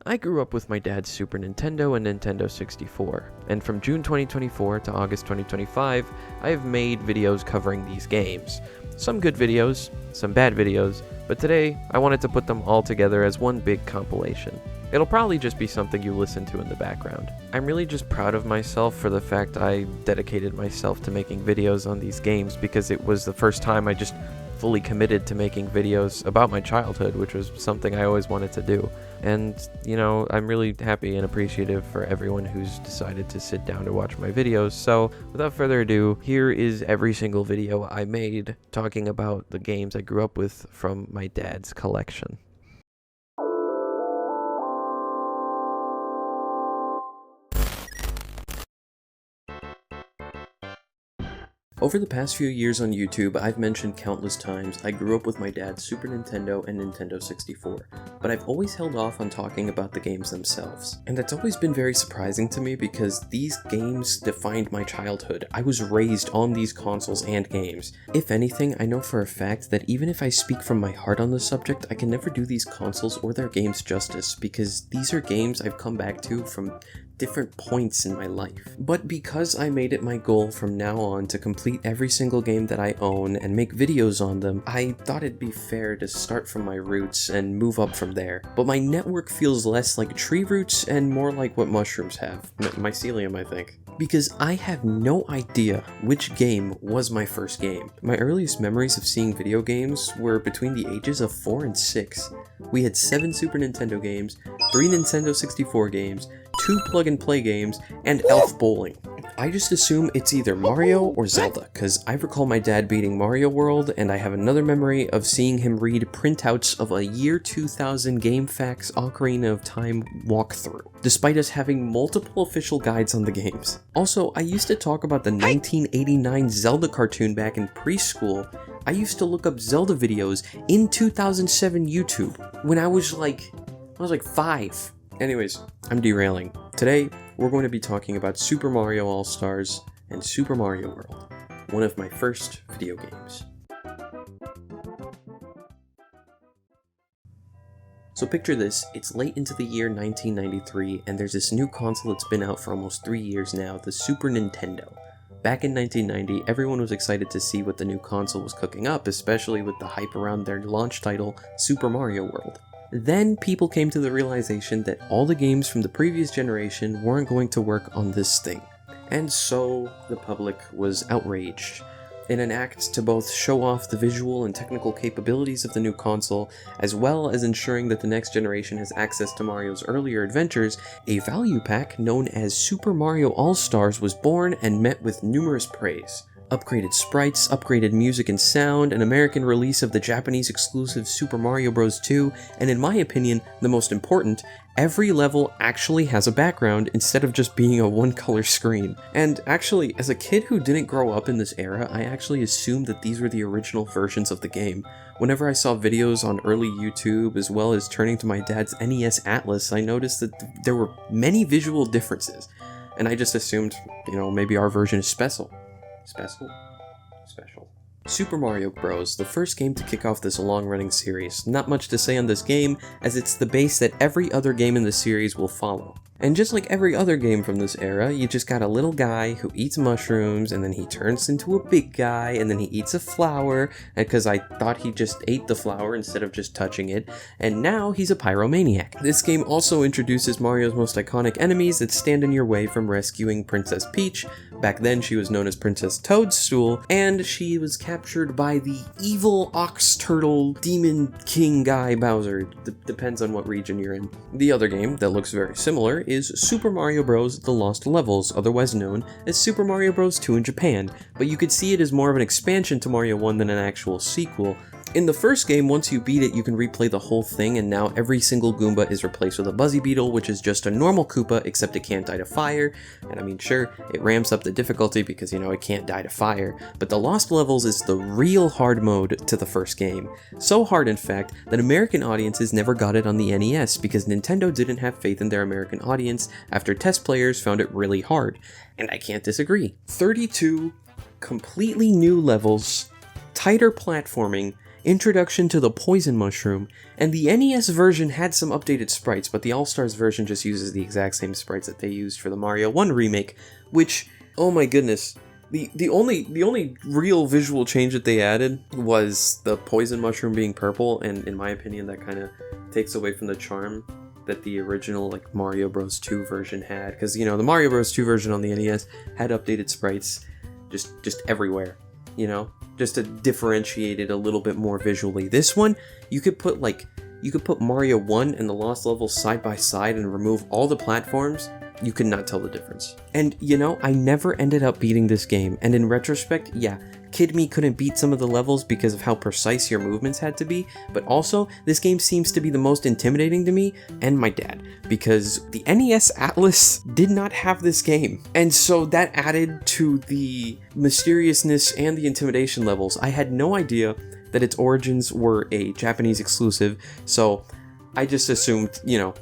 I grew up with my dad's Super Nintendo and Nintendo 64, and from June 2024 to August 2025, I have made videos covering these games. Some good videos, some bad videos, but today I wanted to put them all together as one big compilation. It'll probably just be something you listen to in the background. I'm really just proud of myself for the fact I dedicated myself to making videos on these games because it was the first time I just fully committed to making videos about my childhood, which was something I always wanted to do. And, I'm really happy and appreciative for everyone who's decided to sit down to watch my videos. So, without further ado, here is every single video I made talking about the games I grew up with from my dad's collection. Over the past few years on YouTube, I've mentioned countless times I grew up with my dad's Super Nintendo and Nintendo 64, but I've always held off on talking about the games themselves. And that's always been very surprising to me because these games defined my childhood. I was raised on these consoles and games. If anything, I know for a fact that even if I speak from my heart on the subject, I can never do these consoles or their games justice because these are games I've come back to from different points in my life. But because I made it my goal from now on to complete every single game that I own and make videos on them, I thought it'd be fair to start from my roots and move up from there. But my network feels less like tree roots and more like what mushrooms have. Mycelium, I think. Because I have no idea which game was my first game. My earliest memories of seeing video games were between the ages of 4 and 6. We had 7 Super Nintendo games, 3 Nintendo 64 games, 2 plug-and-play games, and Elf Bowling. I just assume it's either Mario or Zelda, because I recall my dad beating Mario World, and I have another memory of seeing him read printouts of a year 2000 GameFAQs Ocarina of Time walkthrough, despite us having multiple official guides on the games. Also, I used to talk about the 1989 Zelda cartoon back in preschool. I used to look up Zelda videos in 2007 YouTube when I was like 5. Anyways, I'm derailing. Today, we're going to be talking about Super Mario All-Stars and Super Mario World, one of my first video games. So picture this, it's late into the year 1993, and there's this new console that's been out for almost 3 years now, the Super Nintendo. Back in 1990, everyone was excited to see what the new console was cooking up, especially with the hype around their launch title, Super Mario World. Then people came to the realization that all the games from the previous generation weren't going to work on this thing. And so the public was outraged. In an act to both show off the visual and technical capabilities of the new console, as well as ensuring that the next generation has access to Mario's earlier adventures, a value pack known as Super Mario All-Stars was born and met with numerous praise. Upgraded sprites, upgraded music and sound, an American release of the Japanese exclusive Super Mario Bros. 2, and in my opinion, the most important, every level actually has a background instead of just being a one-color screen. And actually, as a kid who didn't grow up in this era, I actually assumed that these were the original versions of the game. Whenever I saw videos on early YouTube, as well as turning to my dad's NES Atlas, I noticed that there were many visual differences. And I just assumed, maybe our version is special. Special. Super Mario Bros., the first game to kick off this long-running series. Not much to say on this game, as it's the base that every other game in the series will follow. And just like every other game from this era, you just got a little guy who eats mushrooms, and then he turns into a big guy, and then he eats a flower, because I thought he just ate the flower instead of just touching it, and now he's a pyromaniac. This game also introduces Mario's most iconic enemies that stand in your way from rescuing Princess Peach. Back then she was known as Princess Toadstool, and she was captured by the evil ox turtle demon king guy Bowser. Depends on what region you're in. The other game that looks very similar is Super Mario Bros. The Lost Levels, otherwise known as Super Mario Bros. 2 in Japan, but you could see it as more of an expansion to Mario 1 than an actual sequel. In the first game, once you beat it, you can replay the whole thing, and now every single Goomba is replaced with a Buzzy Beetle, which is just a normal Koopa, except it can't die to fire. And I mean, sure, it ramps up the difficulty because, it can't die to fire, but the Lost Levels is the real hard mode to the first game. So hard, in fact, that American audiences never got it on the NES because Nintendo didn't have faith in their American audience after test players found it really hard. And I can't disagree. 32 completely new levels, tighter platforming, introduction to the poison mushroom, and the NES version had some updated sprites, but the All-Stars version just uses the exact same sprites that they used for the Mario 1 remake, which, oh my goodness, the only real visual change that they added was the poison mushroom being purple, and in my opinion that kind of takes away from the charm that the original like Mario Bros 2 version had, because you know the Mario Bros 2 version on the NES had updated sprites just everywhere, you know, just to differentiate it a little bit more visually. This one, you could put Mario 1 and the Lost Levels side by side and remove all the platforms. You could not tell the difference. And you know, I never ended up beating this game, and in retrospect, yeah, Kid Me couldn't beat some of the levels because of how precise your movements had to be, but also, this game seems to be the most intimidating to me and my dad, because the NES Atlas did not have this game, and so that added to the mysteriousness and the intimidation levels. I had no idea that its origins were a Japanese exclusive, so I just assumed, you know,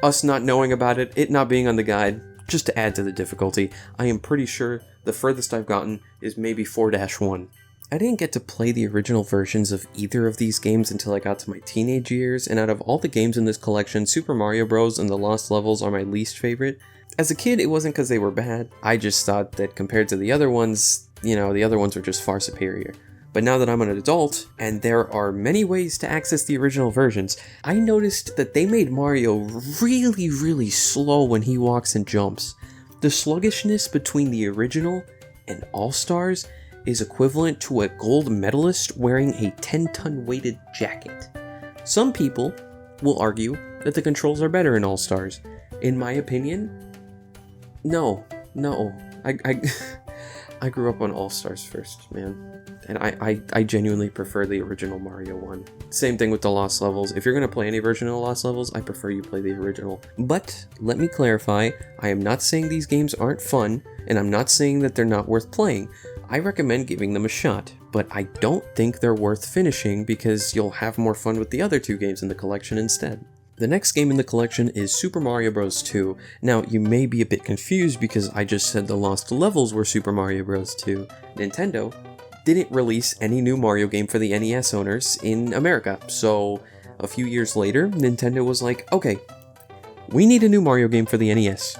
us not knowing about it, it not being on the guide, just to add to the difficulty. I am pretty sure the furthest I've gotten is maybe 4-1. I didn't get to play the original versions of either of these games until I got to my teenage years, and out of all the games in this collection, Super Mario Bros. And the Lost Levels are my least favorite. As a kid, it wasn't because they were bad, I just thought that compared to the other ones, you know, the other ones were just far superior. But now that I'm an adult, and there are many ways to access the original versions, I noticed that they made Mario really slow when he walks and jumps. The sluggishness between the original and All-Stars is equivalent to a gold medalist wearing a 10-ton weighted jacket. Some people will argue that the controls are better in All-Stars. In my opinion, no. I grew up on All-Stars first, man. And I genuinely prefer the original Mario 1. Same thing with the Lost Levels. If you're going to play any version of the Lost Levels, I prefer you play the original. But, let me clarify, I am not saying these games aren't fun, and I'm not saying that they're not worth playing. I recommend giving them a shot, but I don't think they're worth finishing because you'll have more fun with the other two games in the collection instead. The next game in the collection is Super Mario Bros. 2. Now, you may be a bit confused because I just said the Lost Levels were Super Mario Bros. 2. Nintendo didn't release any new Mario game for the NES owners in America, so a few years later, Nintendo was like, okay, we need a new Mario game for the NES.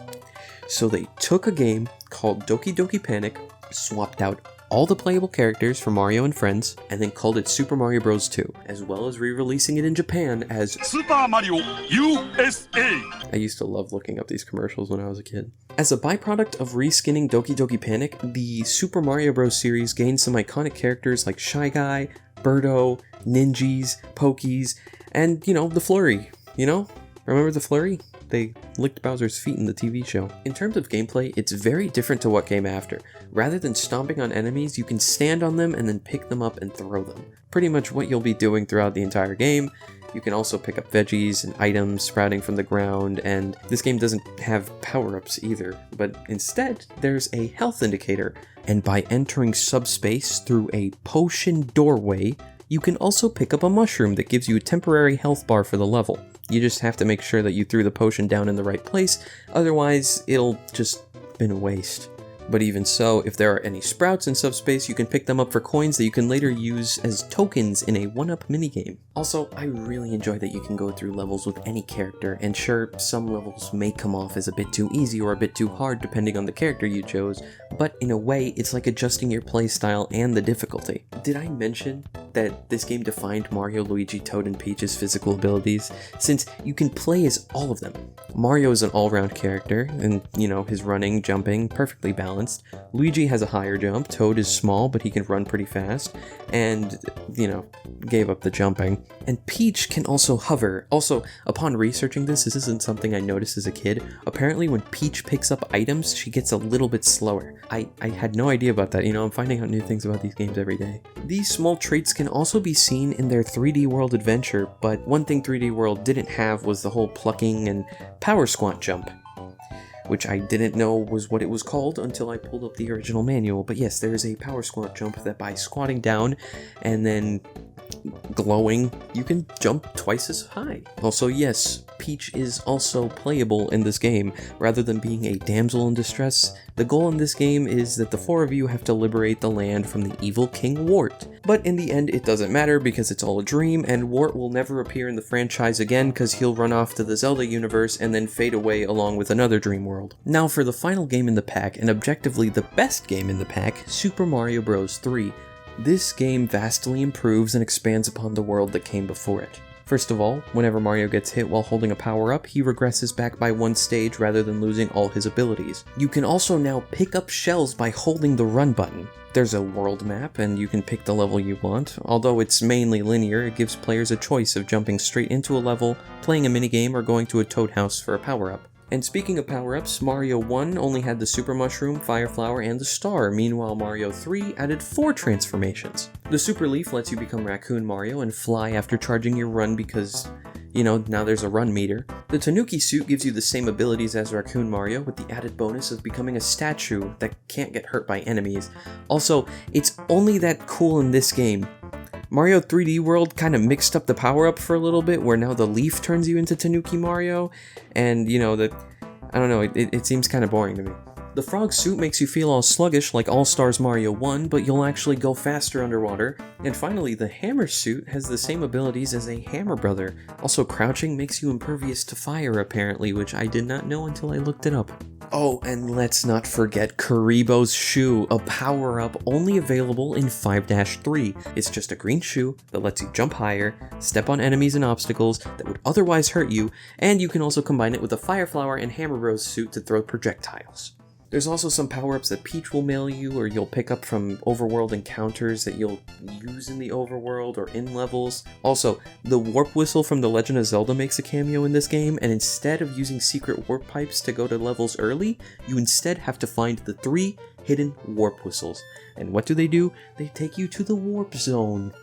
So they took a game called Doki Doki Panic, swapped out all the playable characters from Mario and Friends, and then called it Super Mario Bros. 2, as well as re-releasing it in Japan as Super Mario USA. I used to love looking up these commercials when I was a kid. As a byproduct of reskinning Doki Doki Panic, the Super Mario Bros. Series gained some iconic characters like Shy Guy, Birdo, Ninjas, Pokies, and, you know, the Flurry, you know? Remember the Flurry? They licked Bowser's feet in the TV show. In terms of gameplay, it's very different to what came after. Rather than stomping on enemies, you can stand on them and then pick them up and throw them. Pretty much what you'll be doing throughout the entire game. You can also pick up veggies and items sprouting from the ground, and this game doesn't have power-ups either, but instead, there's a health indicator, and by entering subspace through a potion doorway, you can also pick up a mushroom that gives you a temporary health bar for the level. You just have to make sure that you threw the potion down in the right place, otherwise it'll just been a waste. But even so, if there are any sprouts in subspace, you can pick them up for coins that you can later use as tokens in a 1-up minigame. Also, I really enjoy that you can go through levels with any character, and sure, some levels may come off as a bit too easy or a bit too hard depending on the character you chose, but in a way, it's like adjusting your playstyle and the difficulty. Did I mention that this game defined Mario, Luigi, Toad, and Peach's physical abilities, since you can play as all of them? Mario is an all-round character, and, you know, his running, jumping, perfectly balanced. Luigi has a higher jump, Toad is small, but he can run pretty fast, and, you know, gave up the jumping. And Peach can also hover. Also, upon researching this isn't something I noticed as a kid. Apparently when Peach picks up items, she gets a little bit slower. I had no idea about that, you know, I'm finding out new things about these games every day. These small traits can also be seen in their 3D World adventure, but one thing 3D World didn't have was the whole plucking and power squat jump. which I didn't know was what it was called until I pulled up the original manual. But yes, there is a power squat jump that by squatting down and then glowing, you can jump twice as high. Also, yes, Peach is also playable in this game. Rather than being a damsel in distress, the goal in this game is that the four of you have to liberate the land from the evil King Wart. But in the end, it doesn't matter because it's all a dream, and Wart will never appear in the franchise again because he'll run off to the Zelda universe and then fade away along with another dream world. Now for the final game in the pack, and objectively the best game in the pack, Super Mario Bros. 3. This game vastly improves and expands upon the world that came before it. First of all, whenever Mario gets hit while holding a power-up, he regresses back by one stage rather than losing all his abilities. You can also now pick up shells by holding the run button. There's a world map, and you can pick the level you want. Although it's mainly linear, it gives players a choice of jumping straight into a level, playing a minigame, or going to a Toad House for a power-up. And speaking of power-ups, Mario 1 only had the Super Mushroom, Fire Flower, and the Star. Meanwhile, Mario 3 added 4 transformations. The Super Leaf lets you become Raccoon Mario and fly after charging your run because, you know, now there's a run meter. The Tanuki suit gives you the same abilities as Raccoon Mario with the added bonus of becoming a statue that can't get hurt by enemies. Also, it's only that cool in this game. Mario 3D World kind of mixed up the power-up for a little bit, where now the leaf turns you into Tanuki Mario, and, you know, I don't know, it seems kind of boring to me. The frog suit makes you feel all sluggish like All-Stars Mario 1, but you'll actually go faster underwater. And finally, the hammer suit has the same abilities as a Hammer Brother. Also, crouching makes you impervious to fire, apparently, which I did not know until I looked it up. Oh, and let's not forget Kuribo's shoe, a power-up only available in 5-3. It's just a green shoe that lets you jump higher, step on enemies and obstacles that would otherwise hurt you, and you can also combine it with a Fire Flower and Hammer Bros suit to throw projectiles. There's also some power-ups that Peach will mail you, or you'll pick up from overworld encounters that you'll use in the overworld or in levels. Also, the warp whistle from The Legend of Zelda makes a cameo in this game, and instead of using secret warp pipes to go to levels early, you instead have to find the 3 hidden warp whistles. And what do? They take you to the warp zone.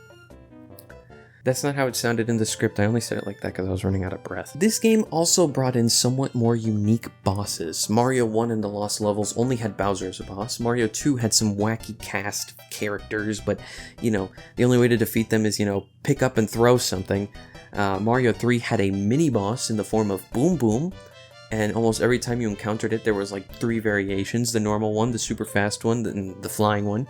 That's not how it sounded in the script, I only said it like that because I was running out of breath. This game also brought in somewhat more unique bosses. Mario 1 and the Lost Levels only had Bowser as a boss. Mario 2 had some wacky cast characters, but, you know, the only way to defeat them is, you know, pick up and throw something. Mario 3 had a mini-boss in the form of Boom Boom, and almost every time you encountered it, there was like 3 variations. The normal one, the super fast one, and the flying one.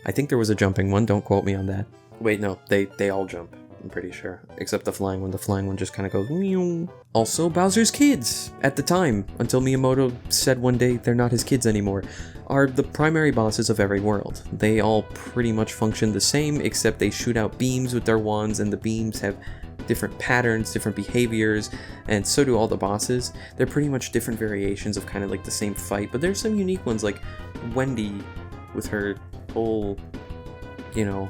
I think there was a jumping one, don't quote me on that. Wait, no, they all jump. I'm pretty sure. Except the flying one. The flying one just kind of goes meow. Also, Bowser's kids, at the time, until Miyamoto said one day they're not his kids anymore, are the primary bosses of every world. They all pretty much function the same, except they shoot out beams with their wands, and the beams have different patterns, different behaviors, and so do all the bosses. They're pretty much different variations of kind of like the same fight, but there's some unique ones, like Wendy with her whole, you know,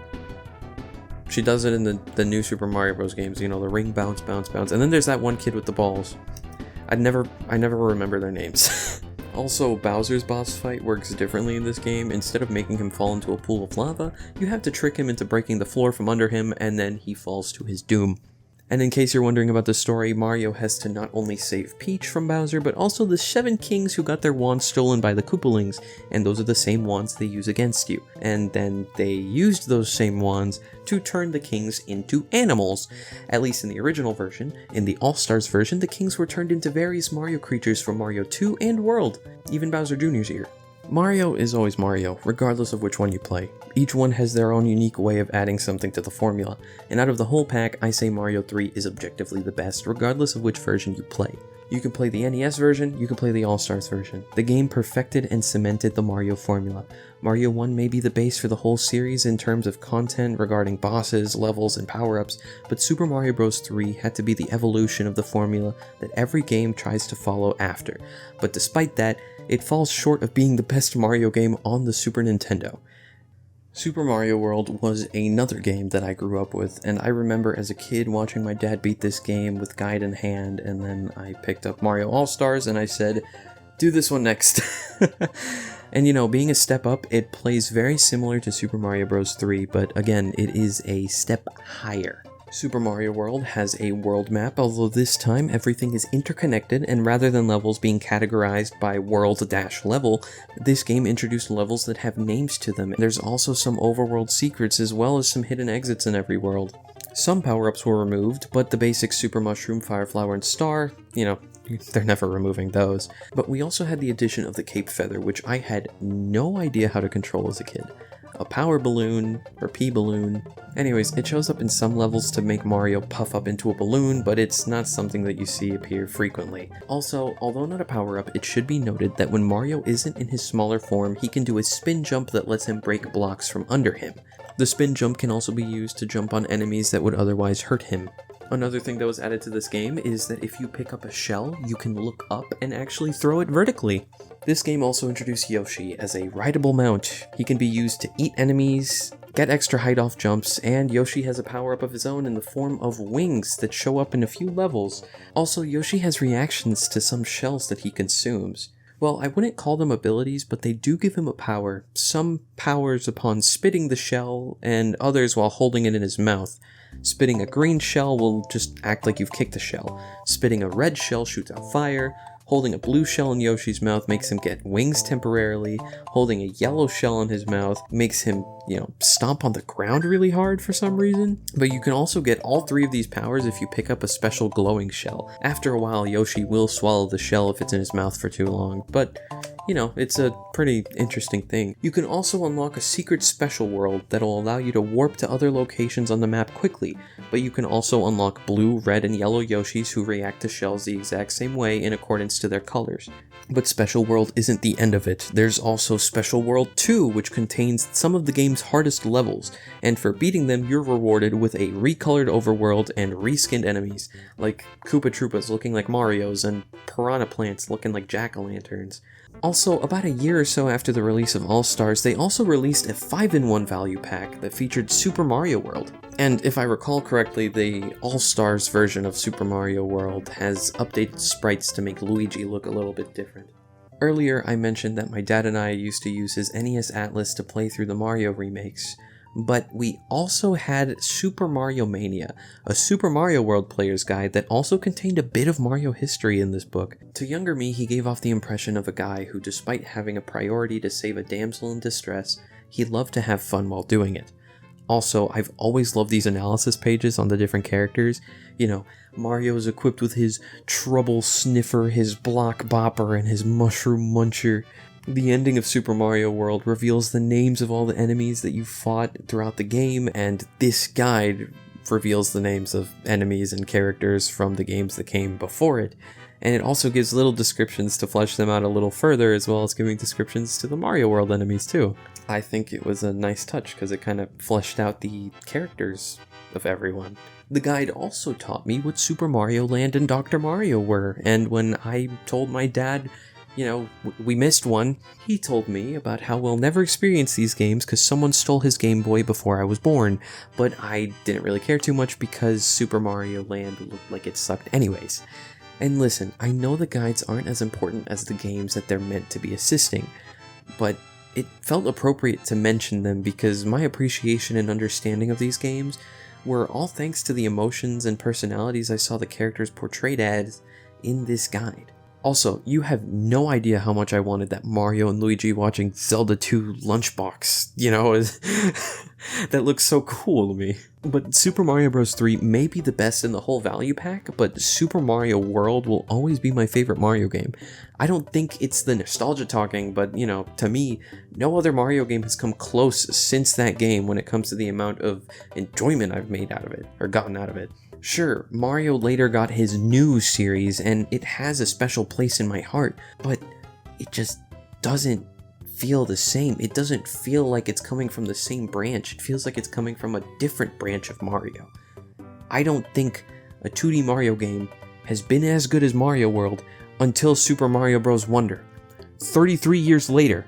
she does it in the new Super Mario Bros. Games, you know, the ring bounce, bounce, bounce. And then there's that one kid with the balls. I never remember their names. Also, Bowser's boss fight works differently in this game. Instead of making him fall into a pool of lava, you have to trick him into breaking the floor from under him, and then he falls to his doom. And in case you're wondering about the story, Mario has to not only save Peach from Bowser, but also the 7 kings who got their wands stolen by the Koopalings, and those are the same wands they use against you. And then they used those same wands to turn the kings into animals. At least in the original version. In the All-Stars version, the kings were turned into various Mario creatures from Mario 2 and World, even Bowser Jr.'s ear. Mario is always Mario, regardless of which one you play. Each one has their own unique way of adding something to the formula, and out of the whole pack, I say Mario 3 is objectively the best, regardless of which version you play. You can play the NES version, you can play the All-Stars version. The game perfected and cemented the Mario formula. Mario 1 may be the base for the whole series in terms of content regarding bosses, levels, and power-ups, but Super Mario Bros. 3 had to be the evolution of the formula that every game tries to follow after. But despite that, it falls short of being the best Mario game on the Super Nintendo. Super Mario World was another game that I grew up with, and I remember as a kid watching my dad beat this game with guide in hand, and then I picked up Mario All-Stars and I said, do this one next. And you know, being a step up, it plays very similar to Super Mario Bros. 3, but again, it is a step higher. Super Mario World has a world map, although this time everything is interconnected, and rather than levels being categorized by world-level, this game introduced levels that have names to them. There's also some overworld secrets as well as some hidden exits in every world. Some power-ups were removed, but the basic Super Mushroom, Fire Flower, and Star, they're never removing those. But we also had the addition of the Cape Feather, which I had no idea how to control as a kid. A power balloon, or P-balloon. Anyways, it shows up in some levels to make Mario puff up into a balloon, but it's not something that you see appear frequently. Also, although not a power-up, it should be noted that when Mario isn't in his smaller form, he can do a spin jump that lets him break blocks from under him. The spin jump can also be used to jump on enemies that would otherwise hurt him. Another thing that was added to this game is that if you pick up a shell, you can look up and actually throw it vertically. This game also introduced Yoshi as a rideable mount. He can be used to eat enemies, get extra height off jumps, and Yoshi has a power-up of his own in the form of wings that show up in a few levels. Also, Yoshi has reactions to some shells that he consumes. Well, I wouldn't call them abilities, but they do give him a power. Some powers upon spitting the shell, and others while holding it in his mouth. Spitting a green shell will just act like you've kicked the shell. Spitting a red shell shoots out fire. Holding a blue shell in Yoshi's mouth makes him get wings temporarily. Holding a yellow shell in his mouth makes him, stomp on the ground really hard for some reason. But you can also get all three of these powers if you pick up a special glowing shell. After a while, Yoshi will swallow the shell if it's in his mouth for too long, but it's a pretty interesting thing. You can also unlock a secret special world that'll allow you to warp to other locations on the map quickly, but you can also unlock blue, red, and yellow Yoshis who react to shells the exact same way in accordance to their colors. But Special World isn't the end of it. There's also Special World 2, which contains some of the game's hardest levels, and for beating them you're rewarded with a recolored overworld and reskinned enemies, like Koopa Troopas looking like Marios and Piranha Plants looking like jack-o'-lanterns. Also, about a year or so after the release of All-Stars, they also released a 5-in-1 value pack that featured Super Mario World. And if I recall correctly, the All-Stars version of Super Mario World has updated sprites to make Luigi look a little bit different. Earlier, I mentioned that my dad and I used to use his NES Atlas to play through the Mario remakes. But we also had Super Mario Mania, a Super Mario World player's guide that also contained a bit of Mario history in this book. To younger me, he gave off the impression of a guy who, despite having a priority to save a damsel in distress, he loved to have fun while doing it. Also, I've always loved these analysis pages on the different characters. Mario is equipped with his Trouble Sniffer, his Block Bopper, and his Mushroom Muncher. The ending of Super Mario World reveals the names of all the enemies that you fought throughout the game, and this guide reveals the names of enemies and characters from the games that came before it. And it also gives little descriptions to flesh them out a little further, as well as giving descriptions to the Mario World enemies too. I think it was a nice touch because it kind of fleshed out the characters of everyone. The guide also taught me what Super Mario Land and Dr. Mario were, and when I told my dad, we missed one, he told me about how we'll never experience these games because someone stole his Game Boy before I was born, but I didn't really care too much because Super Mario Land looked like it sucked anyways. And listen, I know the guides aren't as important as the games that they're meant to be assisting, but it felt appropriate to mention them because my appreciation and understanding of these games were all thanks to the emotions and personalities I saw the characters portrayed as in this guide. Also, you have no idea how much I wanted that Mario and Luigi watching Zelda 2 lunchbox, that looks so cool to me. But Super Mario Bros. 3 may be the best in the whole value pack, but Super Mario World will always be my favorite Mario game. I don't think it's the nostalgia talking, but to me, no other Mario game has come close since that game when it comes to the amount of enjoyment I've made out of it, or gotten out of it. Sure, Mario later got his new series, and it has a special place in my heart, but it just doesn't feel the same. It doesn't feel like it's coming from the same branch. It feels like it's coming from a different branch of Mario. I don't think a 2D Mario game has been as good as Mario World until Super Mario Bros. Wonder. 33 years later.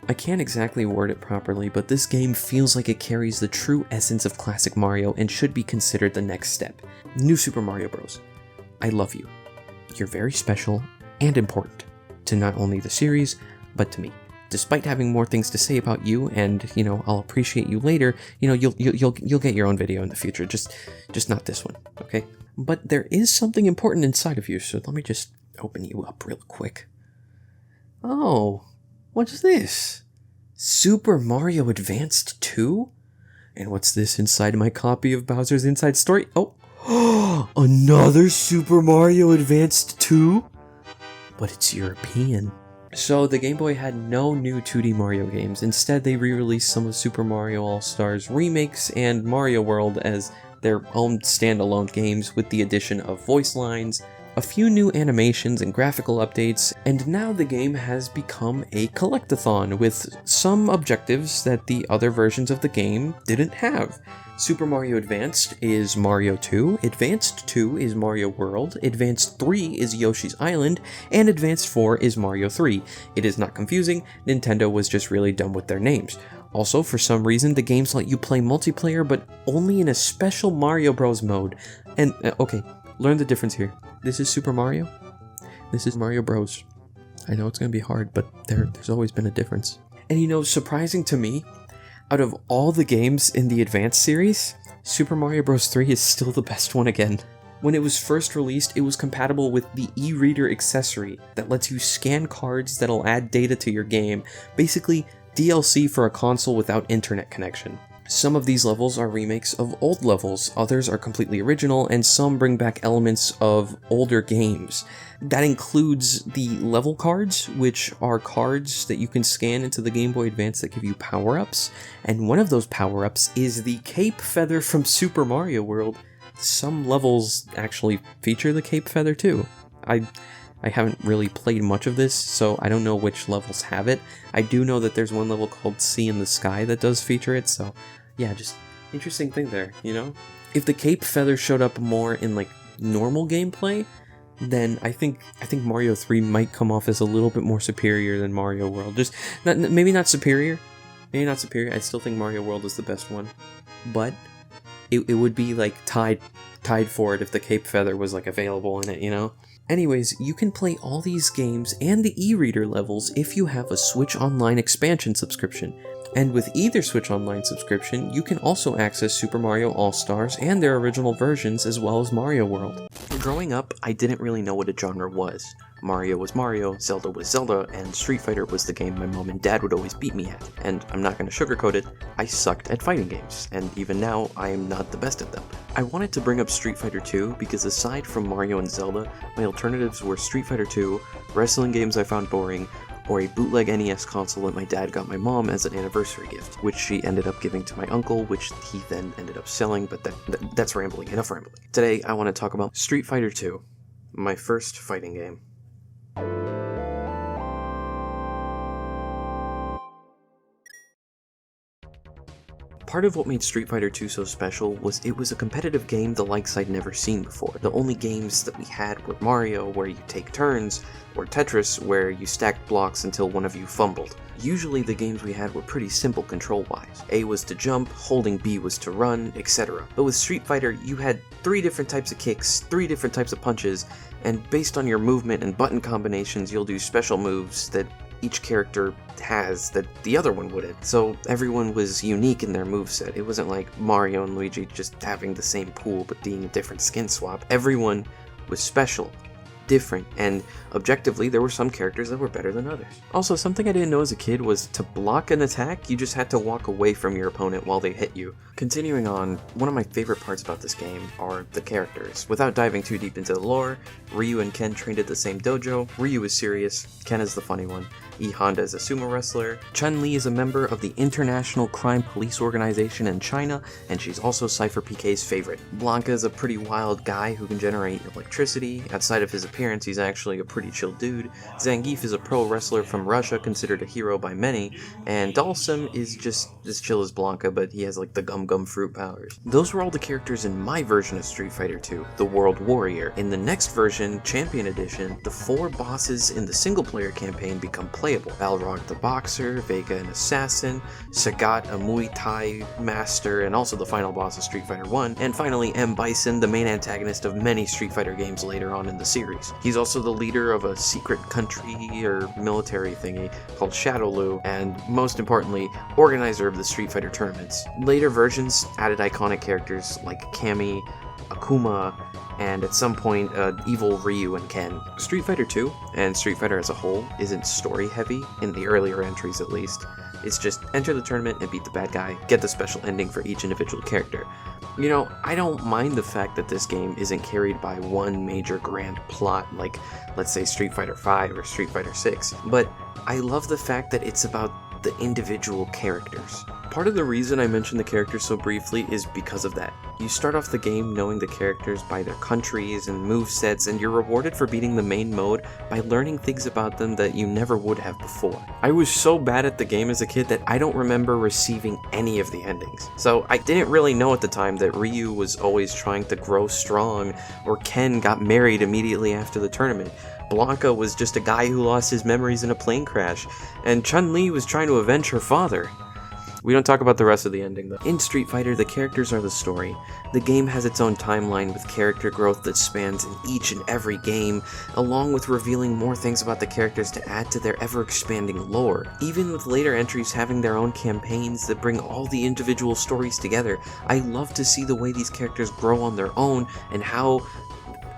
I can't exactly word it properly, but this game feels like it carries the true essence of classic Mario and should be considered the next step. New Super Mario Bros. I love you. You're very special and important to not only the series, but to me. despite having more things to say about you, and, you know, I'll appreciate you later, you know, you'll get your own video in the future, just not this one, okay? But there is something important inside of you, so let me just open you up real quick. Oh, what's this? Super Mario Advanced 2? And what's this inside my copy of Bowser's Inside Story? Oh, another Super Mario Advanced 2? But it's European. So the Game Boy had no new 2D Mario games. Instead, they re-released some of Super Mario All-Stars remakes and Mario World as their own standalone games with the addition of voice lines, a few new animations and graphical updates, and now the game has become a collectathon with some objectives that the other versions of the game didn't have. Super Mario Advanced is Mario 2, Advanced 2 is Mario World, Advanced 3 is Yoshi's Island, and Advanced 4 is Mario 3. It is not confusing, Nintendo was just really dumb with their names. Also, for some reason, the games let you play multiplayer, but only in a special Mario Bros. Mode. And, okay, learn the difference here. This is Super Mario. This is Mario Bros. I know it's gonna be hard, but there's always been a difference. And you know, surprising to me, out of all the games in the Advanced series, Super Mario Bros. 3 is still the best one again. When it was first released, it was compatible with the e-reader accessory that lets you scan cards that'll add data to your game. Basically, DLC for a console without internet connection. Some of these levels are remakes of old levels, others are completely original, and some bring back elements of older games. That includes the level cards, which are cards that you can scan into the Game Boy Advance that give you power-ups, and one of those power-ups is the Cape Feather from Super Mario World. Some levels actually feature the Cape Feather too. I haven't really played much of this, so I don't know which levels have it. I do know that there's one level called Sea in the Sky that does feature it, so yeah, just interesting thing there, you know? If the Cape Feather showed up more in like normal gameplay, then I think Mario 3 might come off as a little bit more superior than Mario World. Just maybe not superior. Maybe not superior. I still think Mario World is the best one. But it would be like tied for it if the Cape Feather was like available in it, you know? Anyways, you can play all these games and the e-reader levels if you have a Switch Online expansion subscription. And with either Switch Online subscription, you can also access Super Mario All-Stars and their original versions as well as Mario World. Growing up, I didn't really know what a genre was. Mario was Mario, Zelda was Zelda, and Street Fighter was the game my mom and dad would always beat me at. And I'm not going to sugarcoat it, I sucked at fighting games, and even now, I am not the best at them. I wanted to bring up Street Fighter 2 because aside from Mario and Zelda, my alternatives were Street Fighter 2, wrestling games I found boring, or a bootleg NES console that my dad got my mom as an anniversary gift, which she ended up giving to my uncle, which he then ended up selling, but that's rambling, enough rambling. Today, I want to talk about Street Fighter 2, my first fighting game. Part of what made Street Fighter 2 so special was it was a competitive game the likes I'd never seen before. The only games that we had were Mario, where you take turns, or Tetris, where you stacked blocks until one of you fumbled. Usually the games we had were pretty simple control-wise. A was to jump, holding B was to run, etc. But with Street Fighter, you had 3 different types of kicks, 3 different types of punches, and based on your movement and button combinations, you'll do special moves that each character has that the other one wouldn't. So everyone was unique in their moveset. It wasn't like Mario and Luigi just having the same pool but being a different skin swap. Everyone was special, different, and objectively there were some characters that were better than others. Also, something I didn't know as a kid was to block an attack, you just had to walk away from your opponent while they hit you. Continuing on, one of my favorite parts about this game are the characters. Without diving too deep into the lore, Ryu and Ken trained at the same dojo. Ryu is serious, Ken is the funny one. E. Honda is a sumo wrestler. Chun-Li is a member of the International Crime Police Organization in China, and she's also Cypher PK's favorite. Blanka is a pretty wild guy who can generate electricity. Outside of his appearance, he's actually a pretty chill dude. Zangief is a pro wrestler from Russia, considered a hero by many, and Dalsum is just as chill as Blanka, but he has like the gum gum fruit powers. Those were all the characters in my version of Street Fighter 2, the World Warrior. In the next version, Champion Edition, the 4 bosses in the single-player campaign become playable. Balrog the Boxer, Vega an Assassin, Sagat a Muay Thai Master, and also the final boss of Street Fighter 1, and finally M. Bison, the main antagonist of many Street Fighter games later on in the series. series. He's also the leader of a secret country or military thingy called Shadowloo, and most importantly, organizer of the Street Fighter tournaments. Later versions added iconic characters like Cammy, Akuma, and at some point, evil Ryu and Ken. Street Fighter 2, and Street Fighter as a whole, isn't story heavy, in the earlier entries at least. It's just enter the tournament and beat the bad guy, get the special ending for each individual character. You know, I don't mind the fact that this game isn't carried by one major grand plot like, let's say, Street Fighter 5 or Street Fighter 6, but I love the fact that it's about the individual characters. Part of the reason I mentioned the characters so briefly is because of that. You start off the game knowing the characters by their countries and movesets, and you're rewarded for beating the main mode by learning things about them that you never would have before. I was so bad at the game as a kid that I don't remember receiving any of the endings. So I didn't really know at the time that Ryu was always trying to grow strong, or Ken got married immediately after the tournament. Blanca was just a guy who lost his memories in a plane crash, and Chun-Li was trying to avenge her father. We don't talk about the rest of the ending, though. In Street Fighter, the characters are the story. The game has its own timeline with character growth that spans in each and every game, along with revealing more things about the characters to add to their ever-expanding lore. Even with later entries having their own campaigns that bring all the individual stories together, I love to see the way these characters grow on their own and how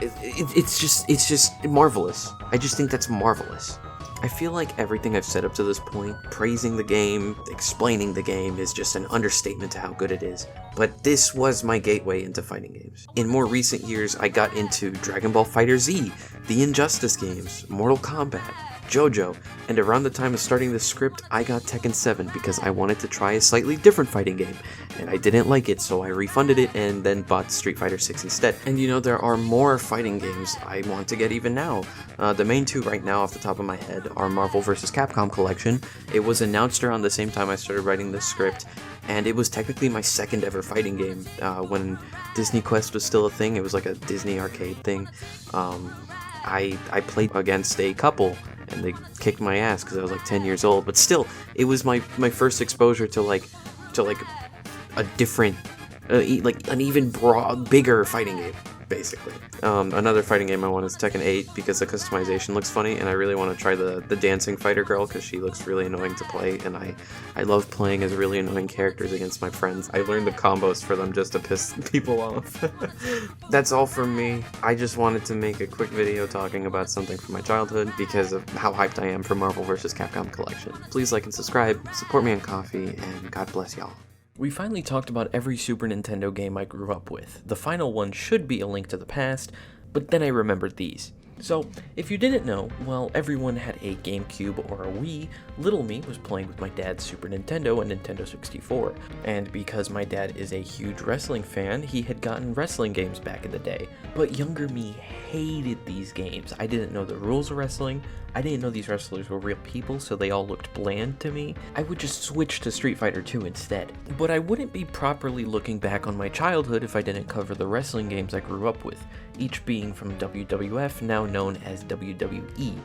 it's just marvelous. I just think that's marvelous. I feel like everything I've said up to this point, praising the game, explaining the game, is just an understatement to how good it is. But this was my gateway into fighting games. In more recent years, I got into Dragon Ball FighterZ, the Injustice games, Mortal Kombat, JoJo, and around the time of starting this script, I got Tekken 7 because I wanted to try a slightly different fighting game, and I didn't like it, so I refunded it and then bought Street Fighter 6 instead. And you know, there are more fighting games I want to get even now. The main two right now off the top of my head are Marvel vs. Capcom Collection. It was announced around the same time I started writing this script, and it was technically my second ever fighting game. When Disney Quest was still a thing, it was like a Disney arcade thing. I played against a couple, and they kicked my ass because I was like 10 years old, but still, it was my first exposure to like a different, like an even bigger fighting game, basically. Another fighting game I want is Tekken 8 because the customization looks funny, and I really want to try the dancing fighter girl because she looks really annoying to play, and I love playing as really annoying characters against my friends. I learned the combos for them just to piss people off. That's all from me. I just wanted to make a quick video talking about something from my childhood because of how hyped I am for Marvel vs. Capcom Collection. Please like and subscribe, support me on Ko-fi, and God bless y'all. We finally talked about every Super Nintendo game I grew up with. The final one should be A Link to the Past, but then I remembered these. So, if you didn't know, while everyone had a GameCube or a Wii, little me was playing with my dad's Super Nintendo and Nintendo 64. And because my dad is a huge wrestling fan, he had gotten wrestling games back in the day. But younger me hated these games. I didn't know the rules of wrestling, I didn't know these wrestlers were real people, so they all looked bland to me. I would just switch to Street Fighter 2 instead. But I wouldn't be properly looking back on my childhood if I didn't cover the wrestling games I grew up with, each being from WWF, now known as WWE.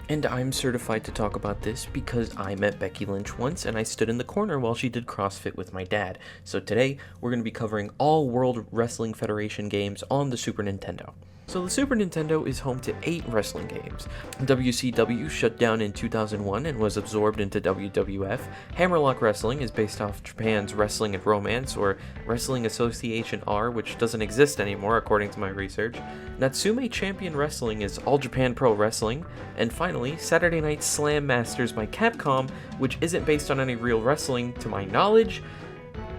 And I'm certified to talk about this because I met Becky Lynch once and I stood in the corner while she did CrossFit with my dad. So today, we're going to be covering all World Wrestling Federation games on the Super Nintendo. So the Super Nintendo is home to 8 wrestling games. WCW shut down in 2001 and was absorbed into WWF. Hammerlock Wrestling is based off Japan's Wrestling and Romance, or Wrestling Association R, which doesn't exist anymore according to my research. Natsume Champion Wrestling is All Japan Pro Wrestling. And finally, Saturday Night Slam Masters by Capcom, which isn't based on any real wrestling to my knowledge.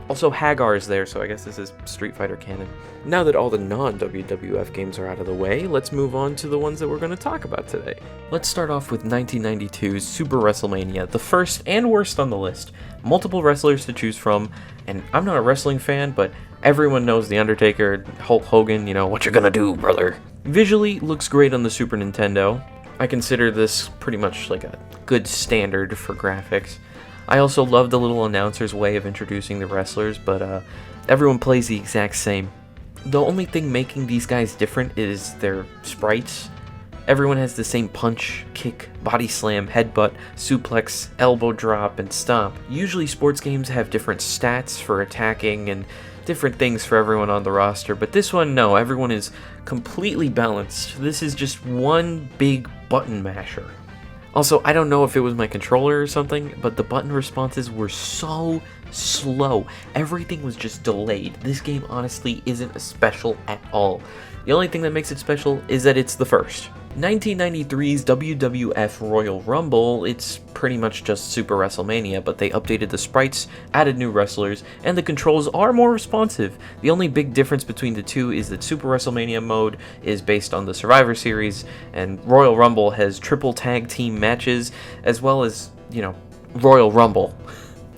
Also, Hagar is there, so I guess this is Street Fighter canon. Now that all the non-WWF games are out of the way, let's move on to the ones that we're going to talk about today. Let's start off with 1992's Super WrestleMania, the first and worst on the list. Multiple wrestlers to choose from, and I'm not a wrestling fan, but everyone knows The Undertaker, Hulk Hogan, you know, what you gonna do, brother? Visually, looks great on the Super Nintendo. I consider this pretty much like a good standard for graphics. I also love the little announcer's way of introducing the wrestlers, but everyone plays the exact same. The only thing making these guys different is their sprites. Everyone has the same punch, kick, body slam, headbutt, suplex, elbow drop, and stomp. Usually sports games have different stats for attacking and different things for everyone on the roster, but this one, no, everyone is completely balanced. This is just one big button masher. Also, I don't know if it was my controller or something, but the button responses were so slow. Everything was just delayed. This game honestly isn't special at all. The only thing that makes it special is that it's the first. 1993's WWF Royal Rumble, it's pretty much just Super WrestleMania, but they updated the sprites, added new wrestlers, and the controls are more responsive. The only big difference between the two is that Super WrestleMania mode is based on the Survivor Series, and Royal Rumble has triple tag team matches, as well as, Royal Rumble.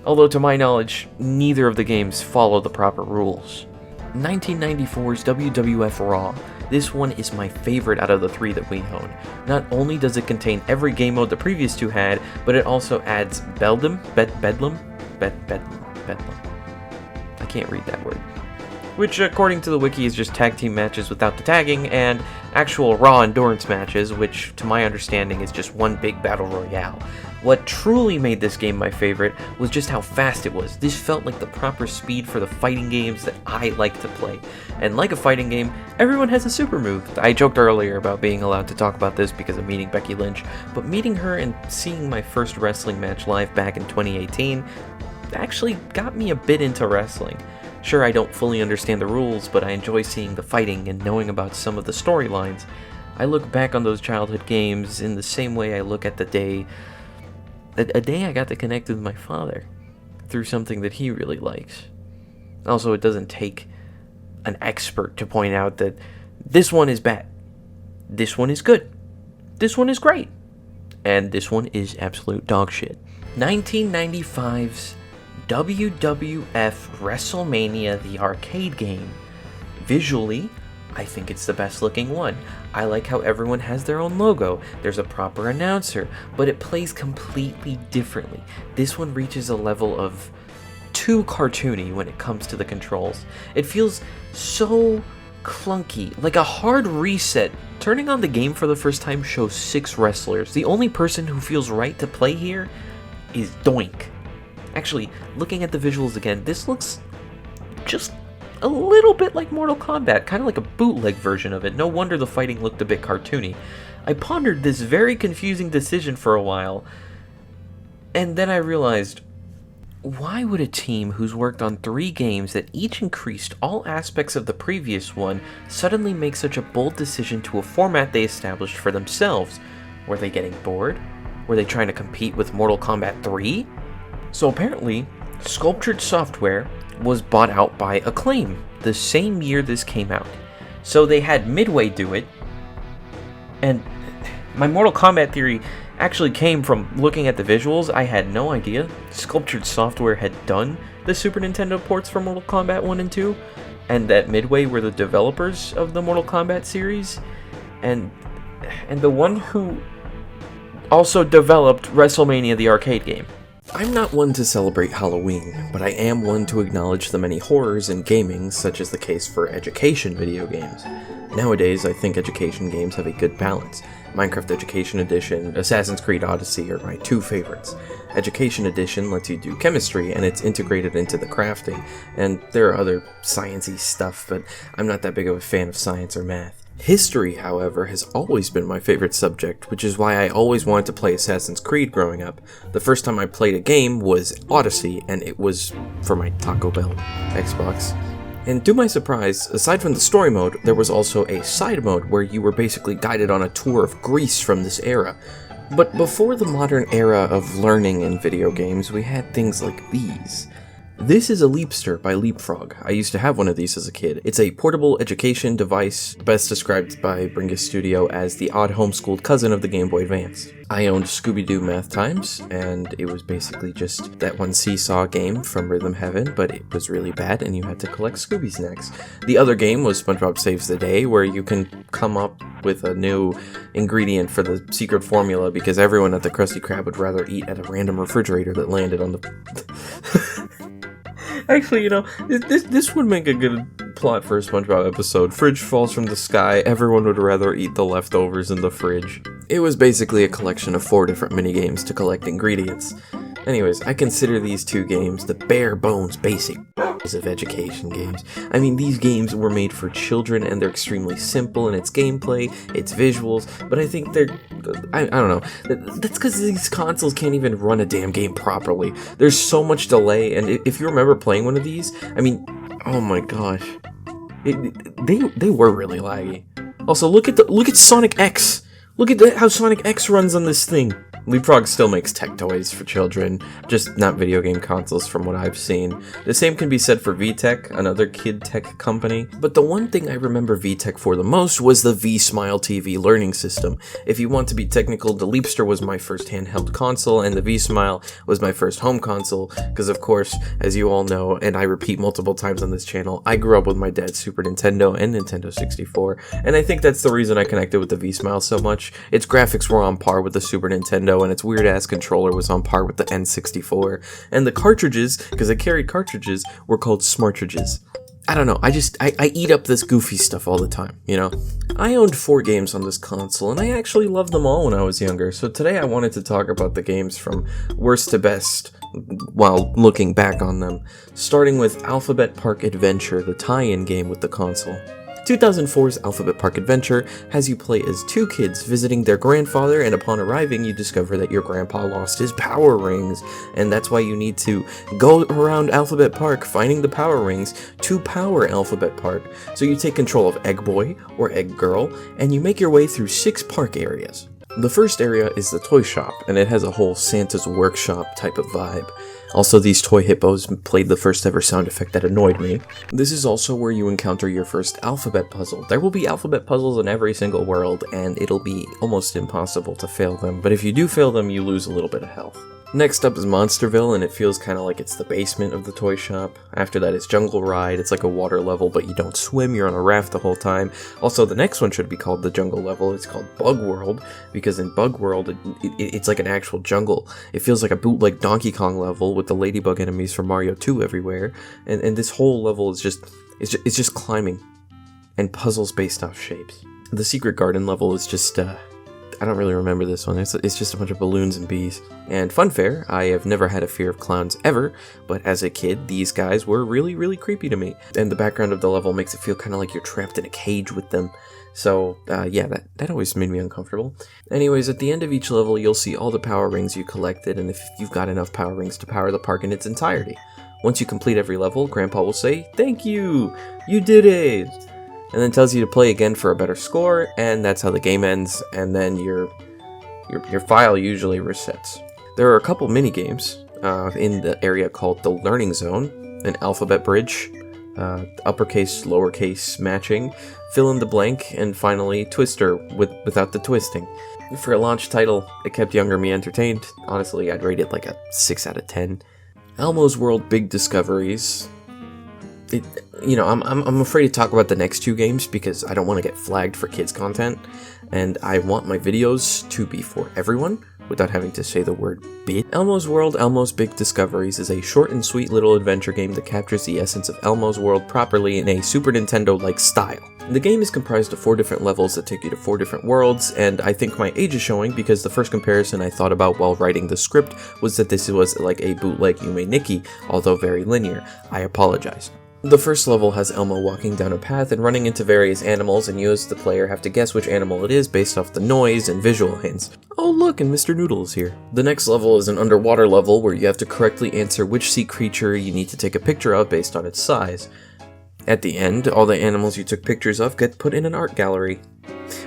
Although to my knowledge, neither of the games follow the proper rules. 1994's WWF Raw. This one is my favorite out of the three that we own. Not only does it contain every game mode the previous two had, but it also adds Bedlam. I can't read that word. Which, according to the wiki, is just tag team matches without the tagging, and actual Raw endurance matches, which, to my understanding, is just one big battle royale. What truly made this game my favorite was just how fast it was. This felt like the proper speed for the fighting games that I like to play. And like a fighting game, everyone has a super move. I joked earlier about being allowed to talk about this because of meeting Becky Lynch, but meeting her and seeing my first wrestling match live back in 2018 actually got me a bit into wrestling. Sure, I don't fully understand the rules, but I enjoy seeing the fighting and knowing about some of the storylines. I look back on those childhood games in the same way I look at the day I got to connect with my father through something that he really likes. Also, it doesn't take an expert to point out that this one is bad, this one is good, this one is great, and this one is absolute dog shit. 1995's WWF WrestleMania, the arcade game. Visually, I think it's the best looking one. I like how everyone has their own logo, there's a proper announcer, but it plays completely differently. This one reaches a level of too cartoony when it comes to the controls. It feels so clunky, like a hard reset. Turning on the game for the first time shows 6 wrestlers. The only person who feels right to play here is Doink. Actually, looking at the visuals again, this looks just a little bit like Mortal Kombat, kind of like a bootleg version of it. No wonder the fighting looked a bit cartoony. I pondered this very confusing decision for a while, and then I realized, why would a team who's worked on 3 games that each increased all aspects of the previous one suddenly make such a bold decision to a format they established for themselves? Were they getting bored? Were they trying to compete with Mortal Kombat 3? So apparently, Sculptured Software was bought out by Acclaim the same year this came out. So they had Midway do it, and my Mortal Kombat theory actually came from looking at the visuals. I had no idea Sculptured Software had done the Super Nintendo ports for Mortal Kombat 1 and 2, and that Midway were the developers of the Mortal Kombat series, and the one who also developed WrestleMania the arcade game. I'm not one to celebrate Halloween, but I am one to acknowledge the many horrors in gaming, such as the case for education video games. Nowadays, I think education games have a good balance. Minecraft Education Edition, Assassin's Creed Odyssey are my 2 favorites. Education Edition lets you do chemistry, and it's integrated into the crafting, and there are other sciencey stuff, but I'm not that big of a fan of science or math. History, however, has always been my favorite subject, which is why I always wanted to play Assassin's Creed growing up. The first time I played a game was Odyssey, and it was for my Taco Bell Xbox. And to my surprise, aside from the story mode, there was also a side mode where you were basically guided on a tour of Greece from this era. But before the modern era of learning in video games, we had things like these. This is a Leapster by Leapfrog. I used to have one of these as a kid. It's a portable education device, best described by Bringus Studio as the odd homeschooled cousin of the Game Boy Advance. I owned Scooby-Doo Math Times, and it was basically just that one seesaw game from Rhythm Heaven, but it was really bad and you had to collect Scooby snacks. The other game was SpongeBob Saves the Day, where you can come up with a new ingredient for the secret formula because everyone at the Krusty Krab would rather eat at a random refrigerator that landed on the... Actually, this would make a good plot for a SpongeBob episode. Fridge falls from the sky, everyone would rather eat the leftovers in the fridge. It was basically a collection of 4 different minigames to collect ingredients. Anyways, I consider these 2 games the bare bones basic. of education games. I mean, these games were made for children, and they're extremely simple in its gameplay, its visuals, but I think they're... I don't know. That's because these consoles can't even run a damn game properly. There's so much delay, and if you remember playing one of these, I mean, oh my gosh. They were really laggy. Also, look at Sonic X! Look at how Sonic X runs on this thing! Leapfrog still makes tech toys for children, just not video game consoles from what I've seen. The same can be said for VTech, another kid tech company. But the one thing I remember VTech for the most was the Vsmile TV learning system. If you want to be technical, the Leapster was my first handheld console, and the Vsmile was my first home console, because of course, as you all know, and I repeat multiple times on this channel, I grew up with my dad's Super Nintendo and Nintendo 64, and I think that's the reason I connected with the Vsmile so much. Its graphics were on par with the Super Nintendo, and its weird-ass controller was on par with the N64. And the cartridges, because I carried cartridges, were called smartridges. I don't know, I eat up this goofy stuff all the time, you know? I owned 4 games on this console, and I actually loved them all when I was younger, so today I wanted to talk about the games from worst to best while looking back on them, starting with Alphabet Park Adventure, the tie-in game with the console. 2004's Alphabet Park Adventure has you play as 2 kids visiting their grandfather, and upon arriving you discover that your grandpa lost his power rings, and that's why you need to go around Alphabet Park finding the power rings to power Alphabet Park. So you take control of Egg Boy or Egg Girl, and you make your way through 6 park areas. The first area is the toy shop, and it has a whole Santa's workshop type of vibe. Also, these toy hippos played the first ever sound effect that annoyed me. This is also where you encounter your first alphabet puzzle. There will be alphabet puzzles in every single world, and it'll be almost impossible to fail them, but if you do fail them, you lose a little bit of health. Next up is Monsterville, and it feels kind of like it's the basement of the toy shop. After that is Jungle Ride. It's like a water level, but you don't swim, you're on a raft the whole time. Also, the next one should be called the Jungle Level. It's called Bug World, because in Bug World, it's like an actual jungle. It feels like a bootleg Donkey Kong level with the ladybug enemies from Mario 2 everywhere, and this whole level is just climbing and puzzles based off shapes. The Secret Garden level is just, I don't really remember this one. It's just a bunch of balloons and bees. And funfair, I have never had a fear of clowns ever, but as a kid, these guys were really, really creepy to me. And the background of the level makes it feel kind of like you're trapped in a cage with them. So, yeah, that always made me uncomfortable. Anyways, at the end of each level, you'll see all the power rings you collected, and if you've got enough power rings to power the park in its entirety. Once you complete every level, Grandpa will say, "Thank you! You did it!" And then tells you to play again for a better score, and that's how the game ends, and then your file usually resets. There are a couple mini games in the area called the Learning Zone, an alphabet bridge, uppercase, lowercase matching, fill in the blank, and finally Twister without the twisting. For a launch title, it kept younger me entertained. Honestly, I'd rate it like a 6 out of 10. Elmo's World Big Discoveries. I'm afraid to talk about the next 2 games because I don't want to get flagged for kids content, and I want my videos to be for everyone without having to say the word bit. Elmo's World, Elmo's Big Discoveries is a short and sweet little adventure game that captures the essence of Elmo's World properly in a Super Nintendo-like style. The game is comprised of 4 different levels that take you to 4 different worlds, and I think my age is showing because the first comparison I thought about while writing the script was that this was like a bootleg Yume Nikki, although very linear. I apologize. The first level has Elmo walking down a path and running into various animals, and you as the player have to guess which animal it is based off the noise and visual hints. Oh look, and Mr. Noodle is here. The next level is an underwater level where you have to correctly answer which sea creature you need to take a picture of based on its size. At the end, all the animals you took pictures of get put in an art gallery.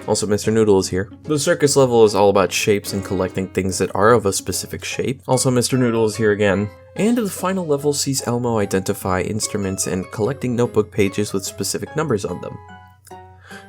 Also, Mr. Noodle is here. The circus level is all about shapes and collecting things that are of a specific shape. Also, Mr. Noodle is here again. And the final level sees Elmo identify instruments and collecting notebook pages with specific numbers on them.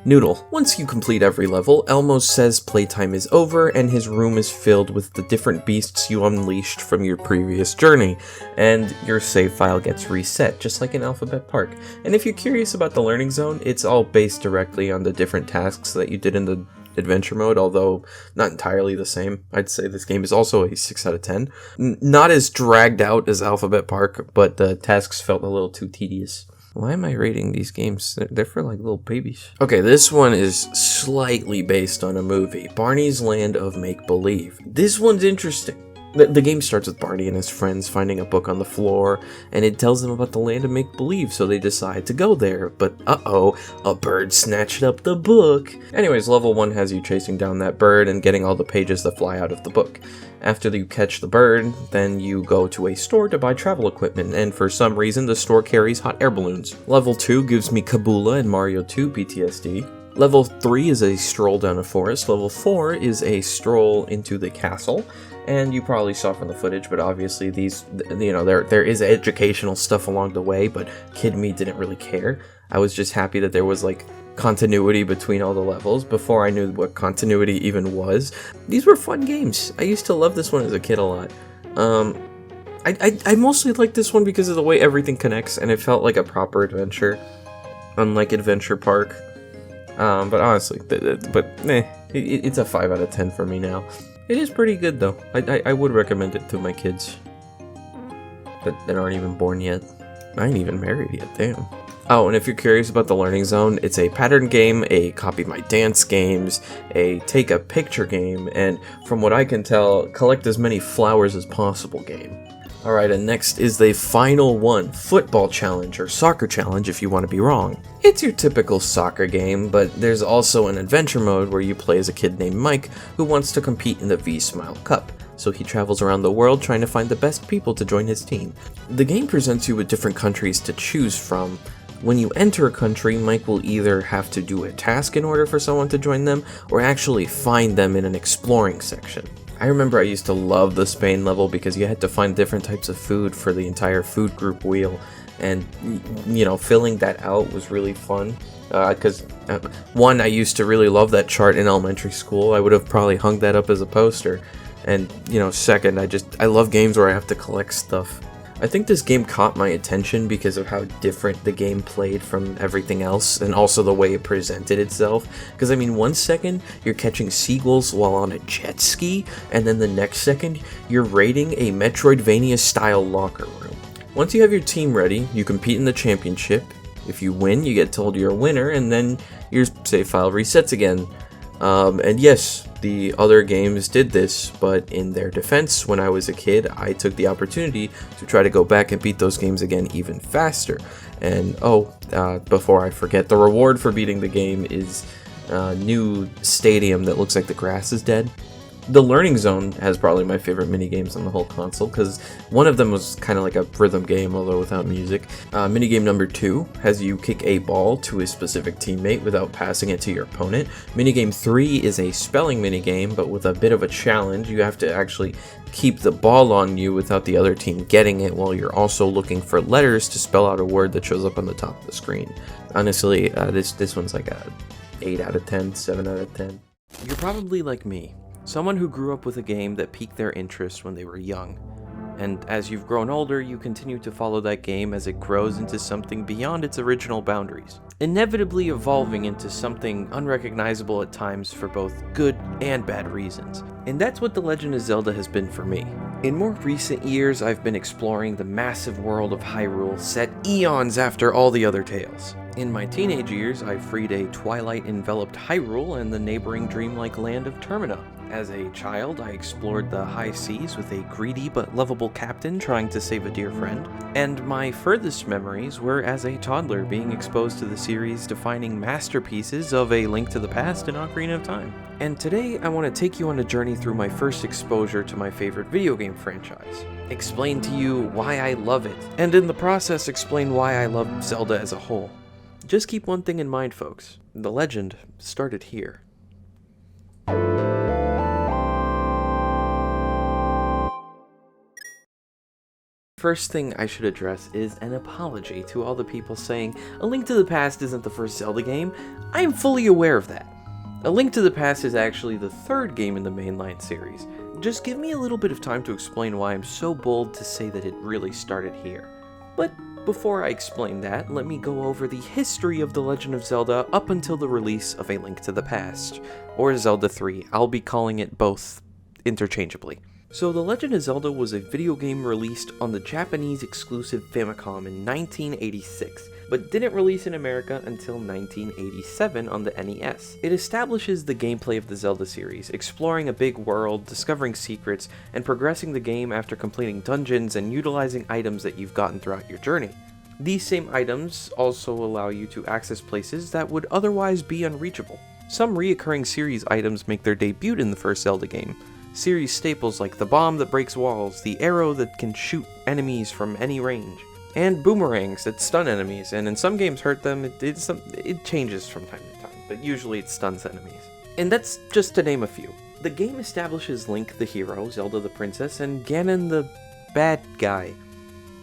Noodle. Once you complete every level, Elmo says playtime is over and his room is filled with the different beasts you unleashed from your previous journey, and your save file gets reset, just like in Alphabet Park. And if you're curious about the Learning Zone, it's all based directly on the different tasks that you did in the adventure mode, although not entirely the same. I'd say this game is also a 6 out of 10. Not as dragged out as Alphabet Park, but the tasks felt a little too tedious. Why am I rating these games? They're for like little babies. Okay, this one is slightly based on a movie, Barney's Land of Make-Believe. This one's interesting. The game starts with Barney and his friends finding a book on the floor, and it tells them about the land of make-believe, so they decide to go there. But uh-oh, a bird snatched up the book. Anyways, level 1 has you chasing down that bird and getting all the pages that fly out of the book. After you catch the bird, then you go to a store to buy travel equipment, and for some reason the store carries hot air balloons. Level 2 gives me Kabula and Mario 2 PTSD. Level 3 is a stroll down a forest. Level 4 is a stroll into the castle. And you probably saw from the footage, but obviously these, there is educational stuff along the way, but kid me didn't really care. I was just happy that there was like continuity between all the levels before I knew what continuity even was. These were fun games. I used to love this one as a kid a lot. I mostly liked this one because of the way everything connects, and it felt like a proper adventure, unlike Adventure Park. But honestly, it's a 5 out of 10 for me now. It is pretty good though. I would recommend it to my kids that aren't even born yet. I ain't even married yet, damn. Oh, and if you're curious about the Learning Zone, it's a pattern game, a copy my dance games, a take a picture game, and from what I can tell, collect as many flowers as possible game. Alright, and next is the final one, Football Challenge, or Soccer Challenge if you want to be wrong. It's your typical soccer game, but there's also an adventure mode where you play as a kid named Mike who wants to compete in the Vsmile Cup. So he travels around the world trying to find the best people to join his team. The game presents you with different countries to choose from. When you enter a country, Mike will either have to do a task in order for someone to join them, or actually find them in an exploring section. I remember I used to love the Spain level because you had to find different types of food for the entire food group wheel, and filling that out was really fun. Because one, I used to really love that chart in elementary school. I would have probably hung that up as a poster. And second, I love games where I have to collect stuff. I think this game caught my attention because of how different the game played from everything else, and also the way it presented itself. Because one second you're catching seagulls while on a jet ski, and then the next second you're raiding a Metroidvania style locker room. Once you have your team ready, you compete in the championship. If you win, you get told you're a winner, and then your save file resets again. And yes, the other games did this, but in their defense, when I was a kid, I took the opportunity to try to go back and beat those games again even faster. And before I forget, the reward for beating the game is a new stadium that looks like the grass is dead. The Learning Zone has probably my favorite minigames on the whole console, because one of them was kind of like a rhythm game, although without music. Minigame number 2 has you kick a ball to a specific teammate without passing it to your opponent. Minigame 3 is a spelling minigame, but with a bit of a challenge. You have to actually keep the ball on you without the other team getting it, while you're also looking for letters to spell out a word that shows up on the top of the screen. Honestly, this one's like a 8 out of 10, 7 out of 10. You're probably like me. Someone who grew up with a game that piqued their interest when they were young. And as you've grown older, you continue to follow that game as it grows into something beyond its original boundaries, inevitably evolving into something unrecognizable at times for both good and bad reasons. And that's what The Legend of Zelda has been for me. In more recent years, I've been exploring the massive world of Hyrule, set eons after all the other tales. In my teenage years, I freed a twilight-enveloped Hyrule and the neighboring dreamlike land of Termina. As a child, I explored the high seas with a greedy but lovable captain trying to save a dear friend. And my furthest memories were as a toddler being exposed to the series' defining masterpieces of A Link to the Past and Ocarina of Time. And today, I want to take you on a journey through my first exposure to my favorite video game franchise. Explain to you why I love it, and in the process explain why I love Zelda as a whole. Just keep one thing in mind, folks. The legend started here. First thing I should address is an apology to all the people saying A Link to the Past isn't the first Zelda game. I am fully aware of that. A Link to the Past is actually the third game in the mainline series. Just give me a little bit of time to explain why I'm so bold to say that it really started here. But before I explain that, let me go over the history of The Legend of Zelda up until the release of A Link to the Past, or Zelda 3. I'll be calling it both interchangeably. So The Legend of Zelda was a video game released on the Japanese exclusive Famicom in 1986. but didn't release in America until 1987 on the NES. It establishes the gameplay of the Zelda series, exploring a big world, discovering secrets, and progressing the game after completing dungeons and utilizing items that you've gotten throughout your journey. These same items also allow you to access places that would otherwise be unreachable. Some reoccurring series items make their debut in the first Zelda game. Series staples like the bomb that breaks walls, the arrow that can shoot enemies from any range, and boomerangs that stun enemies, and in some games hurt them. It changes from time to time, but usually it stuns enemies. And that's just to name a few. The game establishes Link the hero, Zelda the princess, and Ganon the bad guy.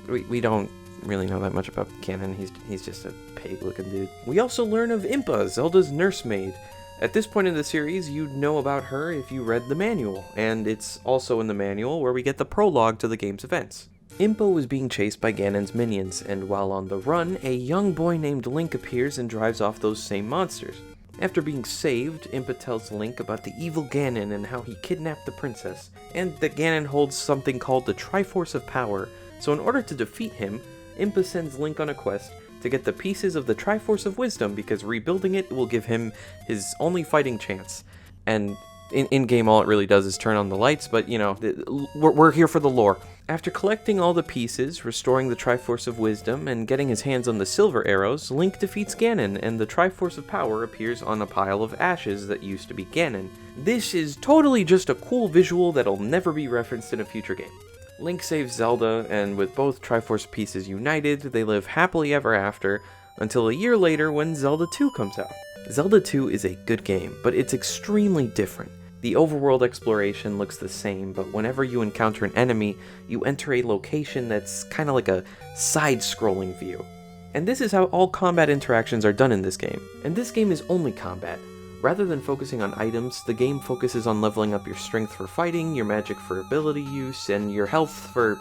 We don't really know that much about Ganon, he's just a pig-looking dude. We also learn of Impa, Zelda's nursemaid. At this point in the series, you'd know about her if you read the manual, and it's also in the manual where we get the prologue to the game's events. Impa was being chased by Ganon's minions, and while on the run, a young boy named Link appears and drives off those same monsters. After being saved, Impa tells Link about the evil Ganon and how he kidnapped the princess, and that Ganon holds something called the Triforce of Power, so in order to defeat him, Impa sends Link on a quest to get the pieces of the Triforce of Wisdom, because rebuilding it will give him his only fighting chance. And in-game all it really does is turn on the lights, but you know, we're here for the lore. After collecting all the pieces, restoring the Triforce of Wisdom, and getting his hands on the silver arrows, Link defeats Ganon, and the Triforce of Power appears on a pile of ashes that used to be Ganon. This is totally just a cool visual that'll never be referenced in a future game. Link saves Zelda, and with both Triforce pieces united, they live happily ever after, until a year later when Zelda 2 comes out. Zelda 2 is a good game, but it's extremely different. The overworld exploration looks the same, but whenever you encounter an enemy, you enter a location that's kinda like a side-scrolling view. And this is how all combat interactions are done in this game. And this game is only combat. Rather than focusing on items, the game focuses on leveling up your strength for fighting, your magic for ability use, and your health for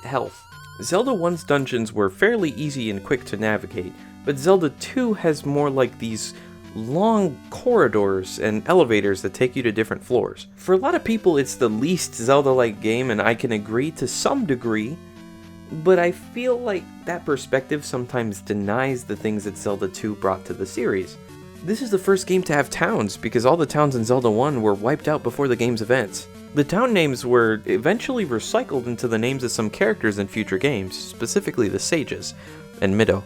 health. Zelda 1's dungeons were fairly easy and quick to navigate, but Zelda 2 has more like these long corridors and elevators that take you to different floors. For a lot of people, it's the least Zelda-like game, and I can agree to some degree, but I feel like that perspective sometimes denies the things that Zelda 2 brought to the series. This is the first game to have towns, because all the towns in Zelda 1 were wiped out before the game's events. The town names were eventually recycled into the names of some characters in future games, specifically the sages, and Mido,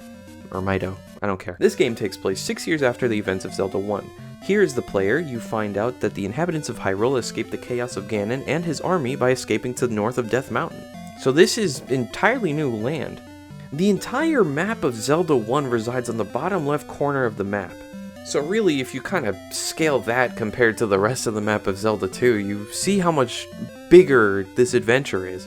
or Mido, I don't care. This game takes place 6 years after the events of Zelda 1. Here as the player, you find out that the inhabitants of Hyrule escaped the chaos of Ganon and his army by escaping to the north of Death Mountain. So this is entirely new land. The entire map of Zelda 1 resides on the bottom left corner of the map. So really, if you kind of scale that compared to the rest of the map of Zelda 2, you see how much bigger this adventure is.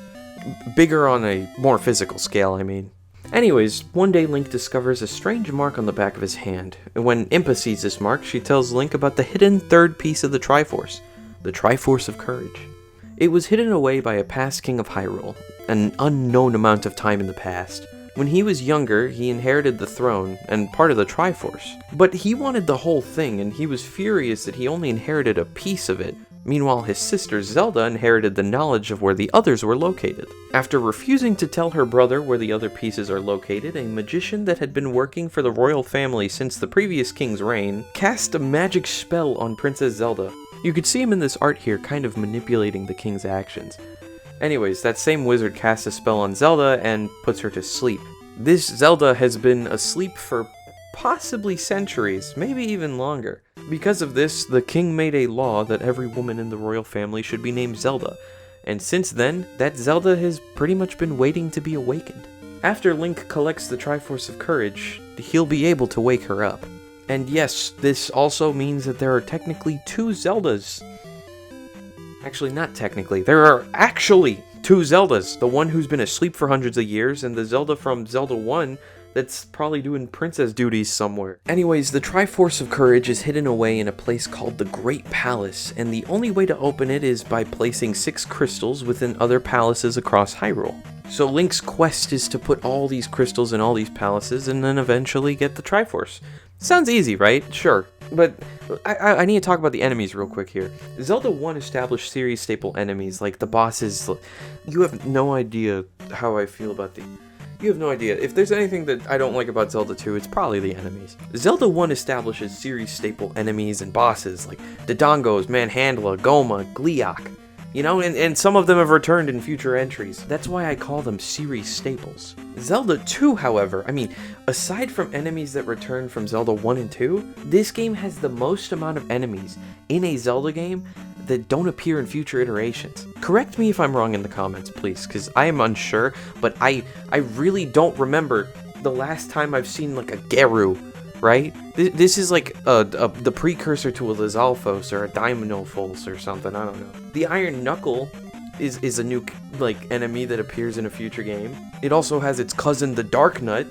Bigger on a more physical scale, I mean. Anyways, one day Link discovers a strange mark on the back of his hand. And when Impa sees this mark, she tells Link about the hidden third piece of the Triforce, the Triforce of Courage. It was hidden away by a past king of Hyrule, an unknown amount of time in the past. When he was younger, he inherited the throne and part of the Triforce. But he wanted the whole thing, and he was furious that he only inherited a piece of it. Meanwhile, his sister Zelda inherited the knowledge of where the others were located. After refusing to tell her brother where the other pieces are located, a magician that had been working for the royal family since the previous king's reign cast a magic spell on Princess Zelda. You could see him in this art here kind of manipulating the king's actions. Anyways, that same wizard casts a spell on Zelda and puts her to sleep. This Zelda has been asleep for possibly centuries, maybe even longer. Because of this, the king made a law that every woman in the royal family should be named Zelda, and since then, that Zelda has pretty much been waiting to be awakened. After Link collects the Triforce of Courage, he'll be able to wake her up. And yes, this also means that there are technically 2 Zeldas. Actually, not technically. There are actually 2 Zeldas. The one who's been asleep for hundreds of years, and the Zelda from Zelda 1 that's probably doing princess duties somewhere. Anyways, the Triforce of Courage is hidden away in a place called the Great Palace, and the only way to open it is by placing 6 crystals within other palaces across Hyrule. So Link's quest is to put all these crystals in all these palaces and then eventually get the Triforce. Sounds easy, right? Sure. But I need to talk about the enemies real quick here. Zelda 1 established series staple enemies like the bosses. You have no idea how I feel about You have no idea. If there's anything that I don't like about Zelda 2, it's probably the enemies. Zelda 1 establishes series staple enemies and bosses like Dodongos, Manhandla, Goma, Gleeok. You know, and some of them have returned in future entries. That's why I call them series staples. Zelda 2, however, I mean, aside from enemies that return from Zelda 1 and 2, this game has the most amount of enemies in a Zelda game that don't appear in future iterations. Correct me if I'm wrong in the comments, please, because I am unsure, but I really don't remember the last time I've seen like a Geru, right? This is like the precursor to a Lizalfos or a Daimoniphos or something, I don't know. The Iron Knuckle is a new like enemy that appears in a future game. It also has its cousin the Dark Nut.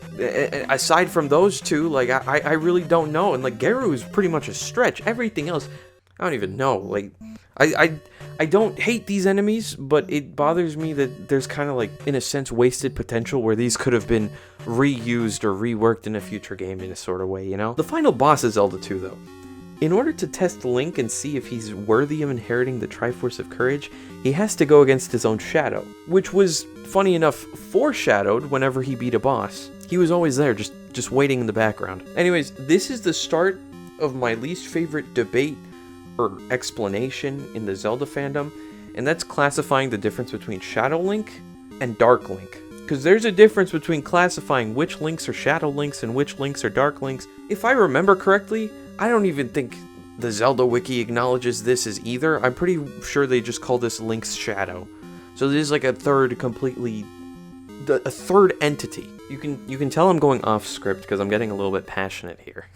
Aside from those two, like I really don't know, and like Geru is pretty much a stretch. Everything else, I don't even know. Like I don't hate these enemies, but it bothers me that there's kind of like, in a sense, wasted potential where these could have been reused or reworked in a future game in a sort of way, you know? The final boss is Zelda 2, though. In order to test Link and see if he's worthy of inheriting the Triforce of Courage, he has to go against his own shadow, which was, funny enough, foreshadowed whenever he beat a boss. He was always there, just waiting in the background. Anyways, this is the start of my least favorite debate or explanation in the Zelda fandom, and that's classifying the difference between Shadow Link and Dark Link. Because there's a difference between classifying which links are Shadow Links and which links are Dark Links. If I remember correctly, I don't even think the Zelda wiki acknowledges this as either. I'm pretty sure they just call this Link's Shadow. So this is like a third entity. You can tell I'm going off script because I'm getting a little bit passionate here.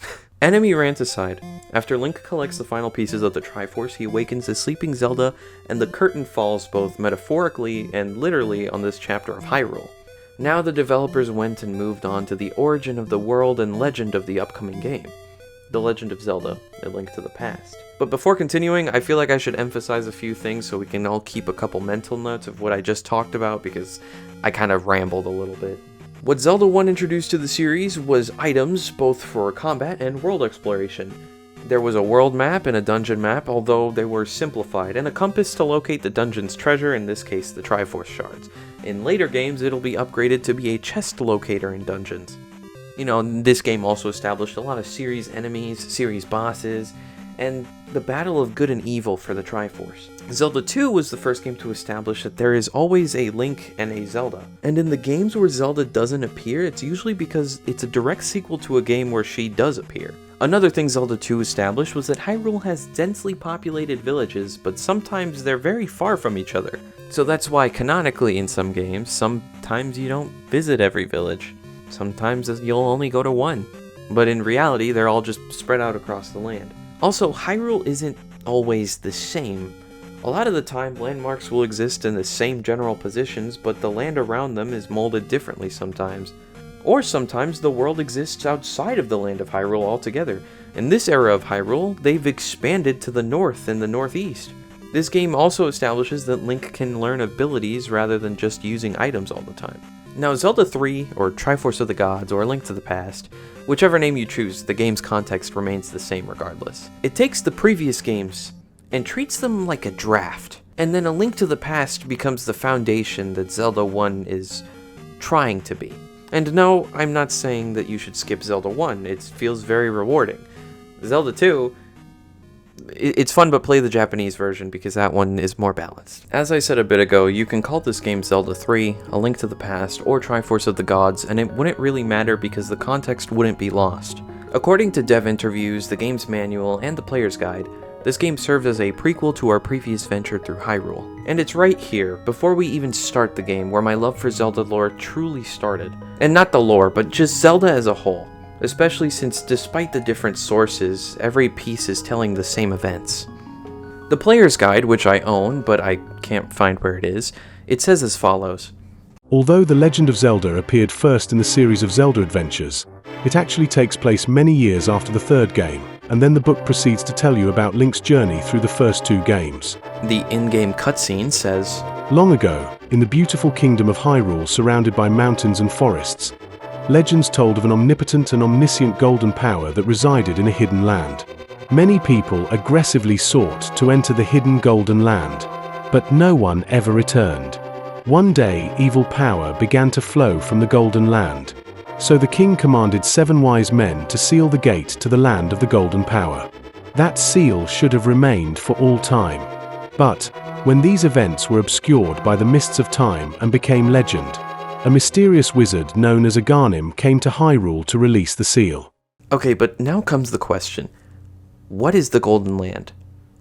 Enemy rant aside, after Link collects the final pieces of the Triforce, he awakens as sleeping Zelda, and the curtain falls both metaphorically and literally on this chapter of Hyrule. Now the developers went and moved on to the origin of the world and legend of the upcoming game. The Legend of Zelda, A Link to the Past. But before continuing, I feel like I should emphasize a few things so we can all keep a couple mental notes of what I just talked about, because I kind of rambled a little bit. What Zelda 1 introduced to the series was items both for combat and world exploration. There was a world map and a dungeon map, although they were simplified, and a compass to locate the dungeon's treasure, in this case the Triforce shards. In later games, it'll be upgraded to be a chest locator in dungeons. You know, this game also established a lot of series enemies, series bosses, and the battle of good and evil for the Triforce. Zelda 2 was the first game to establish that there is always a Link and a Zelda. And in the games where Zelda doesn't appear, it's usually because it's a direct sequel to a game where she does appear. Another thing Zelda 2 established was that Hyrule has densely populated villages, but sometimes they're very far from each other. So that's why canonically in some games, sometimes you don't visit every village. Sometimes you'll only go to one. But in reality, they're all just spread out across the land. Also, Hyrule isn't always the same. A lot of the time, landmarks will exist in the same general positions, but the land around them is molded differently sometimes. Or sometimes the world exists outside of the land of Hyrule altogether. In this era of Hyrule, they've expanded to the north and the northeast. This game also establishes that Link can learn abilities rather than just using items all the time. Now, Zelda 3, or Triforce of the Gods, or A Link to the Past, whichever name you choose, the game's context remains the same regardless. It takes the previous games and treats them like a draft, and then A Link to the Past becomes the foundation that Zelda 1 is trying to be. And no, I'm not saying that you should skip Zelda 1, it feels very rewarding. Zelda 2, it's fun, but play the Japanese version because that one is more balanced. As I said a bit ago, you can call this game Zelda 3, A Link to the Past, or Triforce of the Gods, and it wouldn't really matter because the context wouldn't be lost. According to dev interviews, the game's manual, and the player's guide, this game serves as a prequel to our previous venture through Hyrule. And it's right here, before we even start the game, where my love for Zelda lore truly started. And not the lore, but just Zelda as a whole. Especially since, despite the different sources, every piece is telling the same events. The player's guide, which I own, but I can't find where it is, it says as follows. Although The Legend of Zelda appeared first in the series of Zelda adventures, it actually takes place many years after the third game, and then the book proceeds to tell you about Link's journey through the first two games. The in-game cutscene says, Long ago, in the beautiful kingdom of Hyrule surrounded by mountains and forests, legends told of an omnipotent and omniscient golden power that resided in a hidden land. Many people aggressively sought to enter the hidden golden land, but no one ever returned. One day, evil power began to flow from the Golden Land. So the king commanded 7 wise men to seal the gate to the land of the golden power. That seal should have remained for all time. But, when these events were obscured by the mists of time and became legend, a mysterious wizard known as Aghanim came to Hyrule to release the seal. Okay, but now comes the question. What is the Golden Land?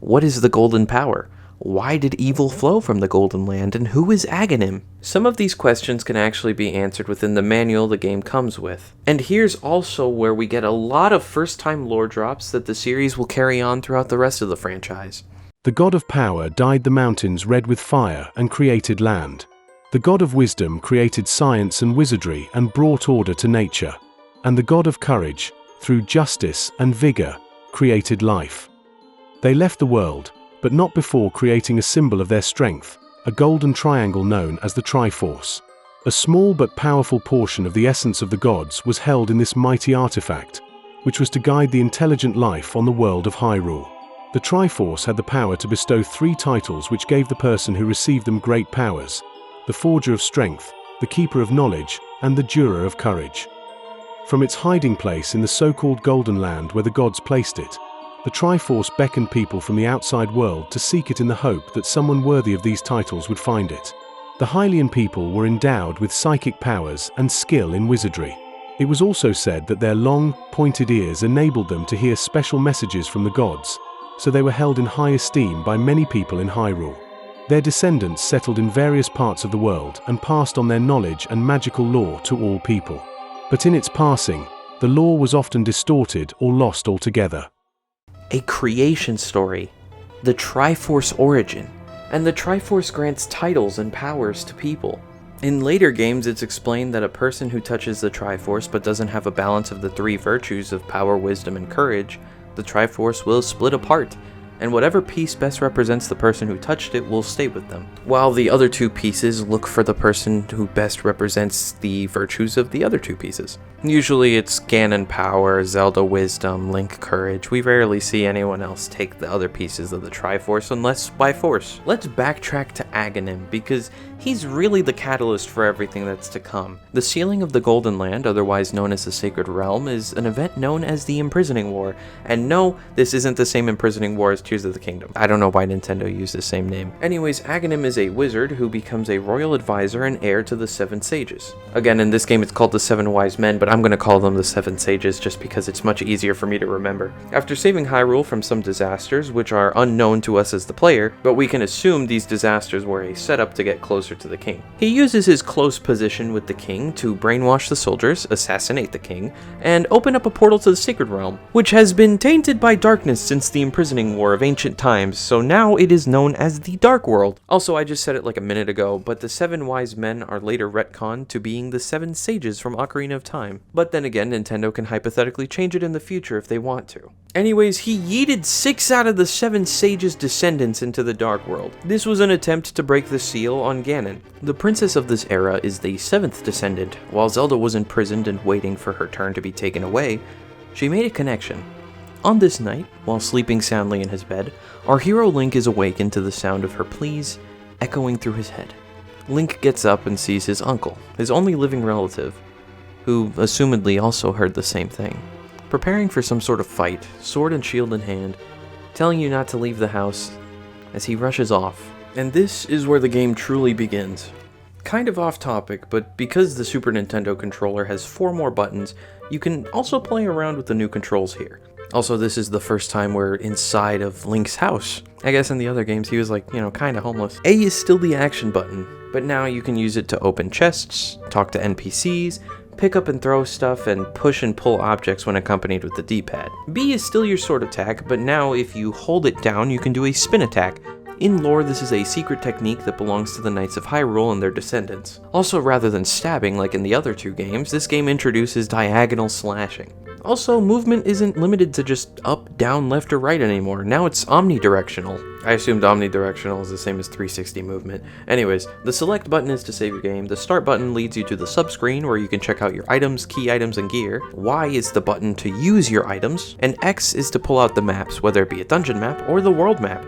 What is the Golden Power? Why did evil flow from the Golden Land, and who is Aghanim? Some of these questions can actually be answered within the manual the game comes with. And here's also where we get a lot of first-time lore drops that the series will carry on throughout the rest of the franchise. The god of power dyed the mountains red with fire and created land. The god of wisdom created science and wizardry and brought order to nature. And the god of courage, through justice and vigor, created life. They left the world, but not before creating a symbol of their strength, a golden triangle known as the Triforce. A small but powerful portion of the essence of the gods was held in this mighty artifact, which was to guide the intelligent life on the world of Hyrule. The Triforce had the power to bestow 3 titles which gave the person who received them great powers: the Forger of Strength, the Keeper of Knowledge, and the Juror of Courage. From its hiding place in the so-called Golden Land where the gods placed it, the Triforce beckoned people from the outside world to seek it in the hope that someone worthy of these titles would find it. The Hylian people were endowed with psychic powers and skill in wizardry. It was also said that their long, pointed ears enabled them to hear special messages from the gods, so they were held in high esteem by many people in Hyrule. Their descendants settled in various parts of the world and passed on their knowledge and magical lore to all people. But in its passing, the lore was often distorted or lost altogether. A creation story, the Triforce origin, and the Triforce grants titles and powers to people. In later games, it's explained that a person who touches the Triforce but doesn't have a balance of the 3 virtues of power, wisdom, and courage, the Triforce will split apart, and whatever piece best represents the person who touched it will stay with them, while the other 2 pieces look for the person who best represents the virtues of the other 2 pieces. Usually it's Ganon Power, Zelda Wisdom, Link Courage. We rarely see anyone else take the other pieces of the Triforce unless by force. Let's backtrack to Aghanim, because he's really the catalyst for everything that's to come. The sealing of the Golden Land, otherwise known as the Sacred Realm, is an event known as the Imprisoning War. And no, this isn't the same Imprisoning War as Tears of the Kingdom. I don't know why Nintendo used the same name. Anyways, Aghanim is a wizard who becomes a royal advisor and heir to the 7 sages. Again, in this game it's called the 7 wise men, but I'm going to call them the 7 sages just because it's much easier for me to remember. After saving Hyrule from some disasters, which are unknown to us as the player, but we can assume these disasters were a setup to get closer to the king. He uses his close position with the king to brainwash the soldiers, assassinate the king, and open up a portal to the Sacred Realm, which has been tainted by darkness since the Imprisoning War of ancient times, so now it is known as the Dark World. Also, I just said it like a minute ago, but the 7 wise men are later retconned to being the 7 sages from Ocarina of Time. But then again, Nintendo can hypothetically change it in the future if they want to. Anyways, he yeeted 6 out of the 7 sages' descendants into the Dark World. This was an attempt to break the seal on Ganon. The princess of this era is the 7th descendant. While Zelda was imprisoned and waiting for her turn to be taken away, she made a connection. On this night, while sleeping soundly in his bed, our hero Link is awakened to the sound of her pleas echoing through his head. Link gets up and sees his uncle, his only living relative, who assumedly also heard the same thing, preparing for some sort of fight, sword and shield in hand, telling you not to leave the house as he rushes off. And this is where the game truly begins. Kind of off topic, but because the Super Nintendo controller has 4 more buttons, you can also play around with the new controls here. Also, this is the first time we're inside of Link's house. I guess in the other games he was like, kinda homeless. A is still the action button, but now you can use it to open chests, talk to NPCs, pick up and throw stuff, and push and pull objects when accompanied with the D-pad. B is still your sword attack, but now if you hold it down you can do a spin attack. In lore, this is a secret technique that belongs to the Knights of Hyrule and their descendants. Also, rather than stabbing like in the other 2 games, this game introduces diagonal slashing. Also, movement isn't limited to just up, down, left, or right anymore. Now it's omnidirectional. I assumed omnidirectional is the same as 360 movement. Anyways, the select button is to save your game, the start button leads you to the subscreen where you can check out your items, key items, and gear, Y is the button to use your items, and X is to pull out the maps, whether it be a dungeon map or the world map.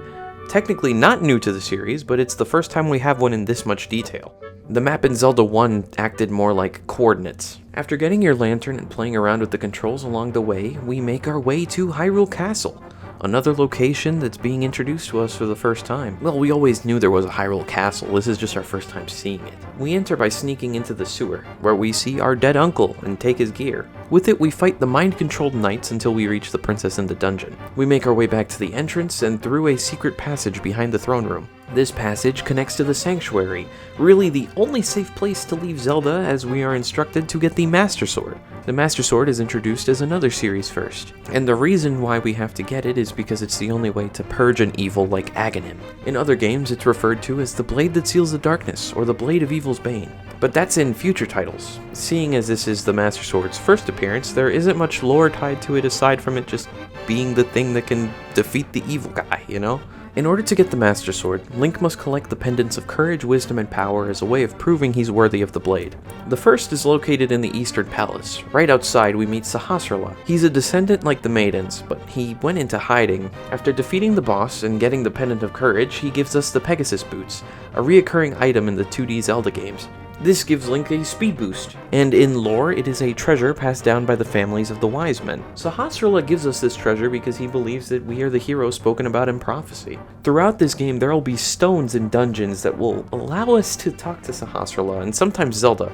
Technically not new to the series, but it's the first time we have one in this much detail. The map in Zelda 1 acted more like coordinates. After getting your lantern and playing around with the controls along the way, we make our way to Hyrule Castle, another location that's being introduced to us for the first time. Well, we always knew there was a Hyrule Castle, this is just our first time seeing it. We enter by sneaking into the sewer, where we see our dead uncle and take his gear. With it, we fight the mind-controlled knights until we reach the princess in the dungeon. We make our way back to the entrance and through a secret passage behind the throne room. This passage connects to the sanctuary, really the only safe place to leave Zelda, as we are instructed to get the Master Sword. The Master Sword is introduced as another series first, and the reason why we have to get it is because it's the only way to purge an evil like Aghanim. In other games, it's referred to as the Blade that Seals the Darkness, or the Blade of Evil's Bane. But that's in future titles. Seeing as this is the Master Sword's first appearance, there isn't much lore tied to it aside from it just being the thing that can defeat the evil guy, you know? In order to get the Master Sword, Link must collect the pendants of courage, wisdom, and power as a way of proving he's worthy of the blade. The first is located in the Eastern Palace. Right outside, we meet Sahasrahla. He's a descendant like the maidens, but he went into hiding. After defeating the boss and getting the pendant of courage, he gives us the Pegasus boots, a reoccurring item in the 2D Zelda games. This gives Link a speed boost, and in lore, it is a treasure passed down by the families of the wise men. Sahasrahla gives us this treasure because he believes that we are the heroes spoken about in prophecy. Throughout this game, there will be stones in dungeons that will allow us to talk to Sahasrahla, and sometimes Zelda,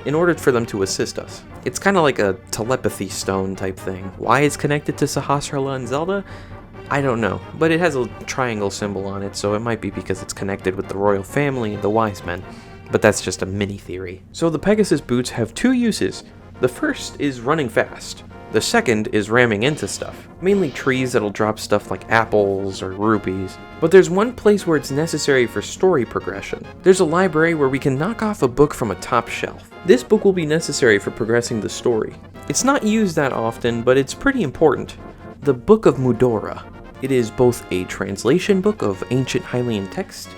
in order for them to assist us. It's kind of like a telepathy stone type thing. Why it's connected to Sahasrahla and Zelda? I don't know, but it has a triangle symbol on it, so it might be because it's connected with the royal family and the wise men. But that's just a mini theory. So the Pegasus boots have two uses. The first is running fast. The second is ramming into stuff, mainly trees that'll drop stuff like apples or rupees. But there's one place where it's necessary for story progression. There's a library where we can knock off a book from a top shelf. This book will be necessary for progressing the story. It's not used that often, but it's pretty important. The Book of Mudora. It is both a translation book of ancient Hylian text,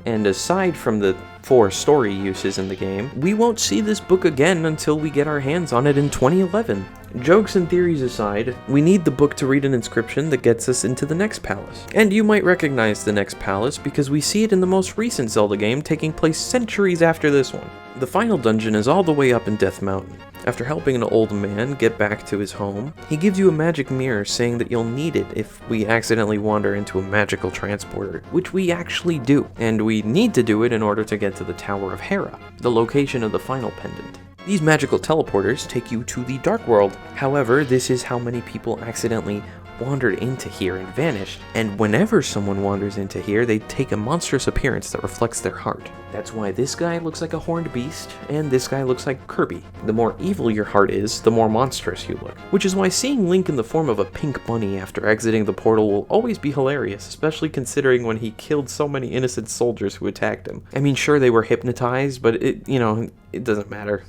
and aside from the 4 story uses in the game, we won't see this book again until we get our hands on it in 2011. Jokes and theories aside, we need the book to read an inscription that gets us into the next palace. And you might recognize the next palace because we see it in the most recent Zelda game taking place centuries after this one. The final dungeon is all the way up in Death Mountain. After helping an old man get back to his home, he gives you a magic mirror saying that you'll need it if we accidentally wander into a magical transporter, which we actually do, and we need to do it in order to get to the Tower of Hera, the location of the final pendant. These magical teleporters take you to the Dark World. However, this is how many people accidentally wandered into here and vanished, and whenever someone wanders into here, they take a monstrous appearance that reflects their heart. That's why this guy looks like a horned beast, and this guy looks like Kirby. The more evil your heart is, the more monstrous you look. Which is why seeing Link in the form of a pink bunny after exiting the portal will always be hilarious, especially considering when he killed so many innocent soldiers who attacked him. I mean, sure, they were hypnotized, but it doesn't matter.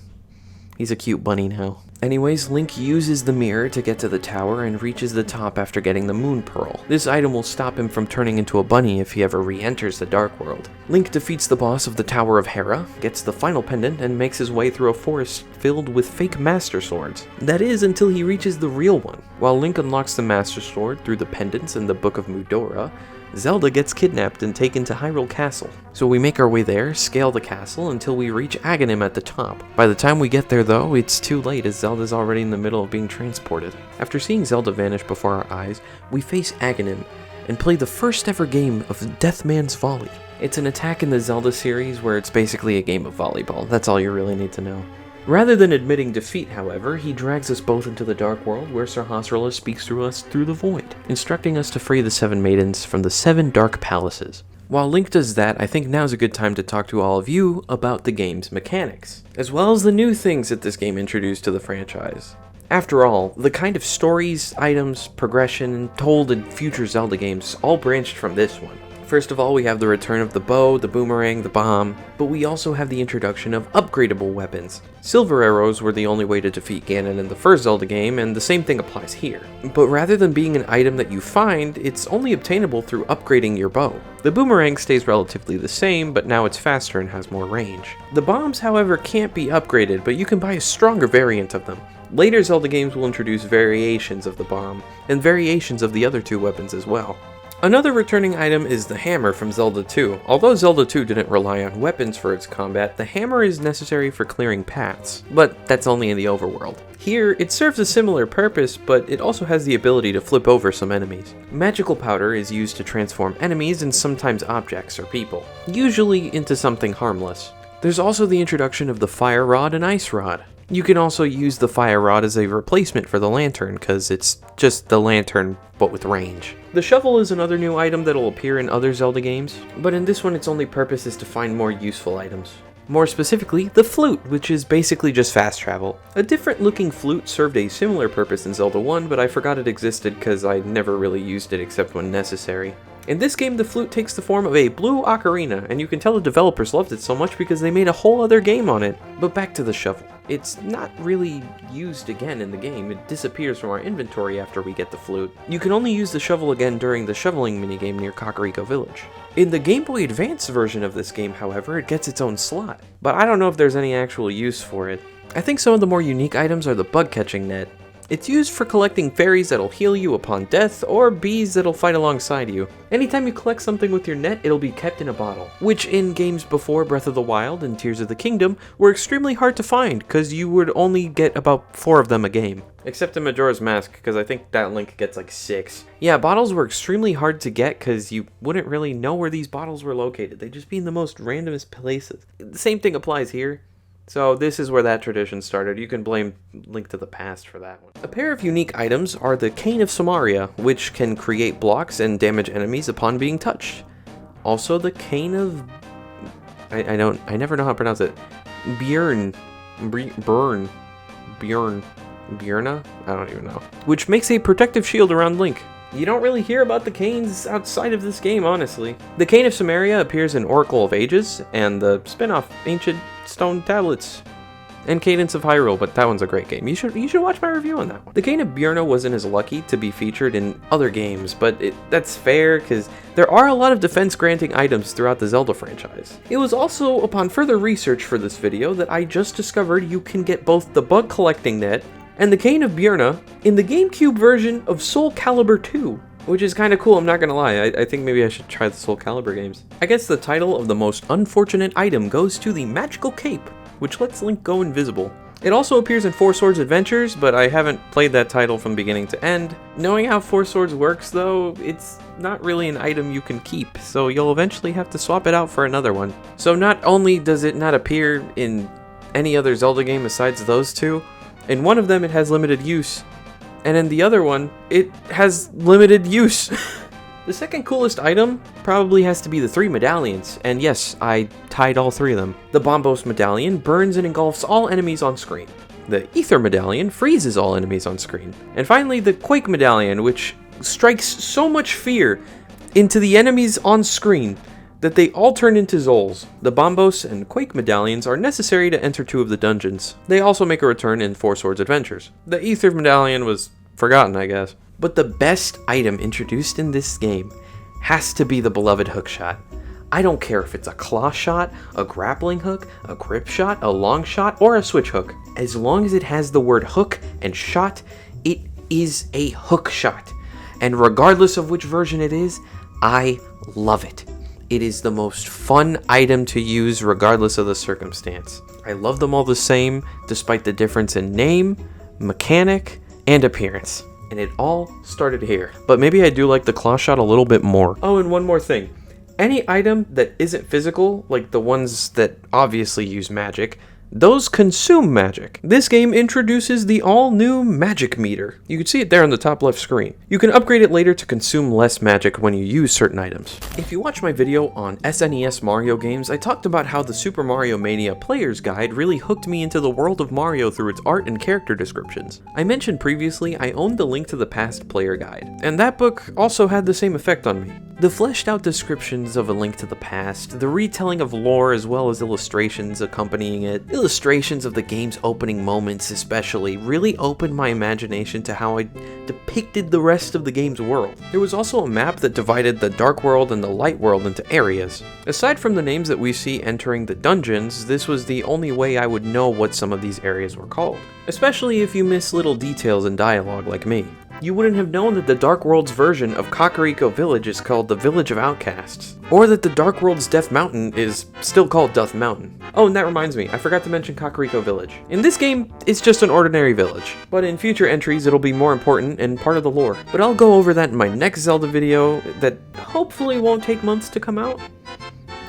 He's a cute bunny now. Anyways, Link uses the mirror to get to the tower and reaches the top after getting the Moon Pearl. This item will stop him from turning into a bunny if he ever re-enters the Dark World. Link defeats the boss of the Tower of Hera, gets the final pendant, and makes his way through a forest filled with fake Master Swords. That is, until he reaches the real one. While Link unlocks the Master Sword through the pendants in the Book of Mudora, Zelda gets kidnapped and taken to Hyrule Castle. So we make our way there, scale the castle until we reach Aghanim at the top. By the time we get there though, it's too late as Zelda's already in the middle of being transported. After seeing Zelda vanish before our eyes, we face Aghanim and play the first ever game of Deathman's Volley. It's an attack in the Zelda series where it's basically a game of volleyball. That's all you really need to know. Rather than admitting defeat, however, he drags us both into the Dark World where Sahasrahla speaks through us through the void, instructing us to free the 7 maidens from the 7 dark palaces. While Link does that, I think now's a good time to talk to all of you about the game's mechanics, as well as the new things that this game introduced to the franchise. After all, the kind of stories, items, progression told in future Zelda games all branched from this one. First of all, we have the return of the bow, the boomerang, the bomb, but we also have the introduction of upgradable weapons. Silver arrows were the only way to defeat Ganon in the first Zelda game, and the same thing applies here. But rather than being an item that you find, it's only obtainable through upgrading your bow. The boomerang stays relatively the same, but now it's faster and has more range. The bombs, however, can't be upgraded, but you can buy a stronger variant of them. Later Zelda games will introduce variations of the bomb, and variations of the other 2 weapons as well. Another returning item is the hammer from Zelda 2. Although Zelda 2 didn't rely on weapons for its combat, the hammer is necessary for clearing paths, but that's only in the overworld. Here, it serves a similar purpose, but it also has the ability to flip over some enemies. Magical powder is used to transform enemies and sometimes objects or people, usually into something harmless. There's also the introduction of the fire rod and ice rod. You can also use the fire rod as a replacement for the lantern, because it's just the lantern, but with range. The shovel is another new item that'll appear in other Zelda games, but in this one its only purpose is to find more useful items. More specifically, the flute, which is basically just fast travel. A different looking flute served a similar purpose in Zelda 1, but I forgot it existed because I never really used it except when necessary. In this game, the flute takes the form of a blue ocarina, and you can tell the developers loved it so much because they made a whole other game on it. But back to the shovel. It's not really used again in the game. It disappears from our inventory after we get the flute. You can only use the shovel again during the shoveling minigame near Kakariko Village. In the Game Boy Advance version of this game, however, it gets its own slot. But I don't know if there's any actual use for it. I think some of the more unique items are the bug catching net. It's used for collecting fairies that'll heal you upon death, or bees that'll fight alongside you. Anytime you collect something with your net, it'll be kept in a bottle, which in games before Breath of the Wild and Tears of the Kingdom were extremely hard to find, because you would only get about 4 of them a game. Except in Majora's Mask, because I think that Link gets like 6. Yeah, bottles were extremely hard to get, because you wouldn't really know where these bottles were located. They'd just be in the most randomest places. The same thing applies here. So this is where that tradition started. You can blame Link to the Past for that one. A pair of unique items are the Cane of Somaria, which can create blocks and damage enemies upon being touched. Also the Cane of... I never know how to pronounce it. Bjorna? I don't even know. Which makes a protective shield around Link. You don't really hear about the canes outside of this game, honestly. The Cane of Samaria appears in Oracle of Ages, and the spin-off Ancient Stone Tablets, and Cadence of Hyrule, but that one's a great game. You should watch my review on that one. The Cane of Bjorna wasn't as lucky to be featured in other games, but that's fair, because there are a lot of defense-granting items throughout the Zelda franchise. It was also upon further research for this video that I just discovered you can get both the bug collecting net and the Cane of Bjorna in the GameCube version of Soul Calibur 2, which is kind of cool, I'm not gonna lie. I think maybe I should try the Soul Calibur games. I guess the title of the most unfortunate item goes to the Magical Cape, which lets Link go invisible. It also appears in Four Swords Adventures, but I haven't played that title from beginning to end. Knowing how Four Swords works though, it's not really an item you can keep, so you'll eventually have to swap it out for another one. So not only does it not appear in any other Zelda game besides those two, in one of them it has limited use, and in the other one, it has limited use. The second coolest item probably has to be the 3 medallions, and yes, I tied all 3 of them. The Bombos medallion burns and engulfs all enemies on screen. The Ether medallion freezes all enemies on screen. And finally, the Quake medallion, which strikes so much fear into the enemies on screen that they all turn into Zols. The Bombos and Quake medallions are necessary to enter 2 of the dungeons. They also make a return in Four Swords Adventures. The Ether medallion was forgotten, I guess. But the best item introduced in this game has to be the beloved hookshot. I don't care if it's a claw shot, a grappling hook, a grip shot, a long shot, or a switch hook. As long as it has the word hook and shot, it is a hook shot. And regardless of which version it is, I love it. It is the most fun item to use regardless of the circumstance. I love them all the same, despite the difference in name, mechanic, and appearance. And it all started here. But maybe I do like the claw shot a little bit more. Oh, and one more thing. Any item that isn't physical, like the ones that obviously use magic, those consume magic. This game introduces the all-new magic meter. You can see it there on the top left screen. You can upgrade it later to consume less magic when you use certain items. If you watch my video on SNES Mario games, I talked about how the Super Mario Mania Player's Guide really hooked me into the world of Mario through its art and character descriptions. I mentioned previously I owned the Link to the Past Player Guide, and that book also had the same effect on me. The fleshed out descriptions of A Link to the Past, the retelling of lore as well as illustrations accompanying it, illustrations of the game's opening moments especially, really opened my imagination to how I depicted the rest of the game's world. There was also a map that divided the Dark World and the Light World into areas. Aside from the names that we see entering the dungeons, this was the only way I would know what some of these areas were called, especially if you miss little details in dialogue like me. you wouldn't have known that the Dark World's version of Kakariko Village is called the Village of Outcasts, or that the Dark World's Death Mountain is still called Death Mountain. Oh, and that reminds me, I forgot to mention Kakariko Village. In this game, it's just an ordinary village, but in future entries it'll be more important and part of the lore. But I'll go over that in my next Zelda video that hopefully won't take months to come out,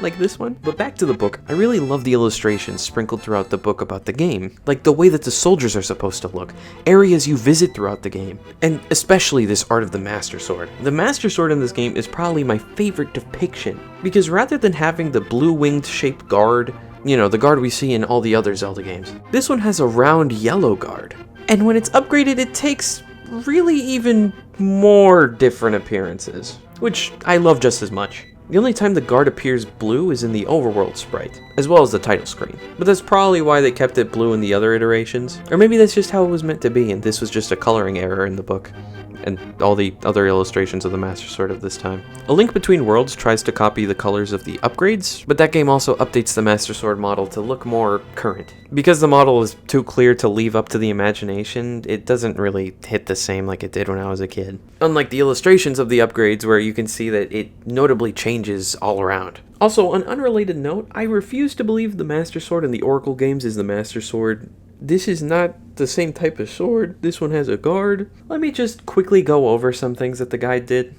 like this one. But back to the book, I really love the illustrations sprinkled throughout the book about the game, like the way that the soldiers are supposed to look, areas you visit throughout the game, and especially this art of the Master Sword. The Master Sword in this game is probably my favorite depiction, because rather than having the blue winged shaped guard, you know, the guard we see in all the other Zelda games, this one has a round yellow guard. And when it's upgraded, it takes really even more different appearances, which I love just as much. The only time the guard appears blue is in the overworld sprite, as well as the title screen. But that's probably why they kept it blue in the other iterations. Or maybe that's just how it was meant to be, and this was just a coloring error in the book, and all the other illustrations of the Master Sword of this time. A Link Between Worlds tries to copy the colors of the upgrades, but that game also updates the Master Sword model to look more current. Because the model is too clear to leave up to the imagination, it doesn't really hit the same like it did when I was a kid. Unlike the illustrations of the upgrades, where you can see that it notably changes all around. Also, on unrelated note, I refuse to believe the Master Sword in the Oracle games is the Master Sword. This is not the same type of sword. This one has a guard. Let me just quickly go over some things that the guide did.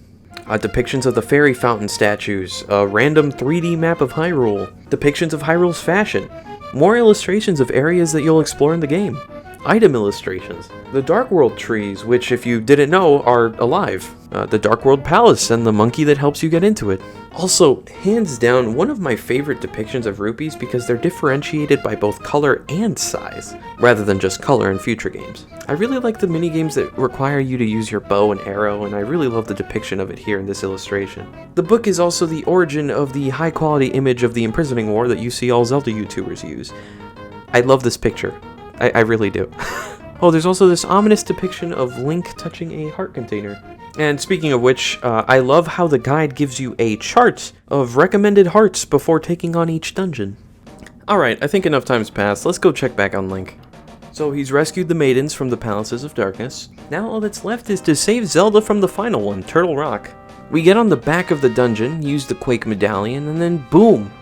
Depictions of the fairy fountain statues, a random 3D map of Hyrule, depictions of Hyrule's fashion, more illustrations of areas that you'll explore in the game, item illustrations, the Dark World trees, which if you didn't know are alive, the Dark World Palace and the monkey that helps you get into it. Also, hands down, one of my favorite depictions of rupees because they're differentiated by both color and size, rather than just color in future games. I really like the minigames that require you to use your bow and arrow, and I really love the depiction of it here in this illustration. The book is also the origin of the high-quality image of the imprisoning war that you see all Zelda YouTubers use. I love this picture. I really do. Oh, there's also this ominous depiction of Link touching a heart container. And speaking of which, I love how the guide gives you a chart of recommended hearts before taking on each dungeon. Alright, I think enough time's passed. Let's go check back on Link. So he's rescued the maidens from the Palaces of Darkness. Now all that's left is to save Zelda from the final one, Turtle Rock. We get on the back of the dungeon, use the Quake Medallion, and then boom,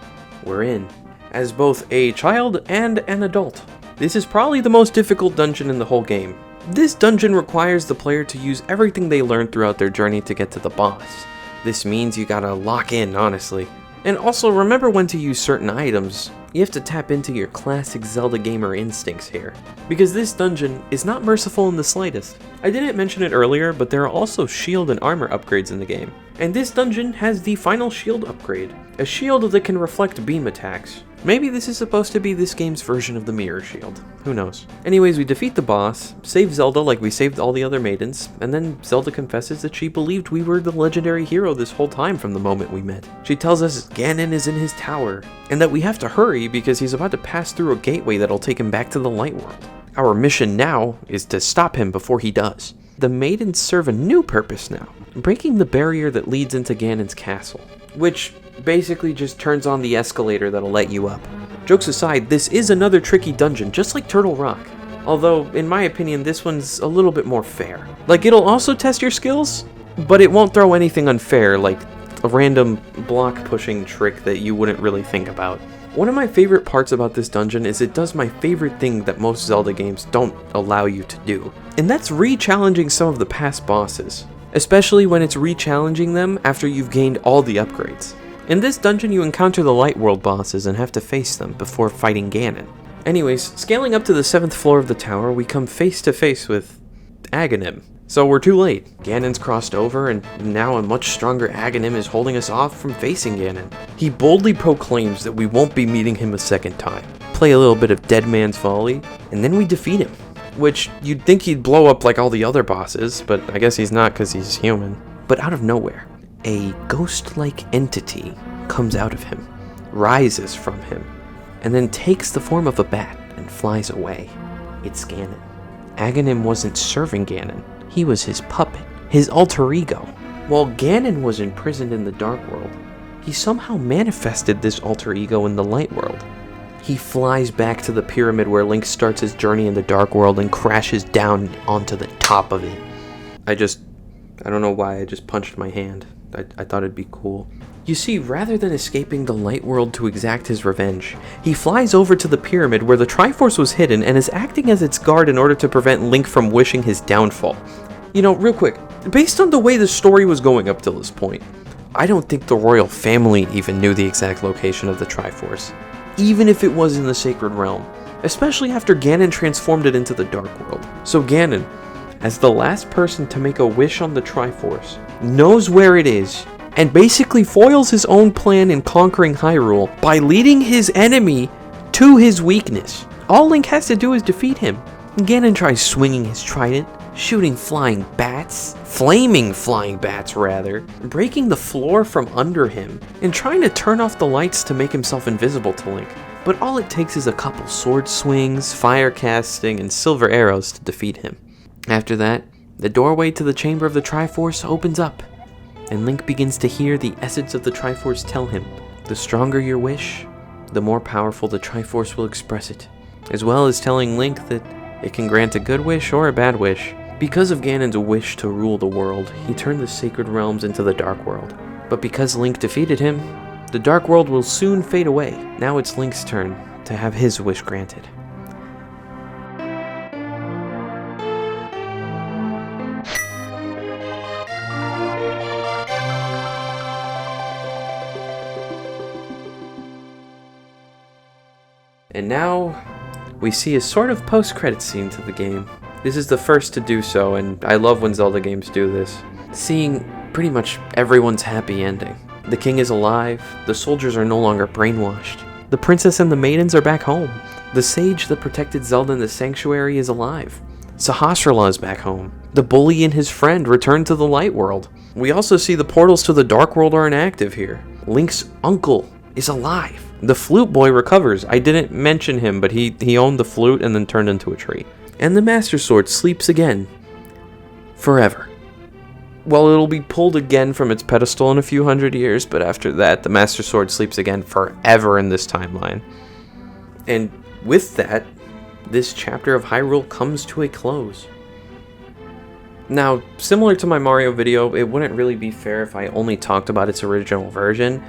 we're in. As both a child and an adult. This is probably the most difficult dungeon in the whole game. This dungeon requires the player to use everything they learned throughout their journey to get to the boss. This means you gotta lock in, honestly. And also remember when to use certain items. You have to tap into your classic Zelda gamer instincts here, because this dungeon is not merciful in the slightest. I didn't mention it earlier, but there are also shield and armor upgrades in the game. And this dungeon has the final shield upgrade, a shield that can reflect beam attacks. Maybe this is supposed to be this game's version of the mirror shield. Who knows? Anyways, we defeat the boss, save Zelda like we saved all the other maidens, and then Zelda confesses that she believed we were the legendary hero this whole time from the moment we met. She tells us Ganon is in his tower, and that we have to hurry because he's about to pass through a gateway that'll take him back to the light world. Our mission now is to stop him before he does. The maidens serve a new purpose now, breaking the barrier that leads into Ganon's castle, which basically just turns on the escalator that'll let you up. Jokes aside, this is another tricky dungeon, just like Turtle Rock. Although, in my opinion, this one's a little bit more fair. Like, it'll also test your skills, but it won't throw anything unfair, like a random block-pushing trick that you wouldn't really think about. One of my favorite parts about this dungeon is it does my favorite thing that most Zelda games don't allow you to do, and that's re-challenging some of the past bosses, especially when it's re-challenging them after you've gained all the upgrades. In this dungeon, you encounter the Light World bosses and have to face them before fighting Ganon. Anyways, scaling up to the 7th floor of the tower, we come face to face with Aghanim. So we're too late. Ganon's crossed over, and now a much stronger Aghanim is holding us off from facing Ganon. He boldly proclaims that we won't be meeting him a second time. Play a little bit of Dead Man's Folly, and then we defeat him. Which, you'd think he'd blow up like all the other bosses, but I guess he's not because he's human. But out of nowhere, a ghost-like entity comes out of him, rises from him, and then takes the form of a bat and flies away. It's Ganon. Aghanim wasn't serving Ganon. He was his puppet, his alter ego. While Ganon was imprisoned in the Dark World, he somehow manifested this alter ego in the Light World. He flies back to the pyramid where Link starts his journey in the Dark World and crashes down onto the top of it. I don't know why, I just punched my hand. I thought it'd be cool. You see, rather than escaping the light world to exact his revenge, he flies over to the pyramid where the Triforce was hidden and is acting as its guard in order to prevent Link from wishing his downfall. You know, real quick, based on the way the story was going up till this point, I don't think the royal family even knew the exact location of the Triforce, even if it was in the Sacred Realm, especially after Ganon transformed it into the Dark World. So Ganon, as the last person to make a wish on the Triforce, knows where it is, and basically foils his own plan in conquering Hyrule by leading his enemy to his weakness. All Link has to do is defeat him. Ganon tries swinging his trident, shooting flaming bats rather, breaking the floor from under him, and trying to turn off the lights to make himself invisible to Link. But all it takes is a couple sword swings, fire casting, and silver arrows to defeat him. After that, the doorway to the Chamber of the Triforce opens up, and Link begins to hear the essence of the Triforce tell him, the stronger your wish, the more powerful the Triforce will express it, as well as telling Link that it can grant a good wish or a bad wish. Because of Ganon's wish to rule the world, he turned the Sacred Realms into the Dark World. But because Link defeated him, the Dark World will soon fade away. Now it's Link's turn to have his wish granted. And now, we see a sort of post-credits scene to the game. This is the first to do so, and I love when Zelda games do this. Seeing pretty much everyone's happy ending. The king is alive, the soldiers are no longer brainwashed, the princess and the maidens are back home, the sage that protected Zelda in the sanctuary is alive, Sahasrahla is back home, the bully and his friend return to the light world. We also see the portals to the Dark World are inactive here. Link's uncle is alive. The flute boy recovers. I didn't mention him, but he owned the flute and then turned into a tree. And the Master Sword sleeps again. Forever. Well, it'll be pulled again from its pedestal in a few hundred years, but after that, the Master Sword sleeps again forever in this timeline. And with that, this chapter of Hyrule comes to a close. Now, similar to my Mario video, it wouldn't really be fair if I only talked about its original version.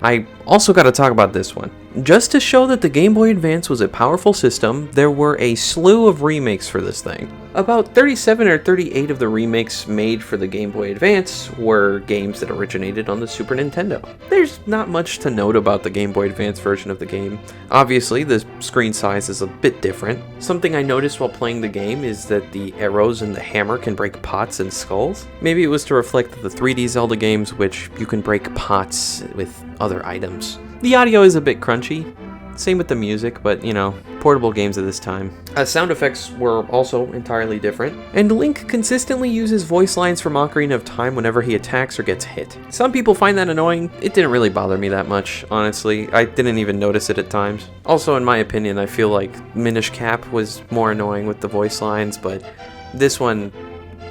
I also got to talk about this one. Just to show that the Game Boy Advance was a powerful system, there were a slew of remakes for this thing. About 37 or 38 of the remakes made for the Game Boy Advance were games that originated on the Super Nintendo. There's not much to note about the Game Boy Advance version of the game. Obviously, the screen size is a bit different. Something I noticed while playing the game is that the arrows and the hammer can break pots and skulls. Maybe it was to reflect the 3D Zelda games, which you can break pots with other items. The audio is a bit crunchy, same with the music, but you know, portable games at this time. Sound effects were also entirely different, and Link consistently uses voice lines from Ocarina of Time whenever he attacks or gets hit. Some people find that annoying. It didn't really bother me that much, honestly. I didn't even notice it at times. Also, in my opinion, I feel like Minish Cap was more annoying with the voice lines, but this one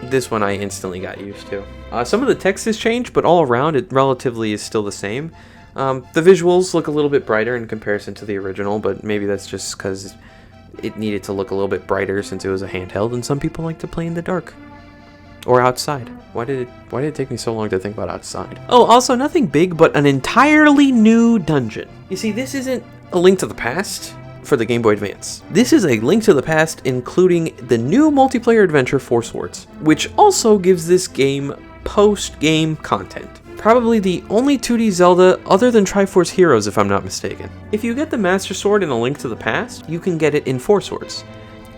I instantly got used to. Some of the text has changed, but all around it relatively is still the same. The visuals look a little bit brighter in comparison to the original, but maybe that's just because it needed to look a little bit brighter since it was a handheld, and some people like to play in the dark. Or outside. Why did it take me so long to think about outside? Oh, also nothing big, but an entirely new dungeon. You see, this isn't a Link to the Past for the Game Boy Advance. This is a Link to the Past including the new multiplayer adventure Four Swords, which also gives this game post-game content. Probably the only 2D Zelda other than Triforce Heroes, if I'm not mistaken. If you get the Master Sword in A Link to the Past, you can get it in Four Swords.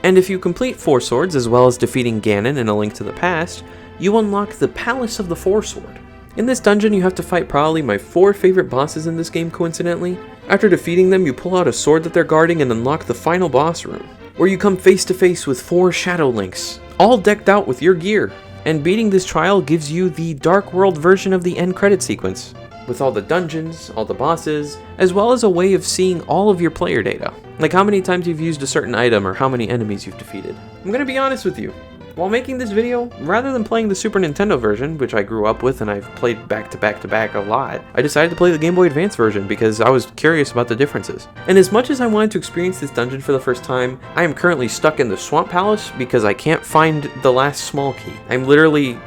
And if you complete Four Swords, as well as defeating Ganon in A Link to the Past, you unlock the Palace of the Four Sword. In this dungeon, you have to fight probably my 4 favorite bosses in this game, coincidentally. After defeating them, you pull out a sword that they're guarding and unlock the final boss room, where you come face to face with 4 Shadow Links, all decked out with your gear. And beating this trial gives you the Dark World version of the end credit sequence, with all the dungeons, all the bosses, as well as a way of seeing all of your player data. Like how many times you've used a certain item or how many enemies you've defeated. I'm gonna be honest with you, While making this video, rather than playing the Super Nintendo version, which I grew up with and I've played back to back to back a lot, I decided to play the Game Boy Advance version because I was curious about the differences. And as much as I wanted to experience this dungeon for the first time, I am currently stuck in the Swamp Palace because I can't find the last small key. I'm literally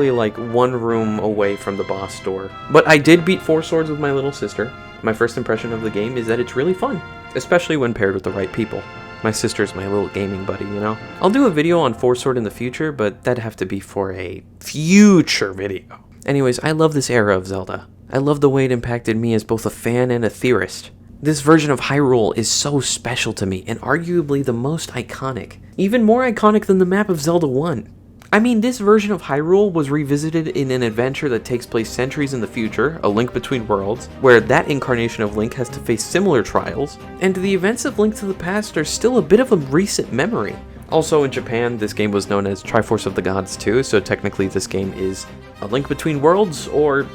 like one room away from the boss door. But I did beat 4 Swords with my little sister. My first impression of the game is that it's really fun, especially when paired with the right people. My sister's my little gaming buddy, you know? I'll do a video on 4 Sword in the future, but that'd have to be for a future video. Anyways, I love this era of Zelda. I love the way it impacted me as both a fan and a theorist. This version of Hyrule is so special to me, and arguably the most iconic. Even more iconic than the map of Zelda 1. I mean, this version of Hyrule was revisited in an adventure that takes place centuries in the future, A Link Between Worlds, where that incarnation of Link has to face similar trials, and the events of Link to the Past are still a bit of a recent memory. Also, in Japan, this game was known as Triforce of the Gods 2, so technically this game is A Link Between Worlds, or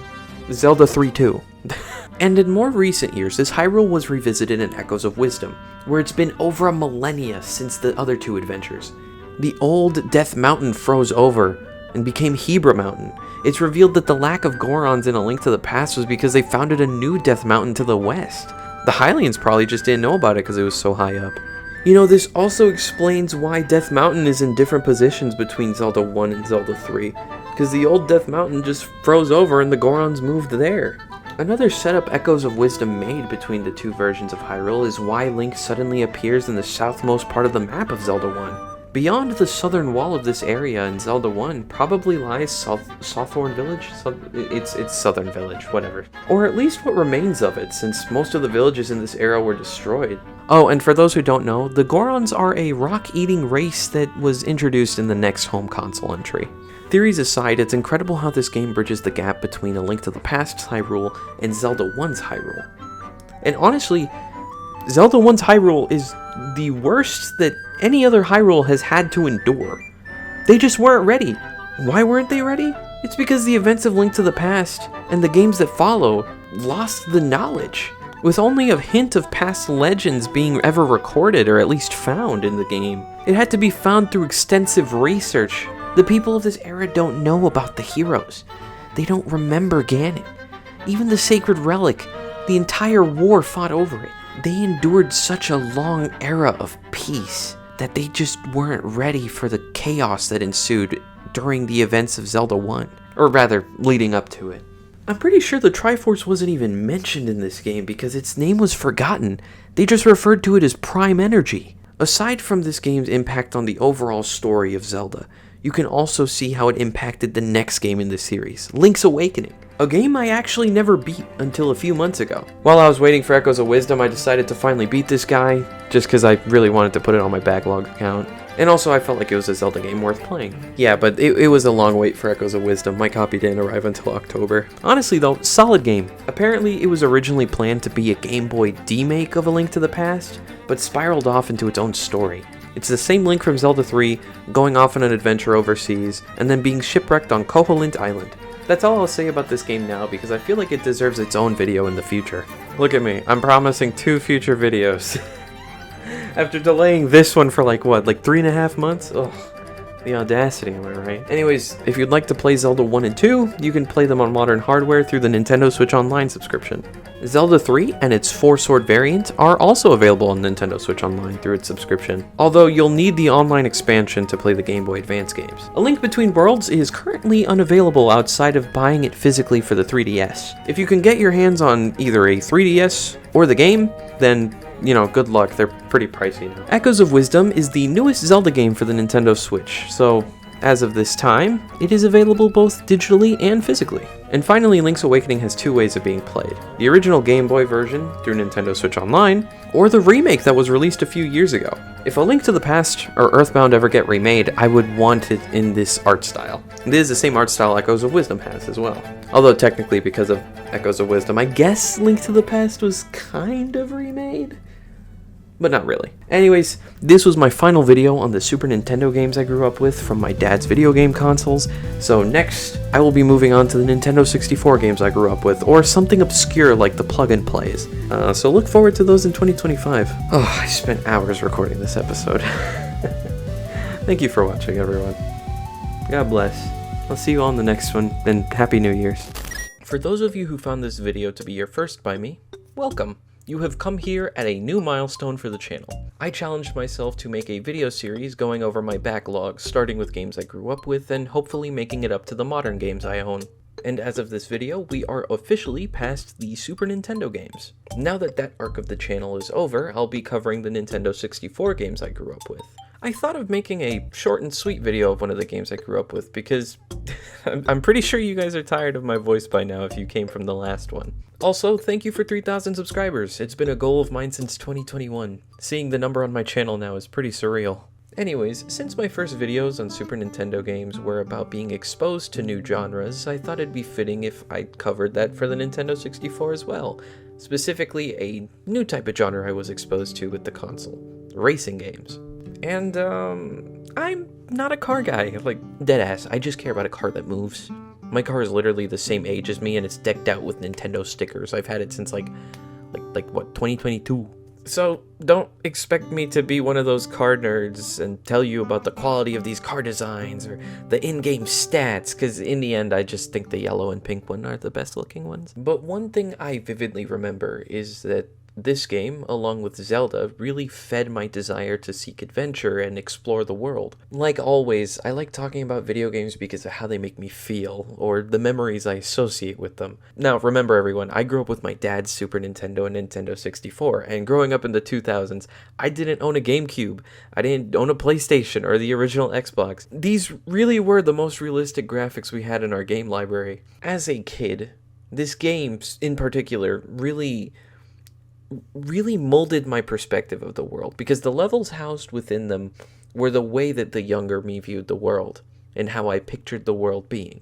Zelda 3-2. And in more recent years, this Hyrule was revisited in Echoes of Wisdom, where it's been over a millennia since the other 2 adventures. The old Death Mountain froze over and became Hebra Mountain. It's revealed that the lack of Gorons in A Link to the Past was because they founded a new Death Mountain to the west. The Hylians probably just didn't know about it because it was so high up. You know, this also explains why Death Mountain is in different positions between Zelda 1 and Zelda 3, because the old Death Mountain just froze over and the Gorons moved there. Another setup Echoes of Wisdom made between the 2 versions of Hyrule is why Link suddenly appears in the southmost part of the map of Zelda 1. Beyond the southern wall of this area in Zelda 1 probably lies Souththorn Village? It's Southern Village, whatever. Or at least what remains of it, since most of the villages in this era were destroyed. Oh, and for those who don't know, the Gorons are a rock-eating race that was introduced in the next home console entry. Theories aside, it's incredible how this game bridges the gap between A Link to the Past's Hyrule and Zelda 1's Hyrule. And honestly, Zelda 1's Hyrule is the worst that any other Hyrule has had to endure. They just weren't ready. Why weren't they ready? It's because the events of Link to the Past and the games that follow lost the knowledge. With only a hint of past legends being ever recorded or at least found in the game, it had to be found through extensive research. The people of this era don't know about the heroes. They don't remember Ganon. Even the Sacred Relic, the entire war fought over it. They endured such a long era of peace that they just weren't ready for the chaos that ensued during the events of Zelda 1, or rather, leading up to it. I'm pretty sure the Triforce wasn't even mentioned in this game because its name was forgotten. They just referred to it as Prime Energy. Aside from this game's impact on the overall story of Zelda, you can also see how it impacted the next game in the series, Link's Awakening. A game I actually never beat until a few months ago. While I was waiting for Echoes of Wisdom, I decided to finally beat this guy, just because I really wanted to put it on my backlog account. And also I felt like it was a Zelda game worth playing. Yeah, but it was a long wait for Echoes of Wisdom. My copy didn't arrive until October. Honestly though, solid game. Apparently it was originally planned to be a Game Boy D-make of A Link to the Past, but spiraled off into its own story. It's the same Link from Zelda 3, going off on an adventure overseas, and then being shipwrecked on Koholint Island. That's all I'll say about this game now, because I feel like it deserves its own video in the future. Look at me, I'm promising 2 future videos. After delaying this one for like 3.5 months? Ugh, the audacity, am I right? Anyways, if you'd like to play Zelda 1 and 2, you can play them on modern hardware through the Nintendo Switch Online subscription. Zelda 3 and its 4-sword variant are also available on Nintendo Switch Online through its subscription, although you'll need the online expansion to play the Game Boy Advance games. A Link Between Worlds is currently unavailable outside of buying it physically for the 3DS. If you can get your hands on either a 3DS or the game, then you know, good luck, they're pretty pricey now. Echoes of Wisdom is the newest Zelda game for the Nintendo Switch, so as of this time, it is available both digitally and physically. And finally, Link's Awakening has 2 ways of being played. The original Game Boy version through Nintendo Switch Online, or the remake that was released a few years ago. If A Link to the Past or Earthbound ever get remade, I would want it in this art style. It is the same art style Echoes of Wisdom has as well. Although technically, because of Echoes of Wisdom, I guess Link to the Past was kind of remade? But not really. Anyways, this was my final video on the Super Nintendo games I grew up with from my dad's video game consoles. So next, I will be moving on to the Nintendo 64 games I grew up with, or something obscure like the plug-and plays. So look forward to those in 2025. Oh, I spent hours recording this episode. Thank you for watching, everyone. God bless. I'll see you all in the next one, and Happy New Year's. For those of you who found this video to be your first by me, welcome. You have come here at a new milestone for the channel. I challenged myself to make a video series going over my backlog, starting with games I grew up with and hopefully making it up to the modern games I own. And as of this video, we are officially past the Super Nintendo games. Now that that arc of the channel is over, I'll be covering the Nintendo 64 games I grew up with. I thought of making a short and sweet video of one of the games I grew up with because I'm pretty sure you guys are tired of my voice by now if you came from the last one. Also, thank you for 3,000 subscribers. It's been a goal of mine since 2021. Seeing the number on my channel now is pretty surreal. Anyways, since my first videos on Super Nintendo games were about being exposed to new genres, I thought it'd be fitting if I covered that for the Nintendo 64 as well. Specifically, a new type of genre I was exposed to with the console. Racing games. And, I'm not a car guy. Like, deadass, I just care about a car that moves. My car is literally the same age as me, and it's decked out with Nintendo stickers. I've had it since, like what, 2022? So, don't expect me to be one of those car nerds and tell you about the quality of these car designs or the in-game stats, because in the end, I just think the yellow and pink one are the best looking ones. But one thing I vividly remember is that this game, along with Zelda, really fed my desire to seek adventure and explore the world. Like always, I like talking about video games because of how they make me feel, or the memories I associate with them. Now, remember everyone, I grew up with my dad's Super Nintendo and Nintendo 64, and growing up in the 2000s, I didn't own a GameCube, I didn't own a PlayStation or the original Xbox. These really were the most realistic graphics we had in our game library. As a kid, this game, in particular, really molded my perspective of the world, because the levels housed within them were the way that the younger me viewed the world, and how I pictured the world being.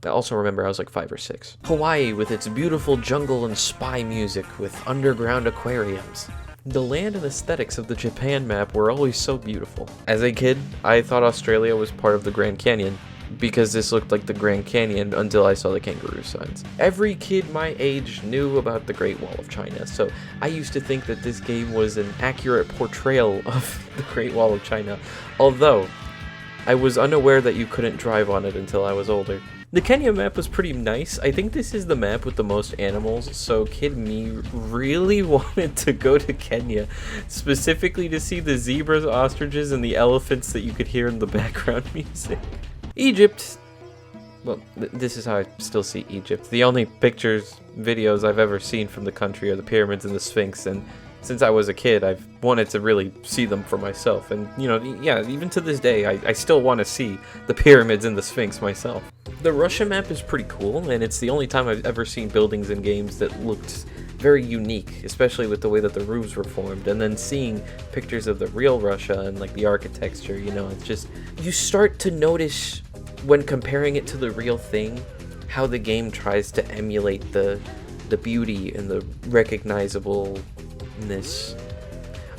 I also remember I was like 5 or 6. Hawaii with its beautiful jungle and spy music with underground aquariums. The land and aesthetics of the Japan map were always so beautiful. As a kid, I thought Australia was part of the Grand Canyon, because this looked like the Grand Canyon until I saw the kangaroo signs. Every kid my age knew about the Great Wall of China, so I used to think that this game was an accurate portrayal of the Great Wall of China, although I was unaware that you couldn't drive on it until I was older. The Kenya map was pretty nice. I think this is the map with the most animals, so kid me really wanted to go to Kenya, specifically to see the zebras, ostriches, and the elephants that you could hear in the background music. Egypt. Well, this is how I still see Egypt. The only pictures, videos I've ever seen from the country are the pyramids and the Sphinx, and since I was a kid, I've wanted to really see them for myself. And, you know, yeah, even to this day, I still want to see the pyramids and the Sphinx myself. The Russia map is pretty cool, and it's the only time I've ever seen buildings in games that looked very unique, especially with the way that the roofs were formed, and then seeing pictures of the real Russia and like the architecture, you know, it's just, you start to notice when comparing it to the real thing, how the game tries to emulate the beauty and the recognizableness.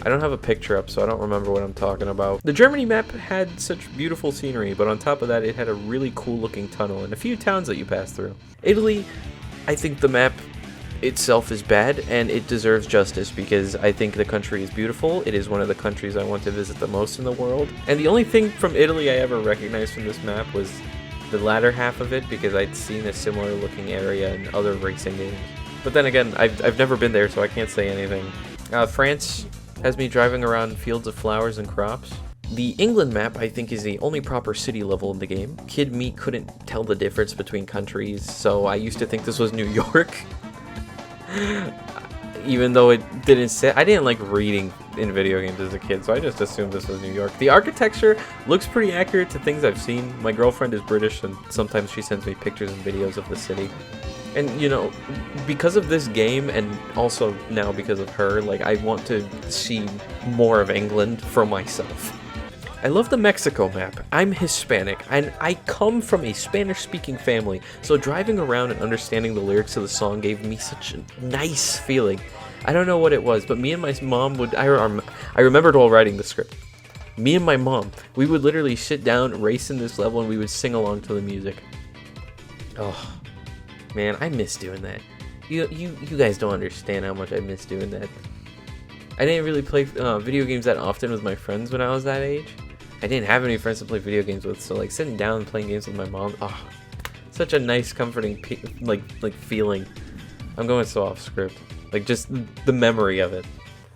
I don't have a picture up, so I don't remember what I'm talking about. The Germany map had such beautiful scenery, but on top of that, it had a really cool looking tunnel and a few towns that you pass through. Italy, I think the map itself is bad, and it deserves justice because I think the country is beautiful. It is one of the countries I want to visit the most in the world. And the only thing from Italy I ever recognized from this map was the latter half of it, because I'd seen a similar looking area in other racing games. But then again, I've never been there, so I can't say anything. France has me driving around fields of flowers and crops. The England map, I think, is the only proper city level in the game. Kid me couldn't tell the difference between countries, so I used to think this was New York. Even though it didn't say, I didn't like reading in video games as a kid, so I just assumed this was New York. The architecture looks pretty accurate to things I've seen. My girlfriend is British, and sometimes she sends me pictures and videos of the city. And, you know, because of this game, and also now because of her, like, I want to see more of England for myself. I love the Mexico map. I'm Hispanic, and I come from a Spanish-speaking family, so driving around and understanding the lyrics of the song gave me such a nice feeling. I don't know what it was, but me and my mom would... I remembered while writing the script. Me and my mom, we would literally sit down, race in this level, and we would sing along to the music. Oh, man, I miss doing that. You guys don't understand how much I miss doing that. I didn't really play video games that often with my friends when I was that age. I didn't have any friends to play video games with, so like sitting down and playing games with my mom, such a nice, comforting feeling. I'm going so off script. Like, just the memory of it.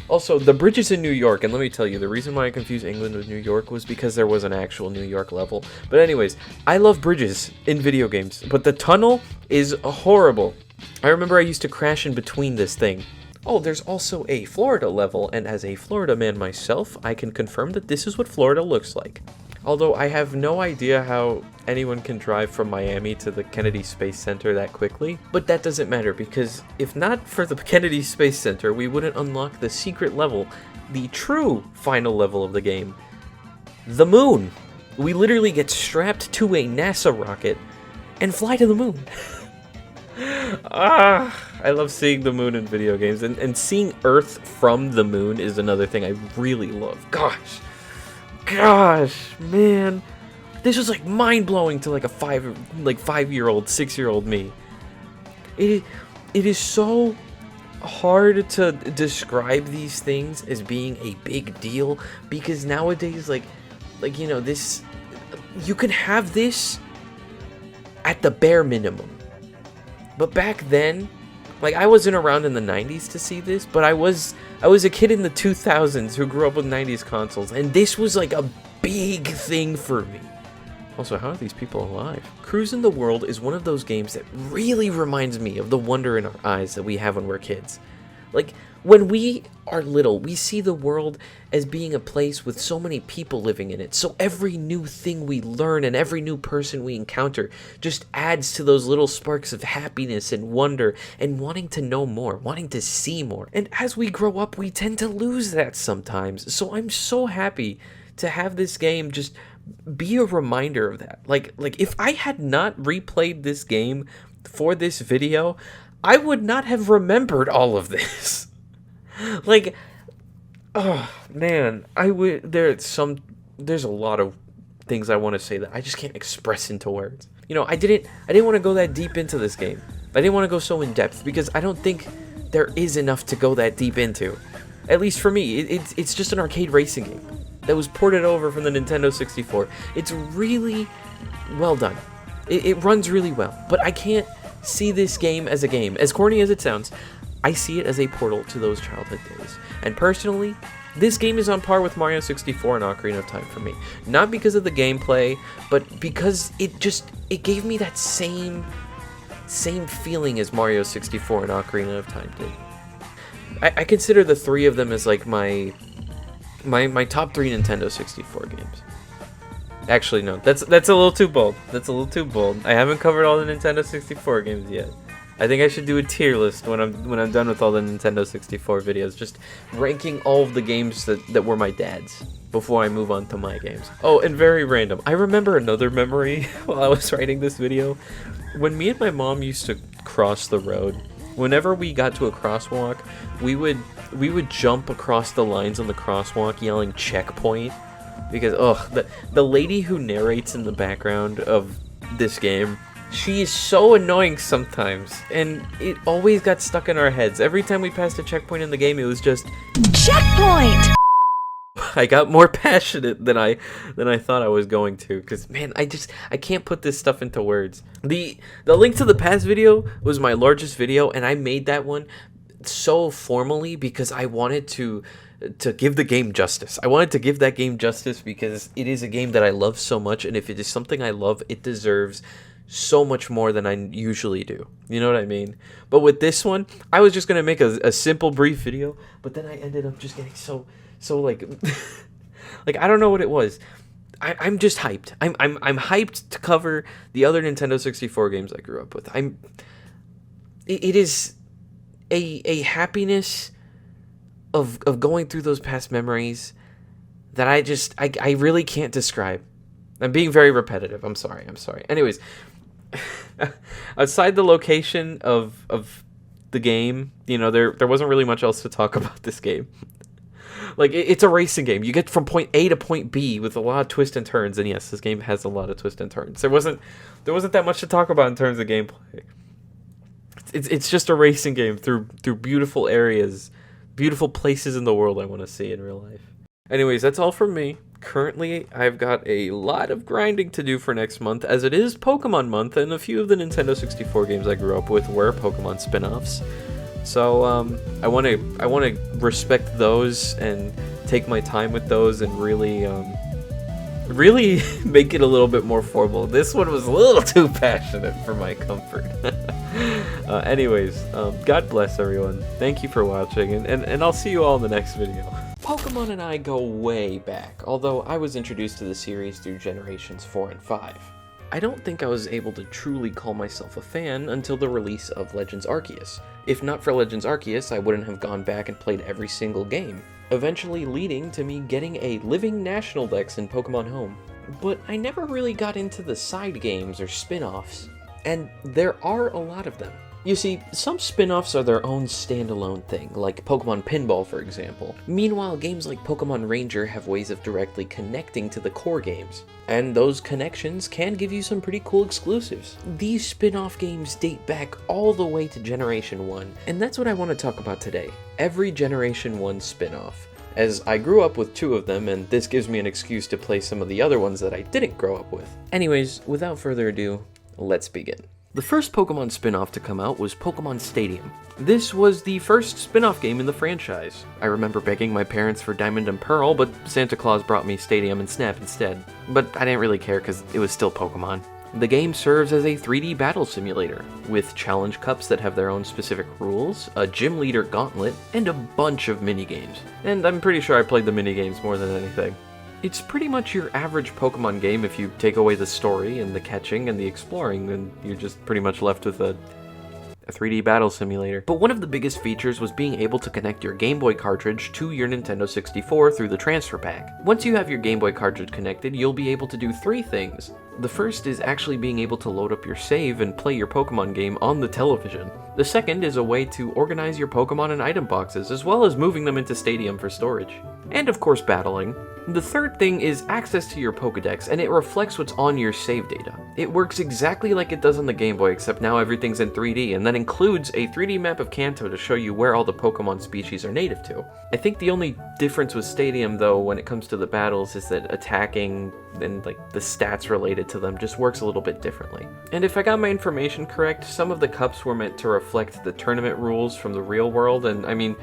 Also, the bridges in New York, and let me tell you, the reason why I confused England with New York was because there was an actual New York level. But anyways, I love bridges in video games, but the tunnel is horrible. I remember I used to crash in between this thing. Oh, there's also a Florida level, and as a Florida man myself, I can confirm that this is what Florida looks like. Although I have no idea how anyone can drive from Miami to the Kennedy Space Center that quickly, but that doesn't matter because if not for the Kennedy Space Center, we wouldn't unlock the secret level, the true final level of the game, the moon. We literally get strapped to a NASA rocket and fly to the moon. I love seeing the moon in video games, and seeing Earth from the moon is another thing I really love. Gosh, man, this was like mind-blowing to like a 5-year-old, 6-year-old me. It is so hard to describe these things as being a big deal because nowadays, like you know, this, you can have this at the bare minimum. But back then, like, I wasn't around in the 90s to see this, but I was a kid in the 2000s who grew up with 90s consoles, and this was like a big thing for me. Also, how are these people alive? Cruis'n World is one of those games that really reminds me of the wonder in our eyes that we have when we're kids. Like, when we are little, we see the world as being a place with so many people living in it. So every new thing we learn and every new person we encounter just adds to those little sparks of happiness and wonder and wanting to know more, wanting to see more. And as we grow up, we tend to lose that sometimes. So I'm so happy to have this game just be a reminder of that. Like if I had not replayed this game for this video, I would not have remembered all of this. Like, oh man, there's a lot of things I want to say that I just can't express into words. You know, I didn't want to go that deep into this game. I didn't want to go so in depth because I don't think there is enough to go that deep into. At least for me, it's just an arcade racing game that was ported over from the Nintendo 64. It's really well done. It runs really well, but I can't see this game as a game. As corny as it sounds, I see it as a portal to those childhood days. And personally, this game is on par with Mario 64 and Ocarina of Time for me. Not because of the gameplay, but because it gave me that same feeling as Mario 64 and Ocarina of Time did. I consider the three of them as like my top 3 Nintendo 64 games. Actually, no, that's a little too bold. I haven't covered all the Nintendo 64 games yet. I think I should do a tier list when I'm done with all the Nintendo 64 videos, just ranking all of the games that were my dad's before I move on to my games. Oh, and very random, I remember another memory while I was writing this video. When me and my mom used to cross the road, whenever we got to a crosswalk, we would jump across the lines on the crosswalk yelling checkpoint. Because, the lady who narrates in the background of this game, she is so annoying sometimes, and it always got stuck in our heads. Every time we passed a checkpoint in the game, it was just checkpoint! I got more passionate than I thought I was going to, because, man, I can't put this stuff into words. The Link to the Past video was my largest video, and I made that one so formally because I wanted to give the game justice. I wanted to give that game justice because it is a game that I love so much, and if it is something I love, it deserves so much more than I usually do. You know what I mean? But with this one, I was just gonna make a simple, brief video, but then I ended up just getting so like, like I don't know what it was. I'm just hyped. I'm hyped to cover the other Nintendo 64 games I grew up with. It is a happiness of going through those past memories that I really can't describe. I'm being very repetitive. I'm sorry. Anyways, outside the location of the game, you know, there wasn't really much else to talk about this game. Like, it's a racing game. You get from point A to point B with a lot of twists and turns, and yes, this game has a lot of twists and turns. There wasn't that much to talk about in terms of gameplay. It's just a racing game through beautiful areas, beautiful places in the world I want to see in real life. Anyways, that's all from me. Currently, I've got a lot of grinding to do for next month, as it is Pokemon month, and a few of the Nintendo 64 games I grew up with were Pokemon spin-offs. So, I want to respect those and take my time with those and really make it a little bit more formal. This one was a little too passionate for my comfort. Anyways, God bless everyone. Thank you for watching, and I'll see you all in the next video. Pokemon and I go way back, although I was introduced to the series through generations 4 and 5. I don't think I was able to truly call myself a fan until the release of Legends Arceus. If not for Legends Arceus, I wouldn't have gone back and played every single game, eventually leading to me getting a living National Dex in Pokemon Home. But I never really got into the side games or spin-offs, and there are a lot of them. You see, some spin-offs are their own standalone thing, like Pokemon Pinball for example. Meanwhile, games like Pokemon Ranger have ways of directly connecting to the core games, and those connections can give you some pretty cool exclusives. These spin-off games date back all the way to Generation 1, and that's what I want to talk about today. Every Generation 1 spin-off. As I grew up with 2 of them, and this gives me an excuse to play some of the other ones that I didn't grow up with. Anyways, without further ado, let's begin. The first Pokemon spin-off to come out was Pokémon Stadium. This was the first spin-off game in the franchise. I remember begging my parents for Diamond and Pearl, but Santa Claus brought me Stadium and Snap instead. But I didn't really care because it was still Pokemon. The game serves as a 3D battle simulator, with challenge cups that have their own specific rules, a gym leader gauntlet, and a bunch of minigames. And I'm pretty sure I played the minigames more than anything. It's pretty much your average Pokemon game if you take away the story and the catching and the exploring, and you're just pretty much left with a 3D battle simulator. But one of the biggest features was being able to connect your Game Boy cartridge to your Nintendo 64 through the transfer pack. Once you have your Game Boy cartridge connected, you'll be able to do 3 things. The first is actually being able to load up your save and play your Pokemon game on the television. The second is a way to organize your Pokemon in item boxes, as well as moving them into Stadium for storage. And of course battling. The third thing is access to your Pokédex, and it reflects what's on your save data. It works exactly like it does on the Game Boy, except now everything's in 3D, and that includes a 3D map of Kanto to show you where all the Pokemon species are native to. I think the only difference with Stadium, though, when it comes to the battles, is that attacking and the stats related to them just works a little bit differently. And if I got my information correct, some of the cups were meant to reflect the tournament rules from the real world, and I mean,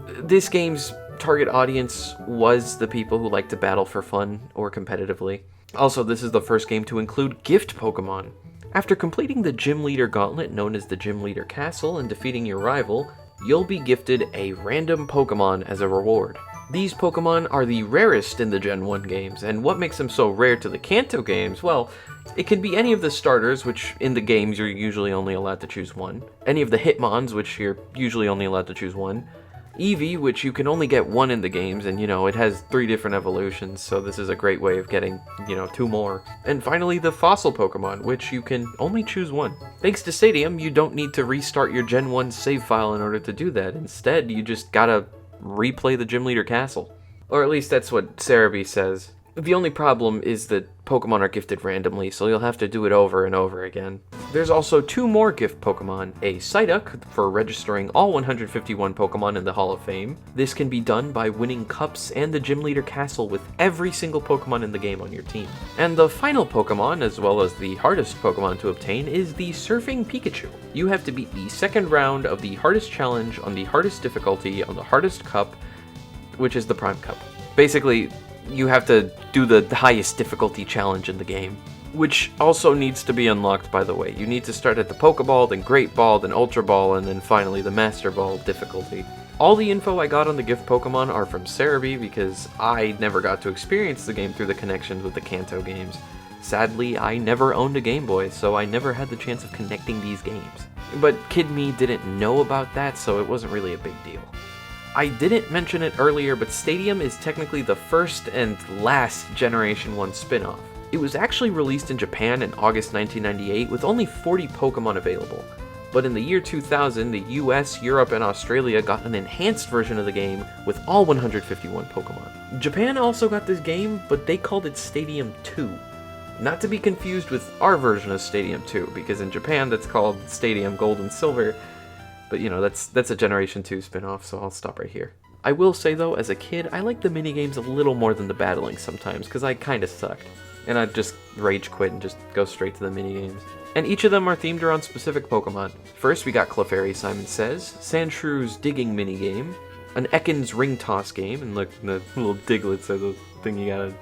this game's target audience was the people who like to battle for fun or competitively. Also, this is the first game to include gift Pokemon. After completing the Gym Leader Gauntlet known as the Gym Leader Castle and defeating your rival, you'll be gifted a random Pokemon as a reward. These Pokemon are the rarest in the Gen 1 games, and what makes them so rare to the Kanto games, well, it can be any of the starters, which in the games you're usually only allowed to choose 1, any of the Hitmons, which you're usually only allowed to choose 1, Eevee, which you can only get 1 in the games, and it has 3 different evolutions, so this is a great way of getting, 2 more. And finally, the fossil Pokemon, which you can only choose 1. Thanks to Stadium, you don't need to restart your Gen 1 save file in order to do that. Instead, you just gotta replay the Gym Leader Castle. Or at least that's what Cerebi says. The only problem is that Pokemon are gifted randomly, so you'll have to do it over and over again. There's also 2 more gift Pokemon, a Psyduck for registering all 151 Pokemon in the Hall of Fame. This can be done by winning cups and the Gym Leader Castle with every single Pokemon in the game on your team. And the final Pokemon, as well as the hardest Pokemon to obtain, is the Surfing Pikachu. You have to beat the second round of the hardest challenge on the hardest difficulty on the hardest cup, which is the Prime Cup. Basically, you have to do the highest difficulty challenge in the game, which also needs to be unlocked, by the way. You need to start at the Pokeball, then Great Ball, then Ultra Ball, and then finally the Master Ball difficulty. All the info I got on the gift Pokemon are from Cerebi because I never got to experience the game through the connections with the Kanto games. Sadly, I never owned a Game Boy, so I never had the chance of connecting these games. But Kid Me didn't know about that, so it wasn't really a big deal. I didn't mention it earlier, but Stadium is technically the first and last Generation 1 spin-off. It was actually released in Japan in August 1998 with only 40 Pokemon available. But in the year 2000, the US, Europe, and Australia got an enhanced version of the game with all 151 Pokemon. Japan also got this game, but they called it Stadium 2. Not to be confused with our version of Stadium 2, because in Japan that's called Stadium Gold and Silver. But that's a Generation 2 spin-off, so I'll stop right here. I will say though, as a kid, I liked the minigames a little more than the battling sometimes, because I kinda sucked. And I'd just rage quit and just go straight to the minigames. And each of them are themed around specific Pokemon. First, we got Clefairy, Simon Says, Sandshrews digging minigame, an Ekans ring toss game, and look, the little Diglett says a thing you gotta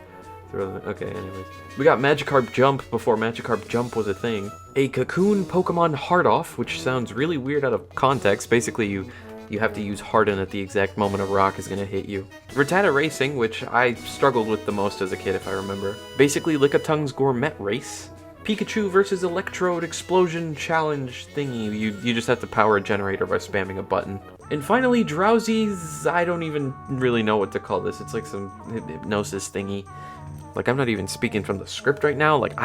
throw them. Okay, anyways. We got Magikarp Jump before Magikarp Jump was a thing. A Cocoon Pokemon Hard Off, which sounds really weird out of context. Basically, you have to use Harden at the exact moment a rock is gonna hit you. Rattata Racing, which I struggled with the most as a kid if I remember. Basically, Lickitung's Gourmet Race. Pikachu versus Electrode Explosion Challenge thingy. You just have to power a generator by spamming a button. And finally, Drowsy's, I don't even really know what to call this. It's like some hypnosis thingy. Like, I'm not even speaking from the script right now. Like,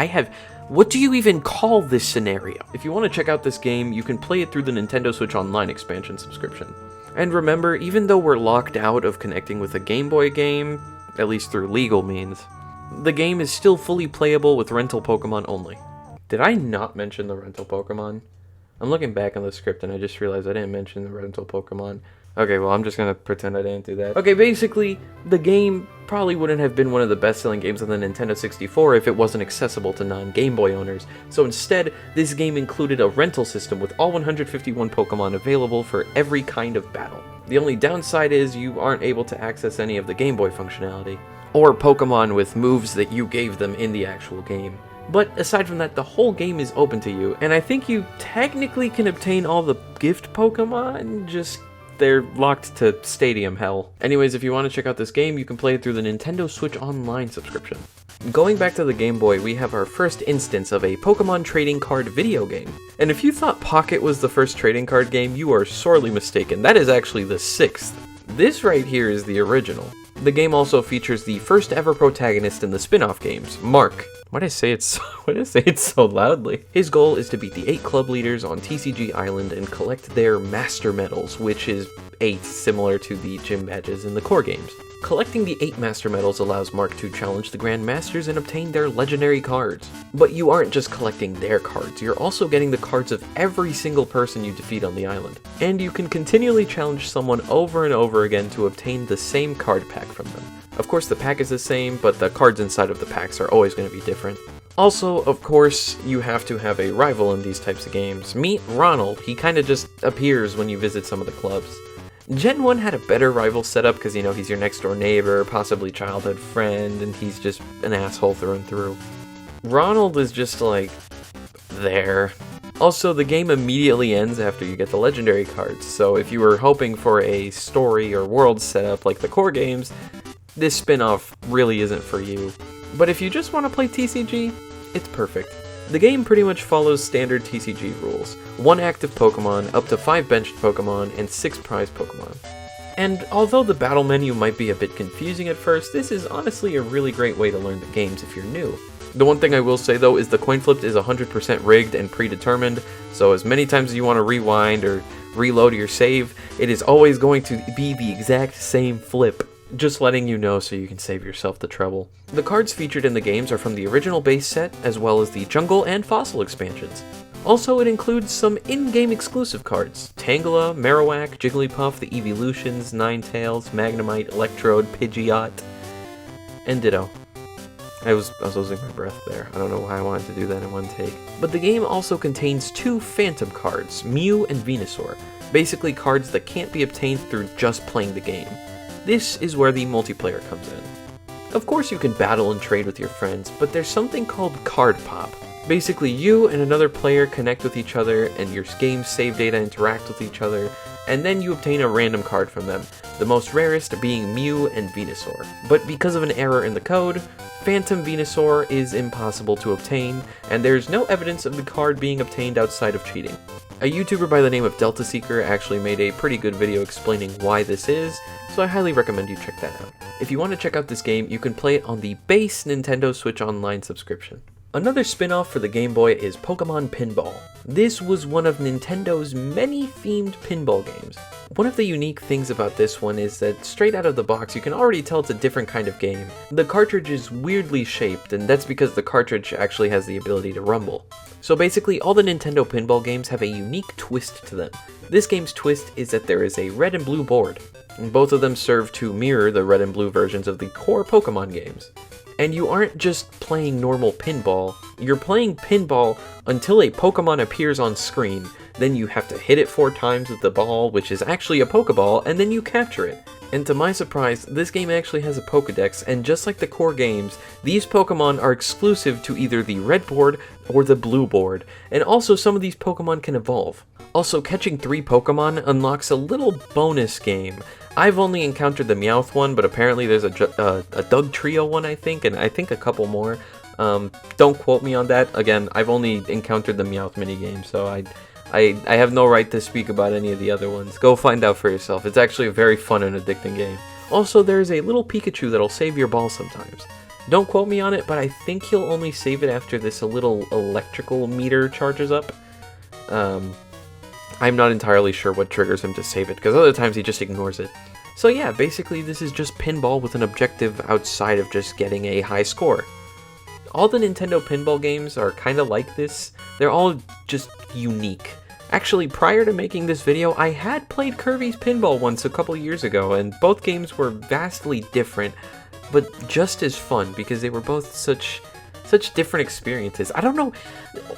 what do you even call this scenario? If you want to check out this game, you can play it through the Nintendo Switch Online expansion subscription. And remember, even though we're locked out of connecting with a Game Boy game, at least through legal means, the game is still fully playable with rental Pokemon only. Did I not mention the rental Pokemon? I'm looking back on the script and I just realized I didn't mention the rental Pokemon. Okay, well, I'm just gonna pretend I didn't do that. Okay, basically, the game probably wouldn't have been one of the best-selling games on the Nintendo 64 if it wasn't accessible to non-Game Boy owners. So instead, this game included a rental system with all 151 Pokemon available for every kind of battle. The only downside is you aren't able to access any of the Game Boy functionality, or Pokemon with moves that you gave them in the actual game. But aside from that, the whole game is open to you, and I think you technically can obtain all the gift Pokemon, just they're locked to Stadium hell. Anyways, if you want to check out this game, you can play it through the Nintendo Switch Online subscription. Going back to the Game Boy, we have our first instance of a Pokemon trading card video game. And if you thought Pocket was the first trading card game, you are sorely mistaken. That is actually the 6th. This right here is the original. The game also features the first ever protagonist in the spin-off games, Mark. Why did I say it so loudly? His goal is to beat the 8 club leaders on TCG Island and collect their Master Medals, which is 8 similar to the gym badges in the core games. Collecting the 8 Master Medals allows Mark to challenge the Grand Masters and obtain their legendary cards. But you aren't just collecting their cards, you're also getting the cards of every single person you defeat on the island. And you can continually challenge someone over and over again to obtain the same card pack from them. Of course, the pack is the same, but the cards inside of the packs are always going to be different. Also, of course, you have to have a rival in these types of games. Meet Ronald. He kind of just appears when you visit some of the clubs. Gen 1 had a better rival setup because, he's your next door neighbor, possibly childhood friend, and he's just an asshole through and through. Ronald is just like, there. Also, the game immediately ends after you get the legendary cards, so if you were hoping for a story or world setup like the core games, this spin-off really isn't for you. But if you just want to play TCG, it's perfect. The game pretty much follows standard TCG rules. 1 active Pokemon, up to 5 benched Pokemon, and 6 prize Pokemon. And although the battle menu might be a bit confusing at first, this is honestly a really great way to learn the games if you're new. The one thing I will say though is the coin flip is 100% rigged and predetermined, so as many times as you want to rewind or reload your save, it is always going to be the exact same flip. Just letting you know so you can save yourself the trouble. The cards featured in the games are from the original base set, as well as the Jungle and Fossil expansions. Also, it includes some in-game exclusive cards. Tangela, Marowak, Jigglypuff, the Evolutions, Ninetales, Magnemite, Electrode, Pidgeot, and Ditto. I was losing my breath there. I don't know why I wanted to do that in one take. But the game also contains 2 Phantom cards, Mew and Venusaur. Basically cards that can't be obtained through just playing the game. This is where the multiplayer comes in. Of course you can battle and trade with your friends, but there's something called Card Pop. Basically you and another player connect with each other and your game's save data interact with each other, and then you obtain a random card from them, the most rarest being Mew and Venusaur. But because of an error in the code, Phantom Venusaur is impossible to obtain, and there's no evidence of the card being obtained outside of cheating. A YouTuber by the name of Delta Seeker actually made a pretty good video explaining why this is, so I highly recommend you check that out. If you want to check out this game, you can play it on the base Nintendo Switch Online subscription. Another spin-off for the Game Boy is Pokémon Pinball. This was one of Nintendo's many themed pinball games. One of the unique things about this one is that straight out of the box you can already tell it's a different kind of game. The cartridge is weirdly shaped, and that's because the cartridge actually has the ability to rumble. So basically all the Nintendo pinball games have a unique twist to them. This game's twist is that there is a red and blue board. Both of them serve to mirror the red and blue versions of the core Pokemon games. And you aren't just playing normal pinball, you're playing pinball until a Pokemon appears on screen, then you have to hit it 4 times with the ball, which is actually a Pokeball, and then you capture it. And to my surprise, this game actually has a Pokedex, and just like the core games, these Pokemon are exclusive to either the red board or the blue board, and also some of these Pokemon can evolve. Also, catching 3 Pokemon unlocks a little bonus game. I've only encountered the Meowth one, but apparently there's a Dugtrio one, I think, and I think a couple more. Don't quote me on that. Again, I've only encountered the Meowth minigame, so I have no right to speak about any of the other ones. Go find out for yourself. It's actually a very fun and addicting game. Also, there's a little Pikachu that'll save your ball sometimes. Don't quote me on it, but I think he'll only save it after this little electrical meter charges up. I'm not entirely sure what triggers him to save it, because other times he just ignores it. So yeah, basically this is just pinball with an objective outside of just getting a high score. All the Nintendo pinball games are kind of like this. They're all just unique. Actually, prior to making this video, I had played Kurffy's Pinball once a couple years ago, and both games were vastly different, but just as fun, because they were both such different experiences. I don't know,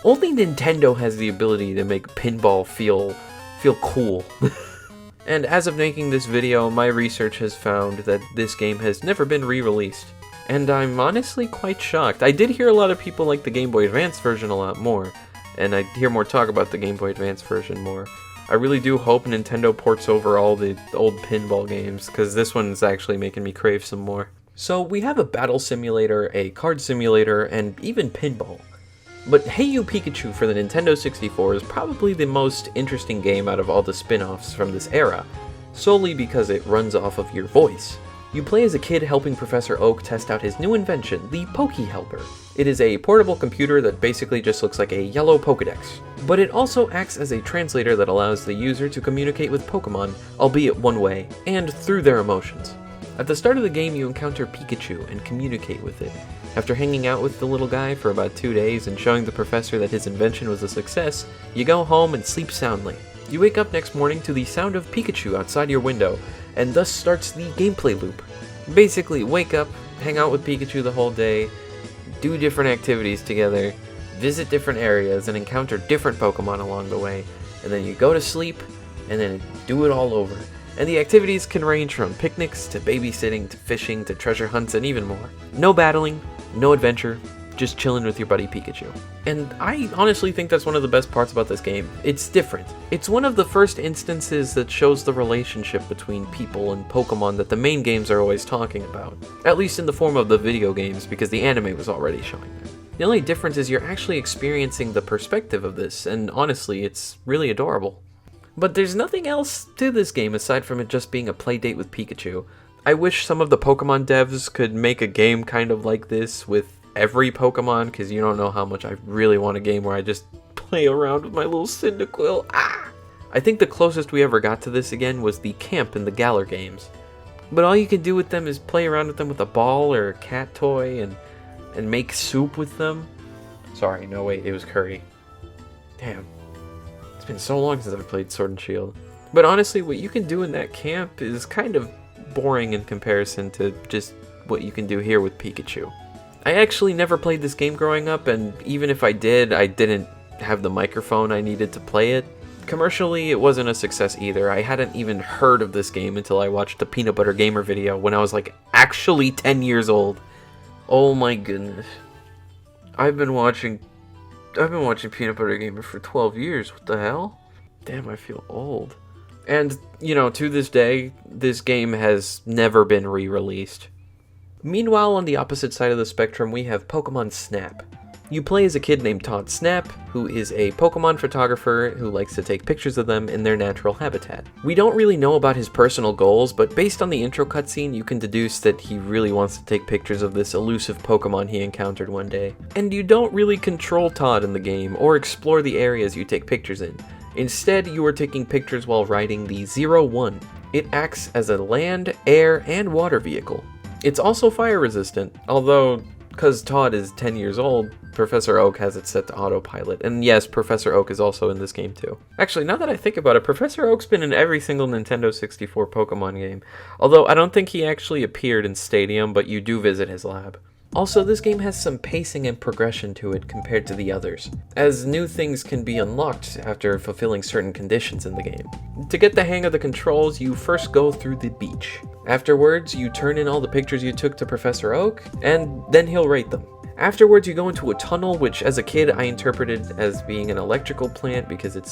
only Nintendo has the ability to make pinball feel cool. And as of making this video, my research has found that this game has never been re-released. And I'm honestly quite shocked. I did hear a lot of people like the Game Boy Advance version a lot more, and I hear more talk about the Game Boy Advance version more. I really do hope Nintendo ports over all the old pinball games, because this one's actually making me crave some more. So we have a battle simulator, a card simulator, and even pinball. But Hey You Pikachu for the Nintendo 64 is probably the most interesting game out of all the spin-offs from this era, solely because it runs off of your voice. You play as a kid helping Professor Oak test out his new invention, the Poke Helper. It is a portable computer that basically just looks like a yellow Pokedex. But it also acts as a translator that allows the user to communicate with Pokemon, albeit one way, and through their emotions. At the start of the game, you encounter Pikachu and communicate with it. After hanging out with the little guy for about 2 days and showing the professor that his invention was a success, you go home and sleep soundly. You wake up next morning to the sound of Pikachu outside your window, and thus starts the gameplay loop. Basically, wake up, hang out with Pikachu the whole day, do different activities together, visit different areas, and encounter different Pokemon along the way, and then you go to sleep, and then do it all over. And the activities can range from picnics to babysitting to fishing to treasure hunts and even more. No battling, no adventure, just chilling with your buddy Pikachu. And I honestly think that's one of the best parts about this game. It's different. It's one of the first instances that shows the relationship between people and Pokemon that the main games are always talking about. At least in the form of the video games, because the anime was already showing that. The only difference is you're actually experiencing the perspective of this, and honestly, it's really adorable. But there's nothing else to this game aside from it just being a playdate with Pikachu. I wish some of the Pokemon devs could make a game kind of like this with every Pokemon, because you don't know how much I really want a game where I just play around with my little Cyndaquil. I think the closest we ever got to this again was the camp in the Galar games. But all you can do with them is play around with them with a ball or a cat toy and make soup with them. Sorry, no wait, it was curry. Damn. It's been so long since I've played Sword and Shield. But honestly, what you can do in that camp is kind of boring in comparison to just what you can do here with Pikachu. I actually never played this game growing up, and even if I did, I didn't have the microphone I needed to play it. Commercially, it wasn't a success either. I hadn't even heard of this game until I watched the Peanut Butter Gamer video when I was like actually 10 years old. Oh my goodness. I've been watching Peanut Butter Gamer for 12 years. What the hell? Damn, I feel old. And, you know, to this day, this game has never been re-released. Meanwhile, on the opposite side of the spectrum, we have Pokémon Snap. You play as a kid named Todd Snap, who is a Pokemon photographer who likes to take pictures of them in their natural habitat. We don't really know about his personal goals, but based on the intro cutscene, you can deduce that he really wants to take pictures of this elusive Pokemon he encountered one day. And you don't really control Todd in the game, or explore the areas you take pictures in. Instead, you are taking pictures while riding the 01. It acts as a land, air, and water vehicle. It's also fire resistant, although because Todd is 10 years old, Professor Oak has it set to autopilot. And yes, Professor Oak is also in this game too. Actually, now that I think about it, Professor Oak's been in every single Nintendo 64 Pokemon game. Although I don't think he actually appeared in Stadium, but you do visit his lab. Also, this game has some pacing and progression to it compared to the others, as new things can be unlocked after fulfilling certain conditions in the game. To get the hang of the controls, you first go through the beach. Afterwards, you turn in all the pictures you took to Professor Oak, and then he'll rate them. Afterwards, you go into a tunnel, which as a kid I interpreted as being an electrical plant because it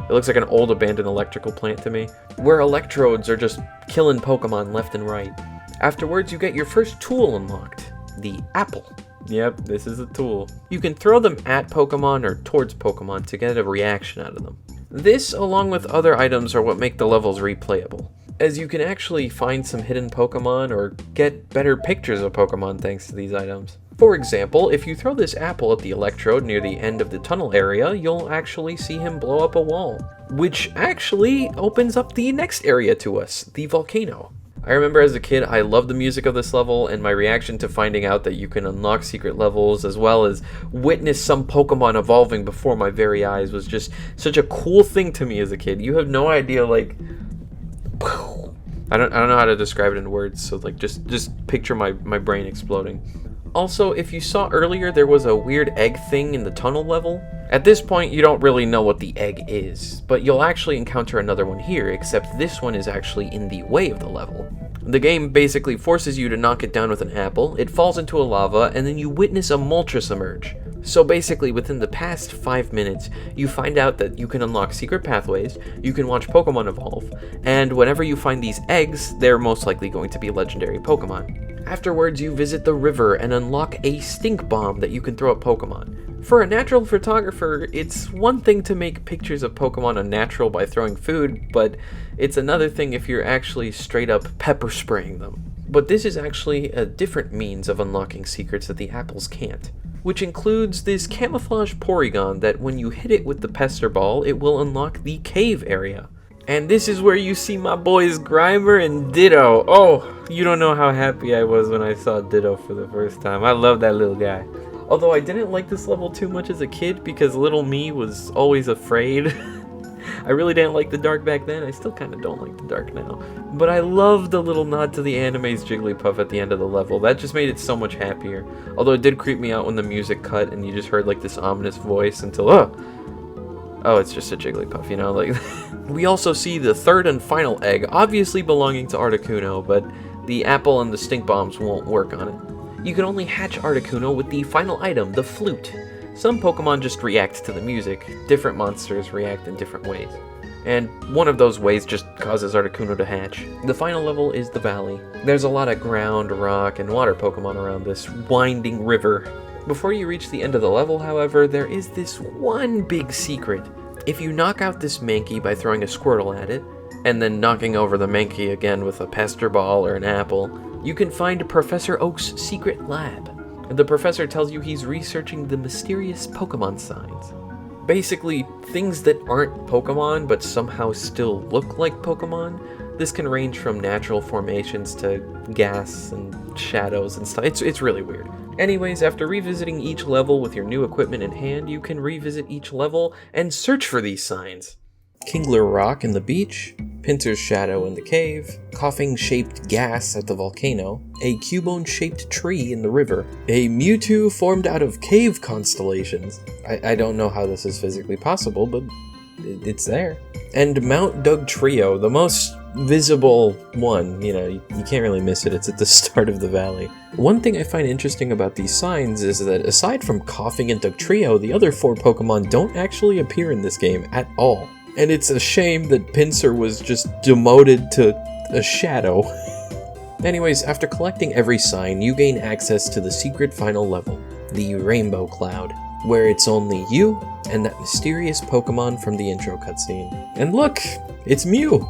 looks like an old abandoned electrical plant to me, where electrodes are just killing Pokemon left and right. Afterwards, you get your first tool unlocked. The apple. Yep, this is a tool. You can throw them at Pokemon or towards Pokemon to get a reaction out of them. This, along with other items, are what make the levels replayable, as you can actually find some hidden Pokemon or get better pictures of Pokemon thanks to these items. For example, if you throw this apple at the electrode near the end of the tunnel area, you'll actually see him blow up a wall, which actually opens up the next area to us, the volcano. I remember as a kid, I loved the music of this level, and my reaction to finding out that you can unlock secret levels as well as witness some Pokemon evolving before my very eyes was just such a cool thing to me as a kid. You have no idea, like, I don't know how to describe it in words, so like just picture my brain exploding. Also, if you saw earlier, there was a weird egg thing in the tunnel level. At this point, you don't really know what the egg is, but you'll actually encounter another one here, except this one is actually in the way of the level. The game basically forces you to knock it down with an apple, it falls into a lava, and then you witness a Moltres emerge. So basically, within the past 5 minutes, you find out that you can unlock secret pathways, you can watch Pokemon evolve, and whenever you find these eggs, they're most likely going to be legendary Pokemon. Afterwards, you visit the river and unlock a stink bomb that you can throw at Pokemon. For a natural photographer, it's one thing to make pictures of Pokemon unnatural by throwing food, but it's another thing if you're actually straight up pepper spraying them. But this is actually a different means of unlocking secrets that the apples can't, which includes this camouflage Porygon that when you hit it with the Pester Ball, it will unlock the cave area. And this is where you see my boys Grimer and Ditto. Oh, you don't know how happy I was when I saw Ditto for the first time. I love that little guy. Although I didn't like this level too much as a kid because little me was always afraid. I really didn't like the dark back then. I still kind of don't like the dark now. But I love the little nod to the anime's Jigglypuff at the end of the level. That just made it so much happier. Although it did creep me out when the music cut and you just heard like this ominous voice until, oh, it's just a Jigglypuff, you know, like. We also see the third and final egg, obviously belonging to Articuno, but the apple and the stink bombs won't work on it. You can only hatch Articuno with the final item, the flute. Some Pokemon just react to the music, different monsters react in different ways. And one of those ways just causes Articuno to hatch. The final level is the valley. There's a lot of ground, rock, and water Pokemon around this winding river. Before you reach the end of the level, however, there is this one big secret. If you knock out this Mankey by throwing a Squirtle at it, and then knocking over the Mankey again with a Pester Ball or an apple, you can find Professor Oak's secret lab. The professor tells you he's researching the mysterious Pokemon signs. Basically, things that aren't Pokemon but somehow still look like Pokemon. This can range from natural formations to gas and shadows and stuff. It's really weird. Anyways, after revisiting each level with your new equipment in hand, you can revisit each level and search for these signs. Kingler Rock in the beach, Pinsir's Shadow in the cave, Coughing-shaped gas at the volcano, a Cubone-shaped tree in the river, a Mewtwo formed out of cave constellations. I don't know how this is physically possible, but it's there. And Mount Dugtrio, the most visible one, you know, you can't really miss it, it's at the start of the valley. One thing I find interesting about these signs is that aside from Coughing and Dugtrio, the other 4 Pokemon don't actually appear in this game at all. And it's a shame that Pinsir was just demoted to a shadow. Anyways, after collecting every sign, you gain access to the secret final level, the Rainbow Cloud, where it's only you and that mysterious Pokemon from the intro cutscene. And look, it's Mew!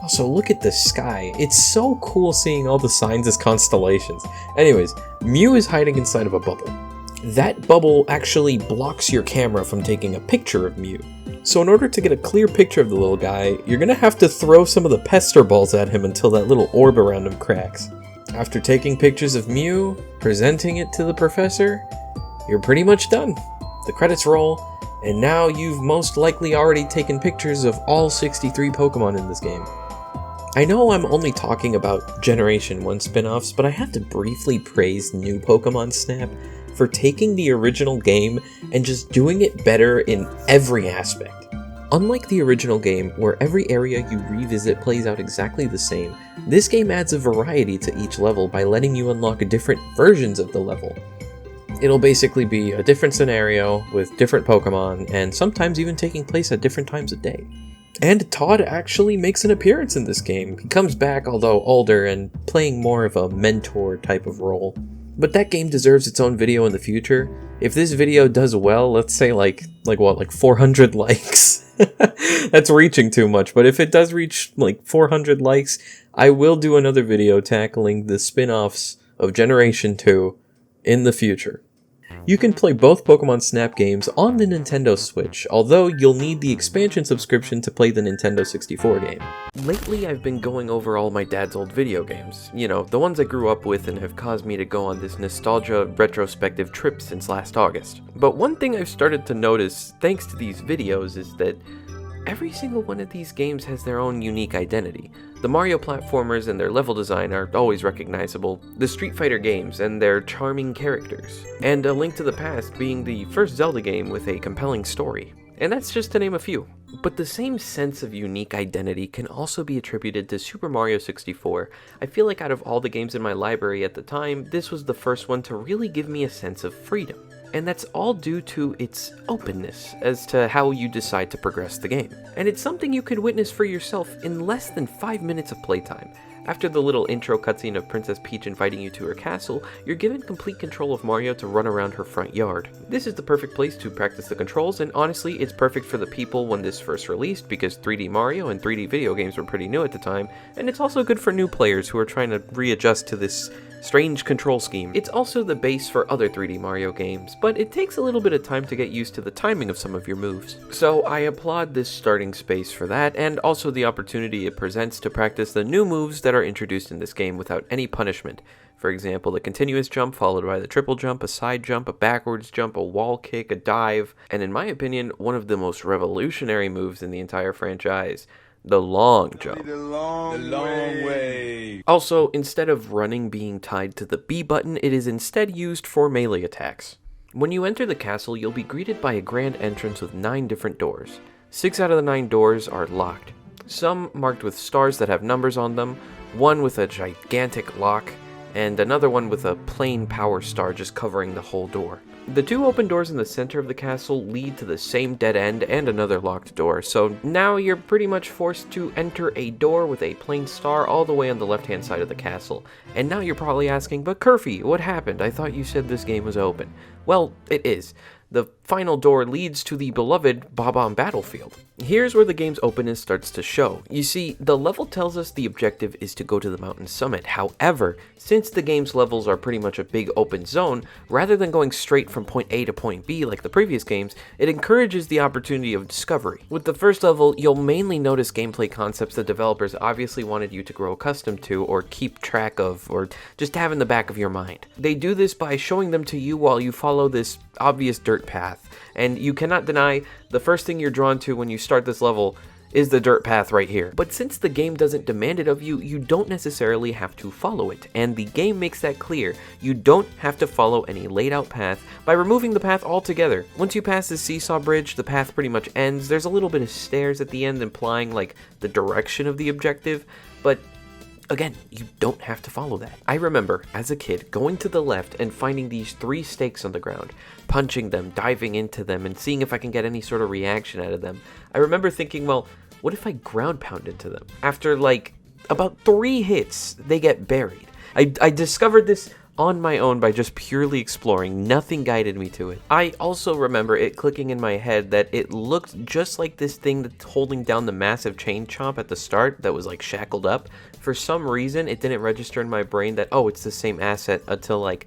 Also, look at the sky. It's so cool seeing all the signs as constellations. Anyways, Mew is hiding inside of a bubble. That bubble actually blocks your camera from taking a picture of Mew. So in order to get a clear picture of the little guy, you're gonna have to throw some of the Pester Balls at him until that little orb around him cracks. After taking pictures of Mew, presenting it to the professor, you're pretty much done. The credits roll, and now you've most likely already taken pictures of all 63 Pokemon in this game. I know I'm only talking about Generation 1 spin-offs, but I have to briefly praise new Pokémon Snap for taking the original game and just doing it better in every aspect. Unlike the original game, where every area you revisit plays out exactly the same, this game adds a variety to each level by letting you unlock different versions of the level. It'll basically be a different scenario with different Pokemon, and sometimes even taking place at different times of day. And Todd actually makes an appearance in this game. He comes back, although older, and playing more of a mentor type of role. But that game deserves its own video in the future. If this video does well, let's say like 400 likes. That's reaching too much, but if it does reach like 400 likes, I will do another video tackling the spin-offs of Generation 2 in the future. You can play both Pokemon Snap games on the Nintendo Switch, although you'll need the expansion subscription to play the Nintendo 64 game. Lately, I've been going over all my dad's old video games. You know, the ones I grew up with and have caused me to go on this nostalgia retrospective trip since last August. But one thing I've started to notice, thanks to these videos, is that every single one of these games has their own unique identity. The Mario platformers and their level design are always recognizable, the Street Fighter games and their charming characters, and A Link to the Past being the first Zelda game with a compelling story. And that's just to name a few. But the same sense of unique identity can also be attributed to Super Mario 64. I feel like out of all the games in my library at the time, this was the first one to really give me a sense of freedom. And that's all due to its openness as to how you decide to progress the game. And it's something you could witness for yourself in less than 5 minutes of playtime. After the little intro cutscene of Princess Peach inviting you to her castle, you're given complete control of Mario to run around her front yard. This is the perfect place to practice the controls, and honestly, it's perfect for the people when this first released because 3D Mario and 3D video games were pretty new at the time, and it's also good for new players who are trying to readjust to this strange control scheme. It's also the base for other 3D Mario games, but it takes a little bit of time to get used to the timing of some of your moves. So I applaud this starting space for that, and also the opportunity it presents to practice the new moves that are introduced in this game without any punishment. For example, the continuous jump followed by the triple jump, a side jump, a backwards jump, a wall kick, a dive, and in my opinion, one of the most revolutionary moves in the entire franchise, the long jump. The long way. Also, instead of running being tied to the B button, it is instead used for melee attacks. When you enter the castle, you'll be greeted by a grand entrance with 9 different doors. 6 out of the 9 doors are locked. Some marked with stars that have numbers on them, one with a gigantic lock, and another one with a plain power star just covering the whole door. The 2 open doors in the center of the castle lead to the same dead end and another locked door, so now you're pretty much forced to enter a door with a plain star all the way on the left-hand side of the castle. And now you're probably asking, but Kurffy, what happened? I thought you said this game was open. Well, it is. The final door leads to the beloved Bob-omb Battlefield. Here's where the game's openness starts to show. You see, the level tells us the objective is to go to the mountain summit. However, since the game's levels are pretty much a big open zone, rather than going straight from point A to point B like the previous games, it encourages the opportunity of discovery. With the first level, you'll mainly notice gameplay concepts the developers obviously wanted you to grow accustomed to or keep track of or just have in the back of your mind. They do this by showing them to you while you follow this obvious dirt path, and you cannot deny the first thing you're drawn to when you start this level is the dirt path right here. But since the game doesn't demand it of you, you don't necessarily have to follow it, and the game makes that clear. You don't have to follow any laid out path by removing the path altogether. Once you pass the seesaw bridge, the path pretty much ends. There's a little bit of stairs at the end implying like the direction of the objective, but again, you don't have to follow that. I remember, as a kid, going to the left and finding these 3 stakes on the ground, punching them, diving into them, and seeing if I can get any sort of reaction out of them. I remember thinking, well, what if I ground pound into them? After, like, about 3 hits, they get buried. I discovered this on my own by just purely exploring. Nothing guided me to it. I also remember it clicking in my head that it looked just like this thing that's holding down the massive chain chomp at the start that was like shackled up. For some reason, it didn't register in my brain that, oh, it's the same asset until like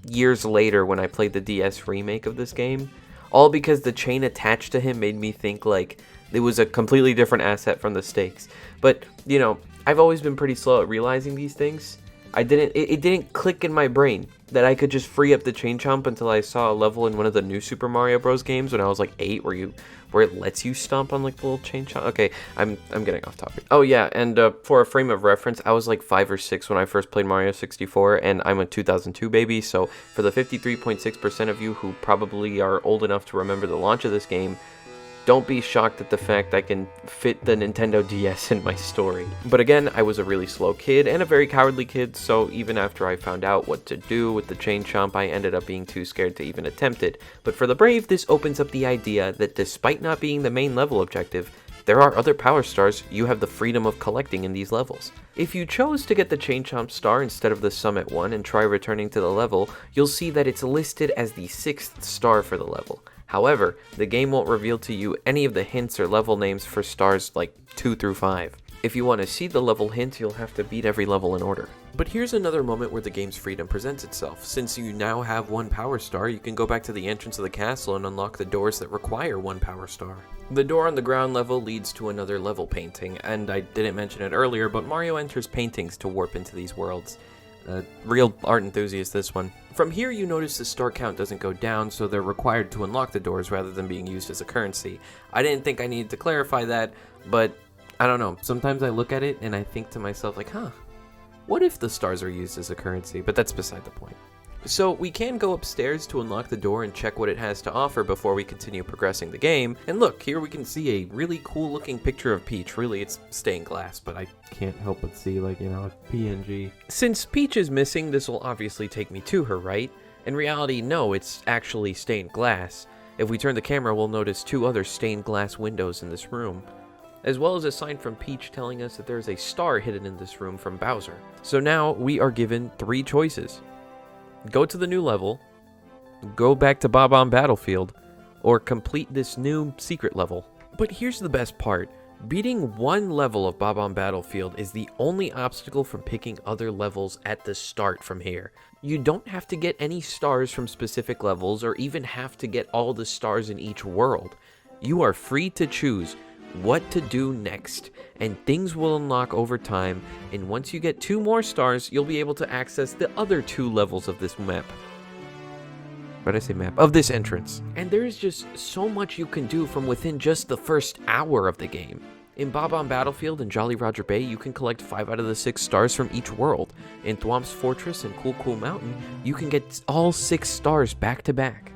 years later when I played the DS remake of this game. All because the chain attached to him made me think like it was a completely different asset from the stakes. But, you know, I've always been pretty slow at realizing these things. It didn't click in my brain that I could just free up the chain chomp until I saw a level in one of the new Super Mario Bros. Games when I was like 8 where it lets you stomp on like the little chain chomp. Okay, I'm getting off topic. Oh yeah, and for a frame of reference, I was like 5 or 6 when I first played Mario 64, and I'm a 2002 baby, so for the 53.6% of you who probably are old enough to remember the launch of this game, don't be shocked at the fact I can fit the Nintendo DS in my story. But again, I was a really slow kid and a very cowardly kid, so even after I found out what to do with the chain chomp, I ended up being too scared to even attempt it. But for the brave, this opens up the idea that despite not being the main level objective, there are other power stars you have the freedom of collecting in these levels. If you chose to get the Chain Chomp star instead of the Summit one and try returning to the level, you'll see that it's listed as the 6th star for the level. However, the game won't reveal to you any of the hints or level names for stars like 2 through 5. If you want to see the level hint, you'll have to beat every level in order. But here's another moment where the game's freedom presents itself. Since you now have 1 power star, you can go back to the entrance of the castle and unlock the doors that require 1 power star. The door on the ground level leads to another level painting, and I didn't mention it earlier, but Mario enters paintings to warp into these worlds. Real art enthusiast, this one. From here, you notice the star count doesn't go down, so they're required to unlock the doors rather than being used as a currency. I didn't think I needed to clarify that, but I don't know. Sometimes I look at it and I think to myself, like, what if the stars are used as a currency? But that's beside the point. So we can go upstairs to unlock the door and check what it has to offer before we continue progressing the game. And look, here we can see a really cool looking picture of Peach. Really, it's stained glass, but I can't help but see, like, a PNG. Since Peach is missing, this will obviously take me to her, right? In reality, no, it's actually stained glass. If we turn the camera, we'll notice 2 other stained glass windows in this room, as well as a sign from Peach telling us that there's a star hidden in this room from Bowser. So now we are given 3 choices. Go to the new level, go back to Bob-omb Battlefield, or complete this new secret level. But here's the best part. Beating 1 level of Bob-omb Battlefield is the only obstacle from picking other levels at the start from here. You don't have to get any stars from specific levels or even have to get all the stars in each world. You are free to choose what to do next, and things will unlock over time, and once you get 2 more stars, you'll be able to access the other 2 levels of this map. Why did I say map? Of this entrance. And there is just so much you can do from within just the first hour of the game. In Bob-omb Battlefield and Jolly Roger Bay, you can collect 5 out of the 6 stars from each world. In Thwomp's Fortress and Cool Cool Mountain, you can get all 6 stars back to back.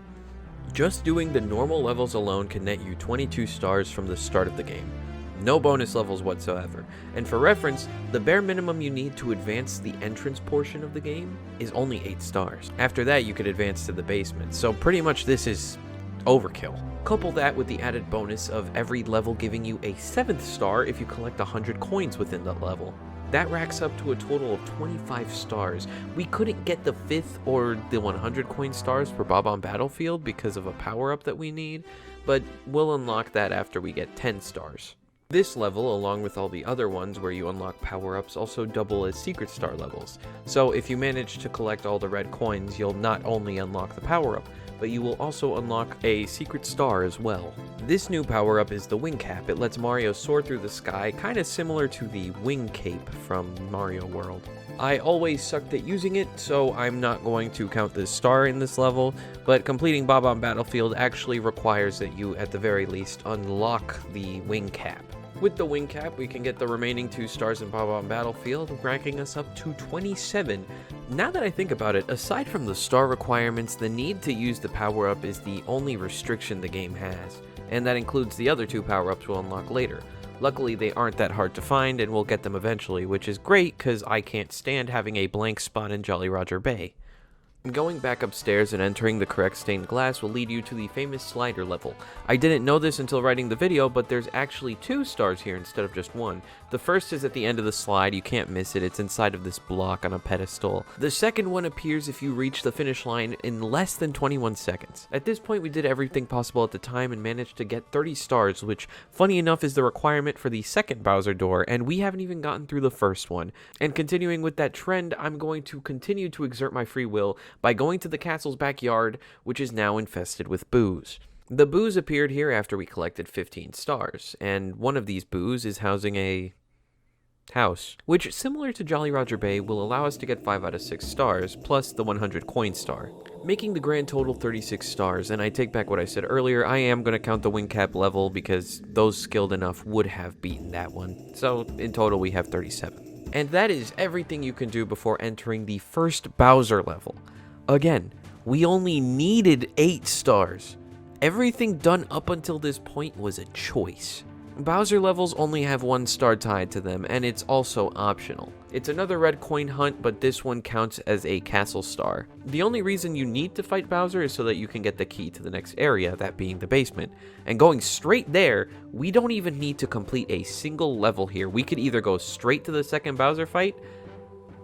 Just doing the normal levels alone can net you 22 stars from the start of the game. No bonus levels whatsoever. And for reference, the bare minimum you need to advance the entrance portion of the game is only 8 stars. After that, you could advance to the basement, so pretty much this is overkill. Couple that with the added bonus of every level giving you a 7th star if you collect 100 coins within that level. That racks up to a total of 25 stars. We couldn't get the 5th or the 100 coin stars for Bob-omb Battlefield because of a power-up that we need, but we'll unlock that after we get 10 stars. This level, along with all the other ones where you unlock power-ups, also double as secret star levels. So if you manage to collect all the red coins, you'll not only unlock the power-up, but you will also unlock a secret star as well. This new power-up is the Wing Cap. It lets Mario soar through the sky, kind of similar to the Wing Cape from Mario World. I always sucked at using it, so I'm not going to count this star in this level, but completing Bob-omb Battlefield actually requires that you, at the very least, unlock the Wing Cap. With the Wing Cap, we can get the remaining 2 stars in Bob-omb Battlefield, ranking us up to 27. Now that I think about it, aside from the star requirements, the need to use the power-up is the only restriction the game has, and that includes the other 2 power-ups we'll unlock later. Luckily, they aren't that hard to find, and we'll get them eventually, which is great because I can't stand having a blank spot in Jolly Roger Bay. Going back upstairs and entering the correct stained glass will lead you to the famous slider level. I didn't know this until writing the video, but there's actually 2 stars here instead of just 1. The first is at the end of the slide, you can't miss it, it's inside of this block on a pedestal. The second one appears if you reach the finish line in less than 21 seconds. At this point we did everything possible at the time and managed to get 30 stars, which funny enough is the requirement for the second Bowser door, and we haven't even gotten through the first one. And continuing with that trend, I'm going to continue to exert my free will by going to the castle's backyard, which is now infested with boos. The boos appeared here after we collected 15 stars, and one of these boos is housing a house, which, similar to Jolly Roger Bay, will allow us to get 5 out of 6 stars, plus the 100 coin star, making the grand total 36 stars. And I take back what I said earlier, I am going to count the wing cap level because those skilled enough would have beaten that one. So in total we have 37. And that is everything you can do before entering the first Bowser level. Again, we only needed 8 stars. Everything done up until this point was a choice. Bowser levels only have 1 star tied to them, and it's also optional. It's another red coin hunt, but this one counts as a castle star. The only reason you need to fight Bowser is so that you can get the key to the next area, that being the basement. And going straight there, we don't even need to complete a single level here. We could either go straight to the second Bowser fight,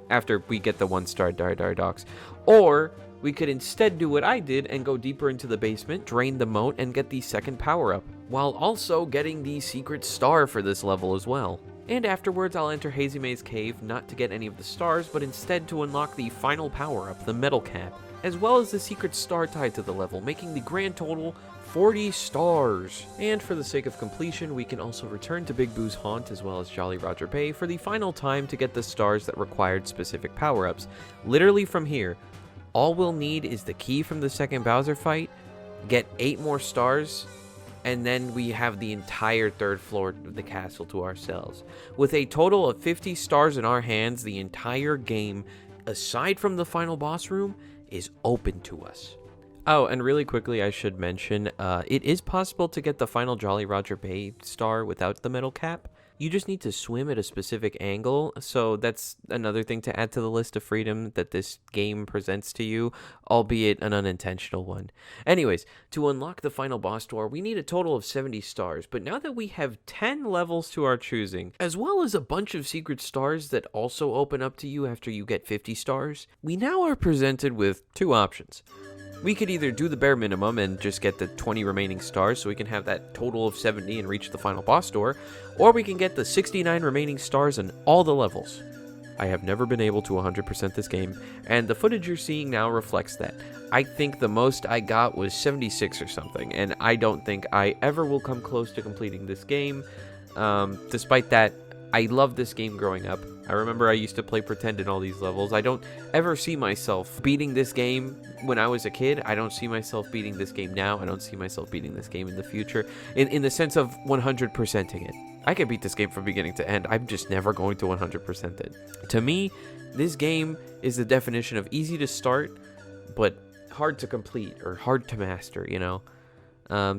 after we get the 1 star Dar Dar Docks, or we could instead do what I did and go deeper into the basement, drain the moat, and get the second power-up, while also getting the secret star for this level as well. And afterwards, I'll enter Hazy Maze Cave, not to get any of the stars, but instead to unlock the final power-up, the metal cap, as well as the secret star tied to the level, making the grand total 40 stars. And for the sake of completion, we can also return to Big Boo's Haunt as well as Jolly Roger Bay for the final time to get the stars that required specific power-ups. Literally from here, all we'll need is the key from the second Bowser fight, get 8 more stars, and then we have the entire 3rd floor of the castle to ourselves. With a total of 50 stars in our hands, the entire game, aside from the final boss room, is open to us. Oh, and really quickly I should mention, it is possible to get the final Jolly Roger Bay star without the metal cap. You just need to swim at a specific angle, so that's another thing to add to the list of freedom that this game presents to you, albeit an unintentional one. Anyways, to unlock the final boss door, we need a total of 70 stars, but now that we have 10 levels to our choosing, as well as a bunch of secret stars that also open up to you after you get 50 stars, we now are presented with 2 options. We could either do the bare minimum and just get the 20 remaining stars so we can have that total of 70 and reach the final boss door, or we can get the 69 remaining stars in all the levels. I have never been able to 100% this game, and the footage you're seeing now reflects that. I think the most I got was 76 or something, and I don't think I ever will come close to completing this game. Despite that, I loved this game growing up. I remember I used to play pretend in all these levels. I don't ever see myself beating this game when I was a kid. I don't see myself beating this game now. I don't see myself beating this game in the future. In the sense of 100%ing it. I can beat this game from beginning to end. I'm just never going to 100% it. To me, this game is the definition of easy to start, but hard to complete or hard to master, you know?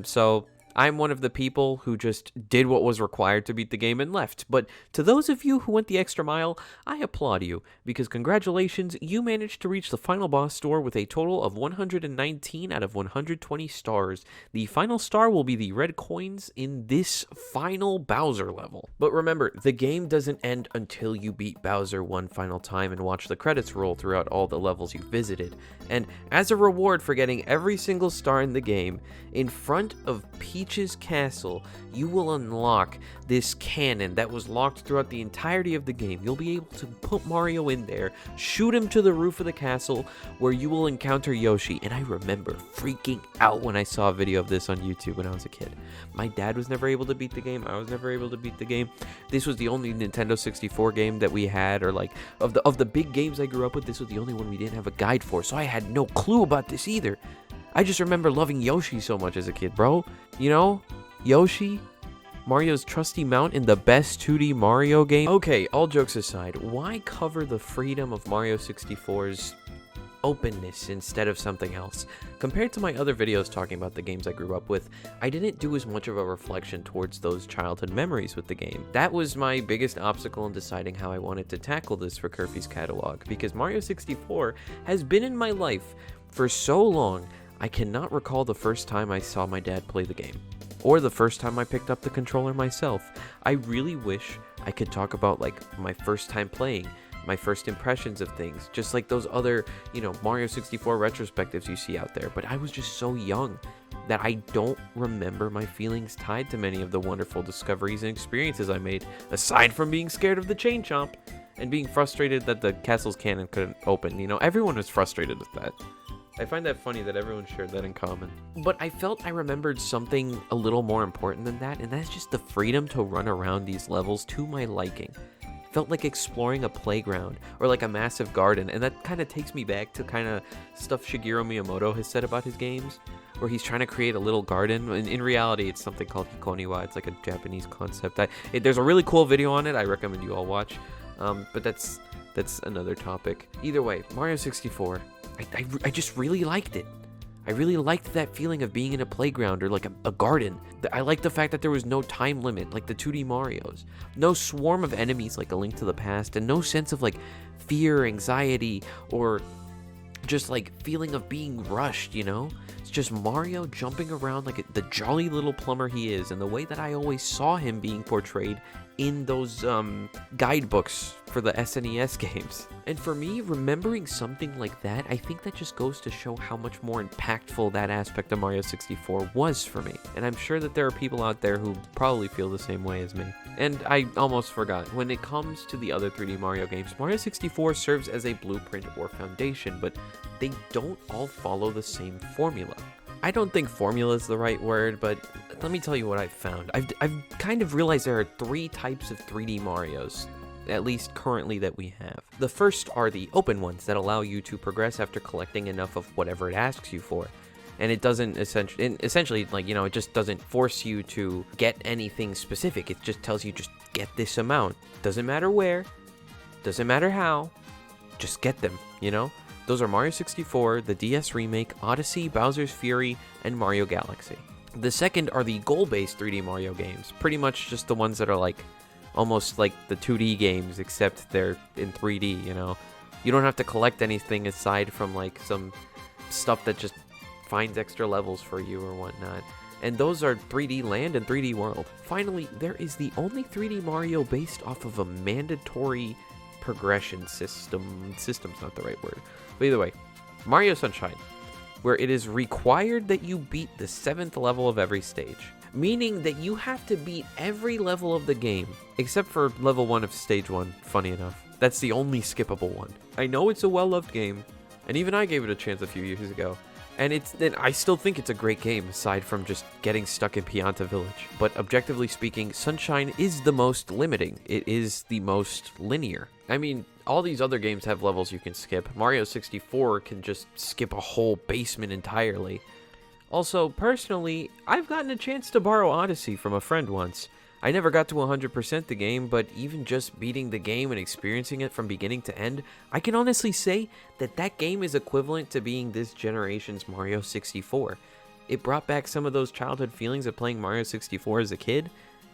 So I'm one of the people who just did what was required to beat the game and left. But to those of you who went the extra mile, I applaud you, because congratulations, you managed to reach the final boss door with a total of 119 out of 120 stars. The final star will be the red coins in this final Bowser level. But remember, the game doesn't end until you beat Bowser one final time and watch the credits roll throughout all the levels you visited. And as a reward for getting every single star in the game, in front of Peach's castle, you will unlock this cannon that was locked throughout the entirety of the game. You'll be able to put Mario in there, shoot him to the roof of the castle, where you will encounter Yoshi. And I remember freaking out when I saw a video of this on YouTube when I was a kid. My dad was never able to beat the game. I was never able to beat the game. This was the only Nintendo 64 game that we had, or like of the big games I grew up with, this was the only one we didn't have a guide for, so I had no clue about this either. I just remember loving Yoshi so much as a kid, bro. You know, Yoshi, Mario's trusty mount in the best 2D Mario game. Okay, all jokes aside, why cover the freedom of Mario 64's openness instead of something else? Compared to my other videos talking about the games I grew up with, I didn't do as much of a reflection towards those childhood memories with the game. That was my biggest obstacle in deciding how I wanted to tackle this for Kurffy's catalog, because Mario 64 has been in my life for so long, I cannot recall the first time I saw my dad play the game, or the first time I picked up the controller myself. I really wish I could talk about like my first time playing, my first impressions of things, just like those other, you know, Mario 64 retrospectives you see out there, but I was just so young that I don't remember my feelings tied to many of the wonderful discoveries and experiences I made, aside from being scared of the chain chomp and being frustrated that the castle's cannon couldn't open. You know, everyone was frustrated with that. I find that funny that everyone shared that in common. But I felt I remembered something a little more important than that, and that's just the freedom to run around these levels to my liking. felt like exploring a playground or like a massive garden, and that kind of takes me back to kind of stuff Shigeru Miyamoto has said about his games, where he's trying to create a little garden. In reality, it's something called Hikoniwa. It's like a Japanese concept. There's a really cool video on it. I recommend you all watch. But that's another topic. Either way, Mario 64, I just really liked it. I really liked that feeling of being in a playground or like a garden. I liked the fact that there was no time limit like the 2D Marios. No swarm of enemies like A Link to the Past, and no sense of like fear, anxiety, or just like feeling of being rushed, you know? It's just Mario jumping around like the jolly little plumber he is, and the way that I always saw him being portrayed in those guidebooks for the SNES games. And for me, remembering something like that, I think that just goes to show how much more impactful that aspect of Mario 64 was for me. And I'm sure that there are people out there who probably feel the same way as me. And I almost forgot, when it comes to the other 3D Mario games, Mario 64 serves as a blueprint or foundation, but they don't all follow the same formula. I don't think formula is the right word, but let me tell you what I've found. I've kind of realized there are 3 types of 3D Marios, at least currently, that we have. The first are the open ones that allow you to progress after collecting enough of whatever it asks you for. And it doesn't essentially, like, you know, it just doesn't force you to get anything specific. It just tells you just get this amount. Doesn't matter where, doesn't matter how, just get them, you know? Those are Mario 64, the DS Remake, Odyssey, Bowser's Fury, and Mario Galaxy. The second are the goal-based 3D Mario games, pretty much just the ones that are like, almost like the 2D games, except they're in 3D, you know? You don't have to collect anything aside from like some stuff that just finds extra levels for you or whatnot. And those are 3D Land and 3D World. Finally, there is the only 3D Mario based off of a mandatory progression system. System's not the right word. But either way, Mario Sunshine, where it is required that you beat the 7th level of every stage. Meaning that you have to beat every level of the game, except for level 1 of stage 1, funny enough. That's the only skippable one. I know it's a well-loved game, and even I gave it a chance a few years ago. And I still think it's a great game, aside from just getting stuck in Pianta Village. But objectively speaking, Sunshine is the most limiting. It is the most linear. I mean, all these other games have levels you can skip. Mario 64 can just skip a whole basement entirely. Also, personally, I've gotten a chance to borrow Odyssey from a friend once. I never got to 100% the game, but even just beating the game and experiencing it from beginning to end, I can honestly say that that game is equivalent to being this generation's Mario 64. It brought back some of those childhood feelings of playing Mario 64 as a kid,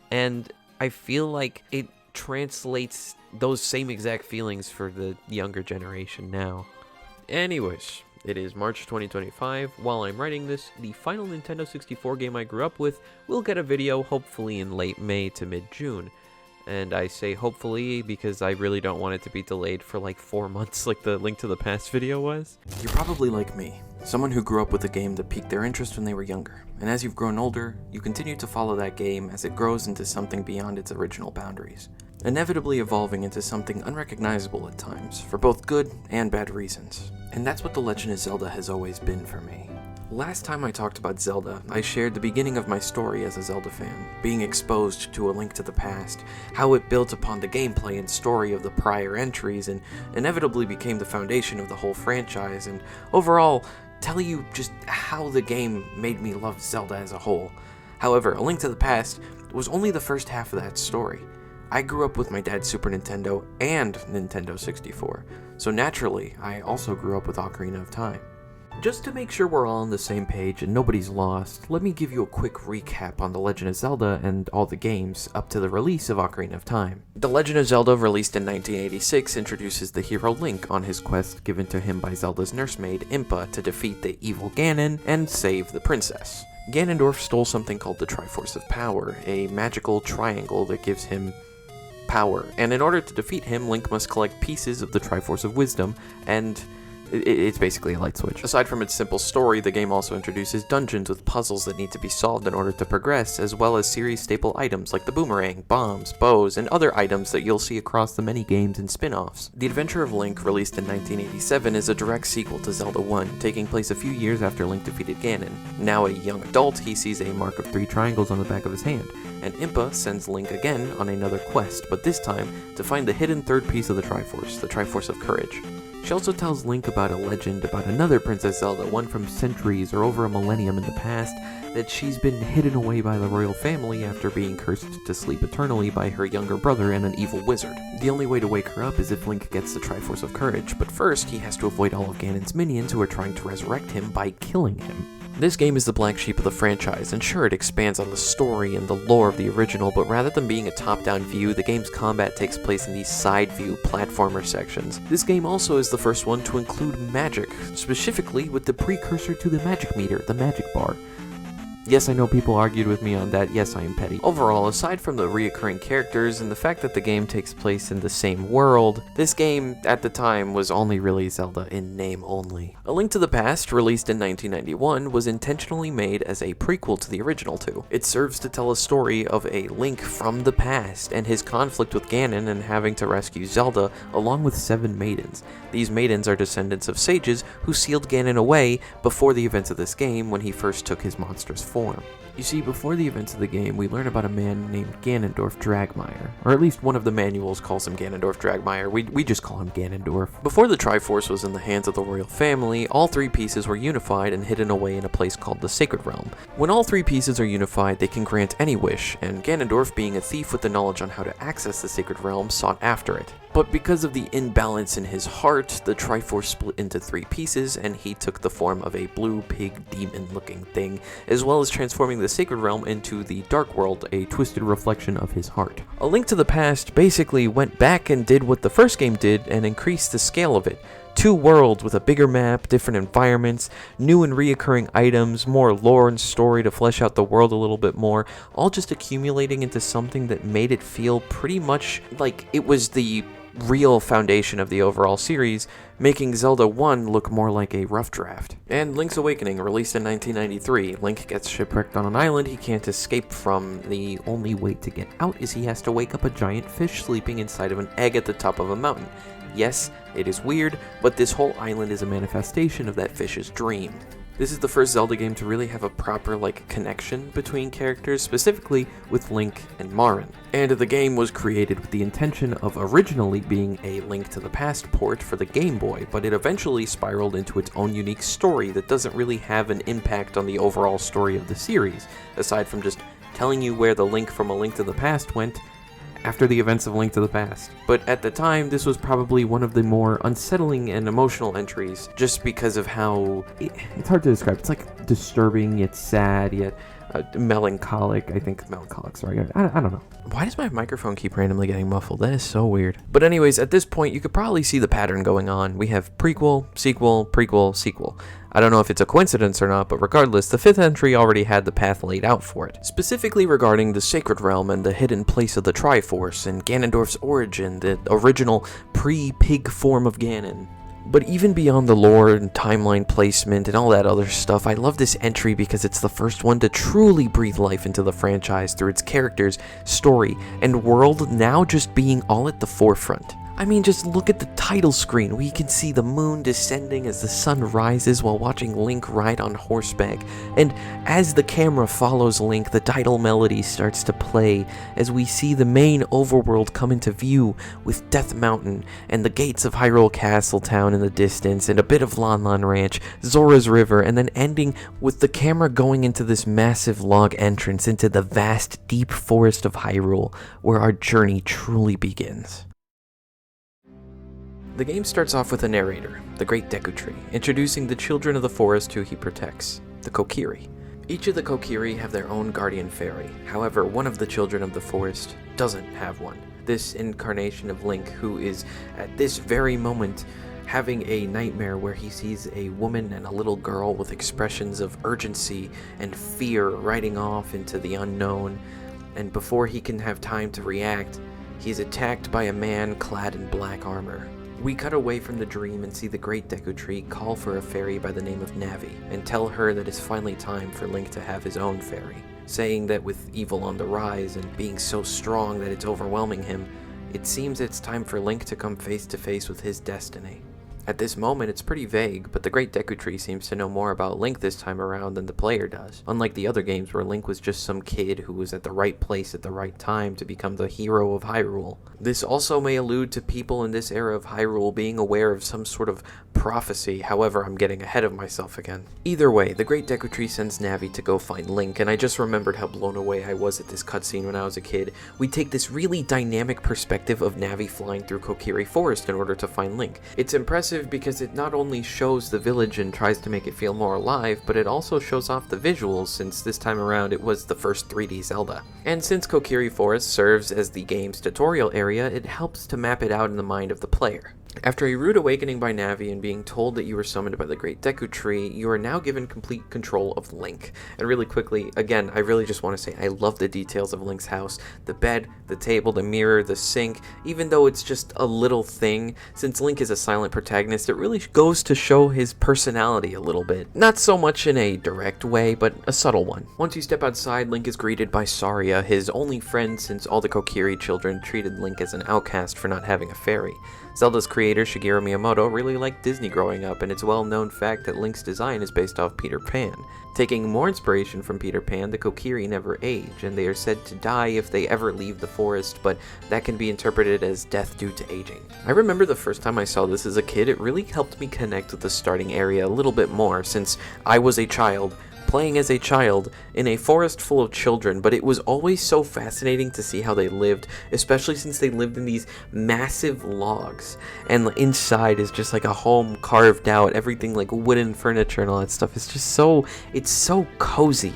and I feel like it translates those same exact feelings for the younger generation now. Anyways, it is March 2025. While I'm writing this, the final Nintendo 64 game I grew up with will get a video hopefully in late May to mid-June. And I say hopefully because I really don't want it to be delayed for like 4 months like the Link to the Past video was. You're probably like me, someone who grew up with a game that piqued their interest when they were younger. And as you've grown older, you continue to follow that game as it grows into something beyond its original boundaries, inevitably evolving into something unrecognizable at times, for both good and bad reasons. And that's what The Legend of Zelda has always been for me. Last time I talked about Zelda, I shared the beginning of my story as a Zelda fan, being exposed to A Link to the Past, how it built upon the gameplay and story of the prior entries and inevitably became the foundation of the whole franchise, and overall, tell you just how the game made me love Zelda as a whole. However, A Link to the Past was only the first half of that story. I grew up with my dad's Super Nintendo and Nintendo 64, so naturally, I also grew up with Ocarina of Time. Just to make sure we're all on the same page and nobody's lost, let me give you a quick recap on The Legend of Zelda and all the games up to the release of Ocarina of Time. The Legend of Zelda, released in 1986, introduces the hero Link on his quest given to him by Zelda's nursemaid, Impa, to defeat the evil Ganon and save the princess. Ganondorf stole something called the Triforce of Power, a magical triangle that gives him power, and in order to defeat him, Link must collect pieces of the Triforce of Wisdom, and It's basically a light switch. Aside from its simple story, the game also introduces dungeons with puzzles that need to be solved in order to progress, as well as series staple items like the boomerang, bombs, bows, and other items that you'll see across the many games and spin-offs. The Adventure of Link, released in 1987, is a direct sequel to Zelda 1, taking place a few years after Link defeated Ganon. Now a young adult, he sees a mark of 3 triangles on the back of his hand, and Impa sends Link again on another quest, but this time to find the hidden third piece of the Triforce, the Triforce of Courage. She also tells Link about a legend about another Princess Zelda, one from centuries or over a millennium in the past, that she's been hidden away by the royal family after being cursed to sleep eternally by her younger brother and an evil wizard. The only way to wake her up is if Link gets the Triforce of Courage, but first he has to avoid all of Ganon's minions who are trying to resurrect him by killing him. This game is the black sheep of the franchise, and sure, it expands on the story and the lore of the original, but rather than being a top-down view, the game's combat takes place in these side-view platformer sections. This game also is the first one to include magic, specifically with the precursor to the magic meter, the magic bar. Yes, I know people argued with me on that. Yes, I am petty. Overall, aside from the reoccurring characters and the fact that the game takes place in the same world, this game, at the time, was only really Zelda in name only. A Link to the Past, released in 1991, was intentionally made as a prequel to the original two. It serves to tell a story of a Link from the past and his conflict with Ganon and having to rescue Zelda along with 7 maidens. These maidens are descendants of sages who sealed Ganon away before the events of this game when he first took his monstrous form. You see, before the events of the game, we learn about a man named Ganondorf Dragmire, or at least one of the manuals calls him Ganondorf Dragmire. We just call him Ganondorf. Before the Triforce was in the hands of the royal family, all 3 pieces were unified and hidden away in a place called the Sacred Realm. When all 3 pieces are unified, they can grant any wish, and Ganondorf, being a thief with the knowledge on how to access the Sacred Realm, sought after it. But because of the imbalance in his heart, the Triforce split into 3 pieces, and he took the form of a blue pig demon-looking thing, as well as transforming the Sacred Realm into the Dark World, a twisted reflection of his heart. A Link to the Past basically went back and did what the first game did and increased the scale of it. 2 worlds with a bigger map, different environments, new and reoccurring items, more lore and story to flesh out the world a little bit more, all just accumulating into something that made it feel pretty much like it was the real foundation of the overall series, making Zelda 1 look more like a rough draft. And Link's Awakening, released in 1993. Link gets shipwrecked on an island he can't escape from. The only way to get out is he has to wake up a giant fish sleeping inside of an egg at the top of a mountain. Yes, it is weird, but this whole island is a manifestation of that fish's dream. This is the first Zelda game to really have a proper, connection between characters, specifically with Link and Marin. And the game was created with the intention of originally being a Link to the Past port for the Game Boy, but it eventually spiraled into its own unique story that doesn't really have an impact on the overall story of the series, aside from just telling you where the Link from A Link to the Past went after the events of Link to the Past. But at the time, this was probably one of the more unsettling and emotional entries, just because of how... It's hard to describe. It's disturbing, yet sad, yet melancholic. I think melancholic, sorry. I don't know. Why does my microphone keep randomly getting muffled? That is so weird. But anyways, at this point, you could probably see the pattern going on. We have prequel, sequel, prequel, sequel. I don't know if it's a coincidence or not, but regardless, the 5th entry already had the path laid out for it. Specifically regarding the Sacred Realm and the hidden place of the Triforce, and Ganondorf's origin, the original pre-pig form of Ganon. But even beyond the lore and timeline placement and all that other stuff, I love this entry because it's the first one to truly breathe life into the franchise through its characters, story, and world now just being all at the forefront. I mean, just look at the title screen where you can see the moon descending as the sun rises while watching Link ride on horseback. And as the camera follows Link, the title melody starts to play as we see the main overworld come into view with Death Mountain and the gates of Hyrule Castle Town in the distance and a bit of Lon Lon Ranch, Zora's River, and then ending with the camera going into this massive log entrance into the vast, deep forest of Hyrule where our journey truly begins. The game starts off with a narrator, the Great Deku Tree, introducing the children of the forest who he protects, the Kokiri. Each of the Kokiri have their own guardian fairy. However, one of the children of the forest doesn't have one. This incarnation of Link, who is at this very moment having a nightmare where he sees a woman and a little girl with expressions of urgency and fear riding off into the unknown, and before he can have time to react, he's attacked by a man clad in black armor. We cut away from the dream and see the Great Deku Tree call for a fairy by the name of Navi, and tell her that it's finally time for Link to have his own fairy, saying that with evil on the rise and being so strong that it's overwhelming him, it seems it's time for Link to come face to face with his destiny. At this moment, it's pretty vague, but the Great Deku Tree seems to know more about Link this time around than the player does, unlike the other games where Link was just some kid who was at the right place at the right time to become the hero of Hyrule. This also may allude to people in this era of Hyrule being aware of some sort of prophecy, however, I'm getting ahead of myself again. Either way, the Great Deku Tree sends Navi to go find Link, and I just remembered how blown away I was at this cutscene when I was a kid. We take this really dynamic perspective of Navi flying through Kokiri Forest in order to find Link. It's impressive because it not only shows the village and tries to make it feel more alive, but it also shows off the visuals, since this time around it was the first 3D Zelda. And since Kokiri Forest serves as the game's tutorial area, it helps to map it out in the mind of the player. After a rude awakening by Navi and being told that you were summoned by the Great Deku Tree, you are now given complete control of Link. And really quickly, again, I really just want to say I love the details of Link's house. The bed, the table, the mirror, the sink, even though it's just a little thing, since Link is a silent protagonist, it really goes to show his personality a little bit. Not so much in a direct way, but a subtle one. Once you step outside, Link is greeted by Saria, his only friend since all the Kokiri children treated Link as an outcast for not having a fairy. Zelda's creator Shigeru Miyamoto really liked Disney growing up, and it's a well-known fact that Link's design is based off Peter Pan. Taking more inspiration from Peter Pan, the Kokiri never age, and they are said to die if they ever leave the forest, but that can be interpreted as death due to aging. I remember the first time I saw this as a kid, it really helped me connect with the starting area a little bit more, since I was a child, playing as a child in a forest full of children, but it was always so fascinating to see how they lived, especially since they lived in these massive logs, and inside is just like a home carved out, everything like wooden furniture and all that stuff. It's just it's so cozy.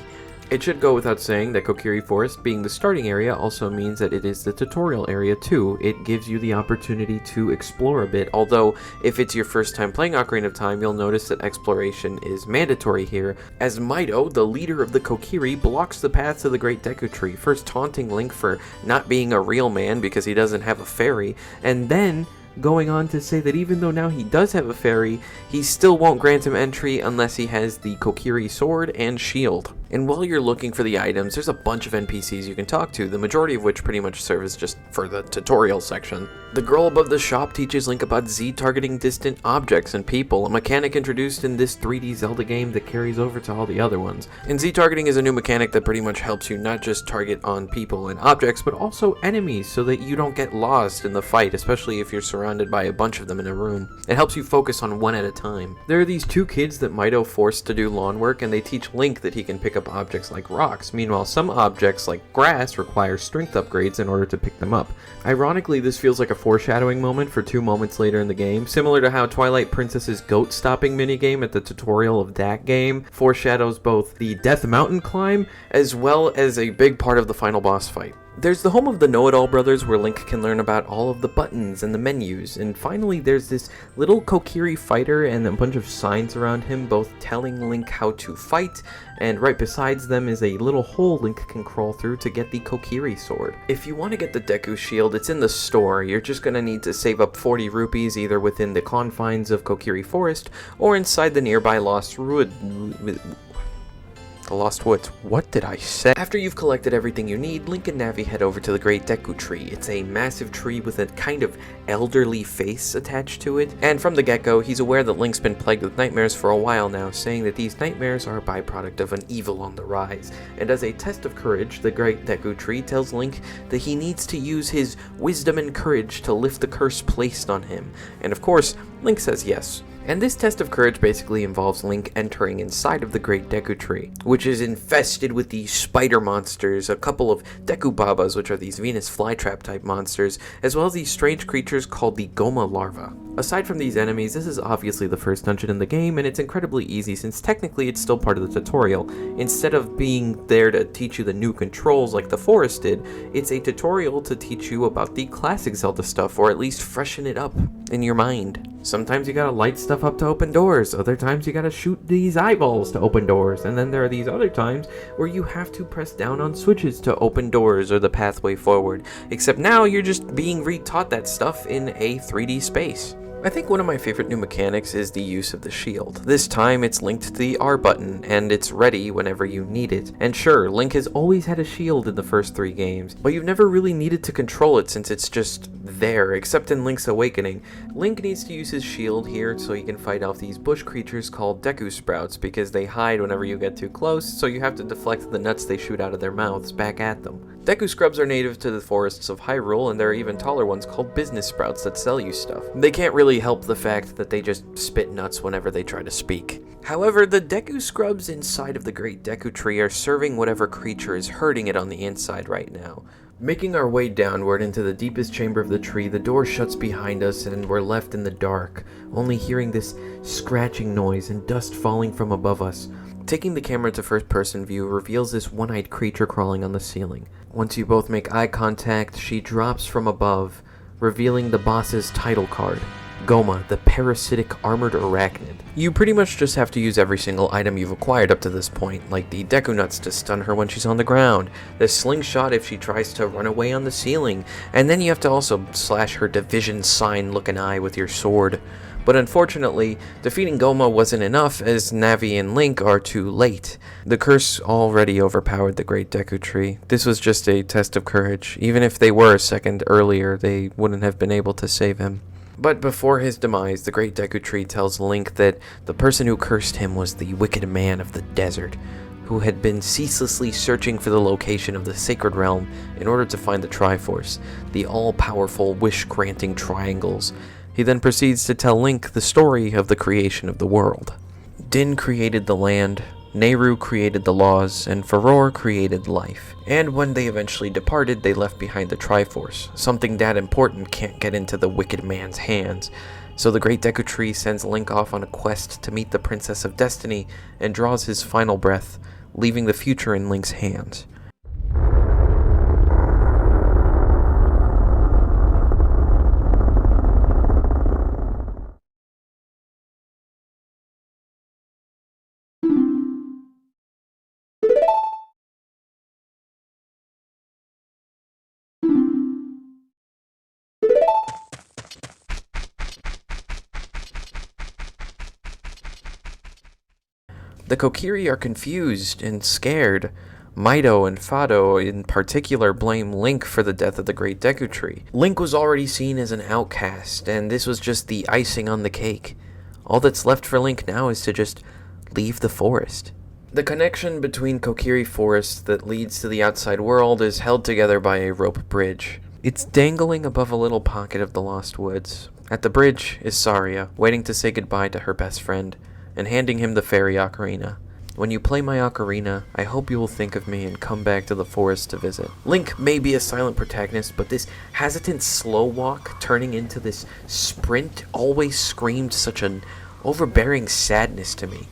It should go without saying that Kokiri Forest being the starting area also means that it is the tutorial area too. It gives you the opportunity to explore a bit, although if it's your first time playing Ocarina of Time, you'll notice that exploration is mandatory here, as Mido, the leader of the Kokiri, blocks the path to the Great Deku Tree, first taunting Link for not being a real man because he doesn't have a fairy, and then going on to say that even though now he does have a fairy, he still won't grant him entry unless he has the Kokiri sword and shield. And while you're looking for the items, there's a bunch of NPCs you can talk to, the majority of which pretty much serve as just for the tutorial section. The girl above the shop teaches Link about Z-targeting distant objects and people, a mechanic introduced in this 3D Zelda game that carries over to all the other ones. And Z-targeting is a new mechanic that pretty much helps you not just target on people and objects, but also enemies so that you don't get lost in the fight, especially if you're surrounded by a bunch of them in a room. It helps you focus on one at a time. There are these two kids that Mido forced to do lawn work, and they teach Link that he can pick up objects like rocks. Meanwhile, some objects like grass require strength upgrades in order to pick them up. Ironically, this feels like a foreshadowing moment for 2 moments later in the game, similar to how Twilight Princess's goat stopping minigame at the tutorial of that game foreshadows both the Death Mountain climb as well as a big part of the final boss fight. There's the home of the Know-It-All Brothers, where Link can learn about all of the buttons and the menus, and finally there's this little Kokiri fighter and a bunch of signs around him, both telling Link how to fight, and right besides them is a little hole Link can crawl through to get the Kokiri sword. If you want to get the Deku Shield, it's in the store. You're just gonna need to save up 40 rupees either within the confines of Kokiri Forest or inside the nearby Lost Woods. What did I say? After you've collected everything you need, Link and Navi head over to the Great Deku Tree. It's a massive tree with a kind of elderly face attached to it, and from the get-go, he's aware that Link's been plagued with nightmares for a while now, saying that these nightmares are a byproduct of an evil on the rise. And as a test of courage, the Great Deku Tree tells Link that he needs to use his wisdom and courage to lift the curse placed on him. And of course, Link says yes. And this test of courage basically involves Link entering inside of the Great Deku Tree, which is infested with these spider monsters, a couple of Deku Babas, which are these Venus flytrap type monsters, as well as these strange creatures called the Goma larva. Aside from these enemies, this is obviously the first dungeon in the game, and it's incredibly easy since technically it's still part of the tutorial. Instead of being there to teach you the new controls like the forest did, it's a tutorial to teach you about the classic Zelda stuff, or at least freshen it up in your mind. Sometimes you gotta light stuff up to open doors, other times you gotta shoot these eyeballs to open doors, and then there are these other times where you have to press down on switches to open doors or the pathway forward. Except now you're just being retaught that stuff in a 3D space. I think one of my favorite new mechanics is the use of the shield. This time it's linked to the R button, and it's ready whenever you need it. And sure, Link has always had a shield in the first 3 games, but you've never really needed to control it since it's just there, except in Link's Awakening. Link needs to use his shield here so he can fight off these bush creatures called Deku Sprouts, because they hide whenever you get too close, so you have to deflect the nuts they shoot out of their mouths back at them. Deku Scrubs are native to the forests of Hyrule, and there are even taller ones called Business Sprouts that sell you stuff. They can't really help the fact that they just spit nuts whenever they try to speak. However, the Deku Scrubs inside of the Great Deku Tree are serving whatever creature is hurting it on the inside right now. Making our way downward into the deepest chamber of the tree, the door shuts behind us and we're left in the dark, only hearing this scratching noise and dust falling from above us. Taking the camera to first-person view reveals this one-eyed creature crawling on the ceiling. Once you both make eye contact, she drops from above, revealing the boss's title card, Goma, the parasitic armored arachnid. You pretty much just have to use every single item you've acquired up to this point, like the Deku Nuts to stun her when she's on the ground, the slingshot if she tries to run away on the ceiling, and then you have to also slash her division sign looking eye with your sword. But unfortunately, defeating Goma wasn't enough, as Navi and Link are too late. The curse already overpowered the Great Deku Tree. This was just a test of courage. Even if they were a second earlier, they wouldn't have been able to save him. But before his demise, the Great Deku Tree tells Link that the person who cursed him was the wicked man of the desert, who had been ceaselessly searching for the location of the Sacred Realm in order to find the Triforce, the all-powerful wish-granting triangles. He then proceeds to tell Link the story of the creation of the world. Din created the land, Nehru created the laws, and Farore created life. And when they eventually departed, they left behind the Triforce. Something that important can't get into the wicked man's hands. So the Great Deku Tree sends Link off on a quest to meet the Princess of Destiny and draws his final breath, leaving the future in Link's hands. The Kokiri are confused and scared. Mido and Fado in particular blame Link for the death of the Great Deku Tree. Link was already seen as an outcast, and this was just the icing on the cake. All that's left for Link now is to just leave the forest. The connection between Kokiri Forest that leads to the outside world is held together by a rope bridge. It's dangling above a little pocket of the Lost Woods. At the bridge is Saria, waiting to say goodbye to her best friend, and handing him the fairy ocarina. When you play my ocarina, I hope you will think of me and come back to the forest to visit. Link may be a silent protagonist, but this hesitant slow walk turning into this sprint always screamed such an overbearing sadness to me.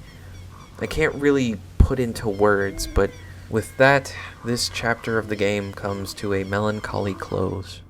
I can't really put into words, but with that, this chapter of the game comes to a melancholy close.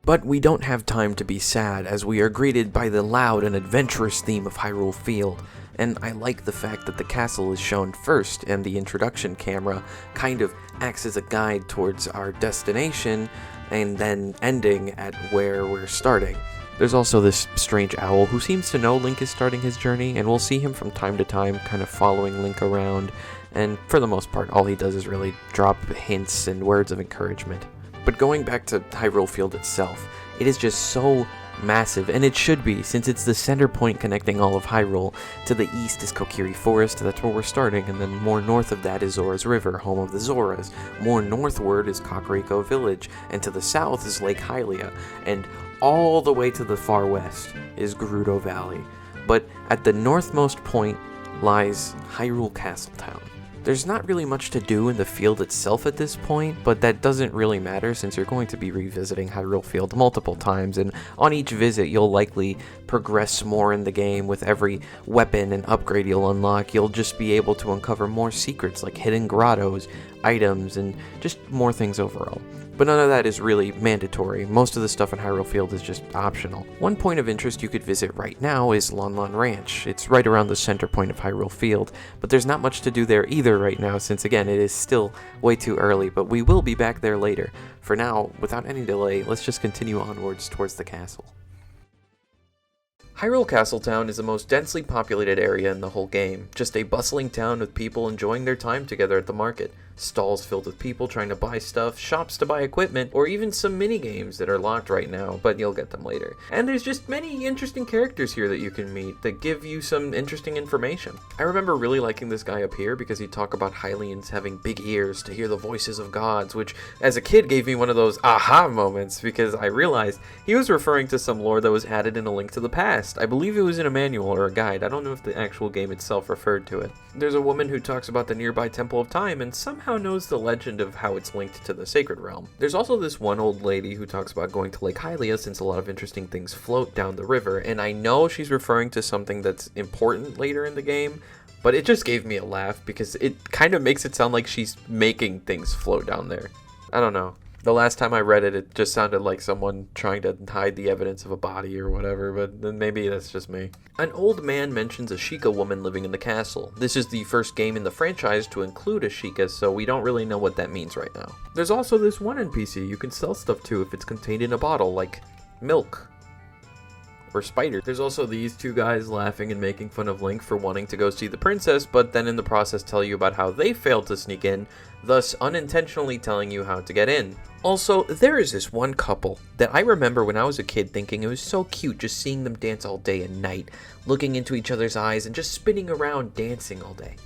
But we don't have time to be sad, as we are greeted by the loud and adventurous theme of Hyrule Field, and I like the fact that the castle is shown first, and the introduction camera kind of acts as a guide towards our destination, and then ending at where we're starting. There's also this strange owl who seems to know Link is starting his journey, and we'll see him from time to time kind of following Link around, and for the most part all he does is really drop hints and words of encouragement. But going back to Hyrule Field itself, it is just so massive, and it should be, since it's the center point connecting all of Hyrule. To the east is Kokiri Forest, that's where we're starting, and then more north of that is Zora's River, home of the Zoras. More northward is Kakariko Village, and to the south is Lake Hylia, and all the way to the far west is Gerudo Valley. But at the northmost point lies Hyrule Castletown. There's not really much to do in the field itself at this point, but that doesn't really matter since you're going to be revisiting Hyrule Field multiple times, and on each visit you'll likely progress more in the game. With every weapon and upgrade you'll unlock, you'll just be able to uncover more secrets like hidden grottos, items, and just more things overall. But none of that is really mandatory. Most of the stuff in Hyrule Field is just optional. One point of interest you could visit right now is Lon Lon Ranch. It's right around the center point of Hyrule Field, but there's not much to do there either right now since, again, it is still way too early, but we will be back there later. For now, without any delay, let's just continue onwards towards the castle. Hyrule Castletown is the most densely populated area in the whole game, just a bustling town with people enjoying their time together at the market. Stalls filled with people trying to buy stuff, shops to buy equipment, or even some mini-games that are locked right now, but you'll get them later. And there's just many interesting characters here that you can meet that give you some interesting information. I remember really liking this guy up here because he'd talk about Hylians having big ears to hear the voices of gods, which as a kid gave me one of those aha moments because I realized he was referring to some lore that was added in A Link to the Past. I believe it was in a manual or a guide. I don't know if the actual game itself referred to it. There's a woman who talks about the nearby Temple of Time and somehow knows the legend of how it's linked to the Sacred Realm. There's also this one old lady who talks about going to Lake Hylia since a lot of interesting things float down the river, and I know she's referring to something that's important later in the game, but it just gave me a laugh because it kind of makes it sound like she's making things float down there. I don't know. The last time I read it, it just sounded like someone trying to hide the evidence of a body or whatever, but then maybe that's just me. An old man mentions a Sheikah woman living in the castle. This is the first game in the franchise to include a Sheikah, so we don't really know what that means right now. There's also this one NPC you can sell stuff to if it's contained in a bottle, like milk. Or spider. There's also these two guys laughing and making fun of Link for wanting to go see the princess, but then in the process tell you about how they failed to sneak in, thus unintentionally telling you how to get in. Also, there is this one couple that I remember when I was a kid thinking it was so cute just seeing them dance all day and night, looking into each other's eyes and just spinning around dancing all day.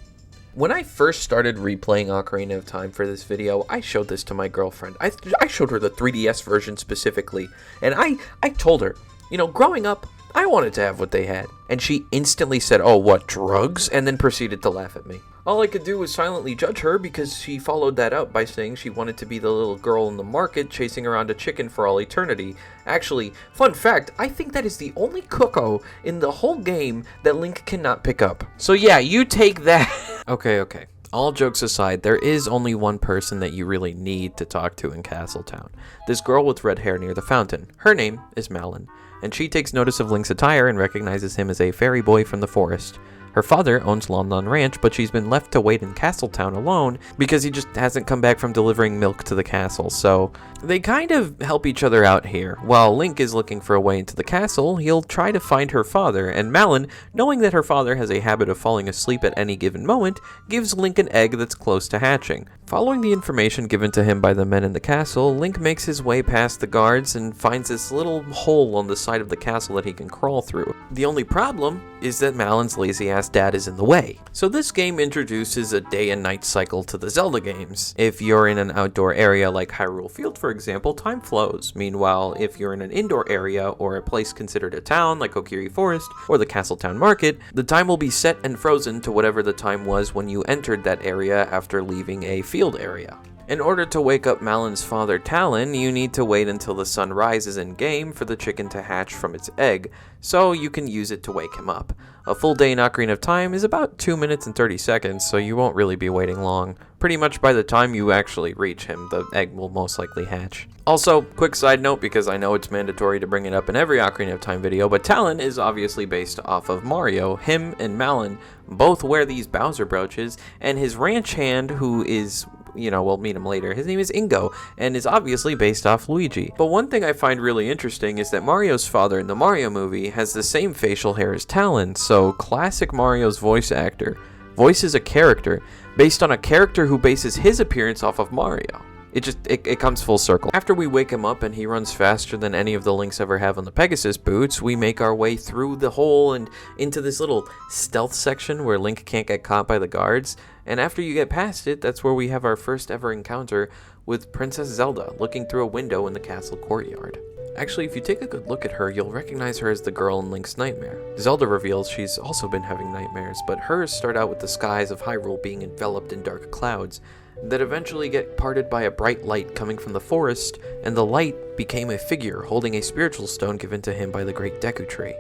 When I first started replaying Ocarina of Time for this video, I showed this to my girlfriend. I showed her the 3DS version specifically, and I told her, you know, growing up, I wanted to have what they had. And she instantly said, "Oh, what, drugs?" and then proceeded to laugh at me. All I could do was silently judge her because she followed that up by saying she wanted to be the little girl in the market chasing around a chicken for all eternity. Actually, fun fact, I think that is the only Cuckoo in the whole game that Link cannot pick up. So yeah, you take that. Okay. All jokes aside, there is only one person that you really need to talk to in Castletown. This girl with red hair near the fountain. Her name is Malin, and she takes notice of Link's attire and recognizes him as a fairy boy from the forest. Her father owns London Ranch, but she's been left to wait in Castletown alone because he just hasn't come back from delivering milk to the castle, so they kind of help each other out here. While Link is looking for a way into the castle, he'll try to find her father, and Malin, knowing that her father has a habit of falling asleep at any given moment, gives Link an egg that's close to hatching. Following the information given to him by the men in the castle, Link makes his way past the guards and finds this little hole on the side of the castle that he can crawl through. The only problem is that Malin's lazy-ass dad is in the way. So this game introduces a day and night cycle to the Zelda games. If you're in an outdoor area like Hyrule Field, for example, time flows. Meanwhile, if you're in an indoor area or a place considered a town like Kokiri Forest or the Castletown Market, the time will be set and frozen to whatever the time was when you entered that area after leaving a field area. In order to wake up Malin's father Talon, you need to wait until the sun rises in-game for the chicken to hatch from its egg, so you can use it to wake him up. A full day in Ocarina of Time is about 2 minutes and 30 seconds, so you won't really be waiting long. Pretty much by the time you actually reach him, the egg will most likely hatch. Also, quick side note, because I know it's mandatory to bring it up in every Ocarina of Time video, but Talon is obviously based off of Mario. Him and Malin both wear these Bowser brooches, and his ranch hand, who is, we'll meet him later. His name is Ingo, and is obviously based off Luigi. But one thing I find really interesting is that Mario's father in the Mario movie has the same facial hair as Talon, so classic Mario's voice actor voices a character based on a character who bases his appearance off of Mario. It comes full circle. After we wake him up and he runs faster than any of the Links ever have on the Pegasus boots, we make our way through the hole and into this little stealth section where Link can't get caught by the guards. And after you get past it, that's where we have our first ever encounter with Princess Zelda looking through a window in the castle courtyard. Actually, if you take a good look at her, you'll recognize her as the girl in Link's nightmare. Zelda reveals she's also been having nightmares, but hers start out with the skies of Hyrule being enveloped in dark clouds that eventually get parted by a bright light coming from the forest, and the light became a figure holding a spiritual stone given to him by the great Deku Tree.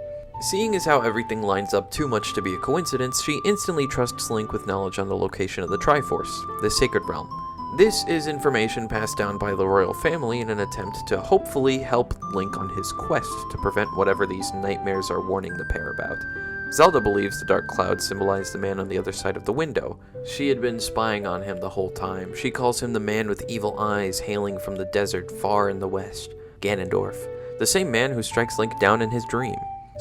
Seeing as how everything lines up too much to be a coincidence, she instantly trusts Link with knowledge on the location of the Triforce, the Sacred Realm. This is information passed down by the royal family in an attempt to hopefully help Link on his quest to prevent whatever these nightmares are warning the pair about. Zelda believes the dark clouds symbolize the man on the other side of the window. She had been spying on him the whole time. She calls him the man with evil eyes hailing from the desert far in the west, Ganondorf, the same man who strikes Link down in his dream.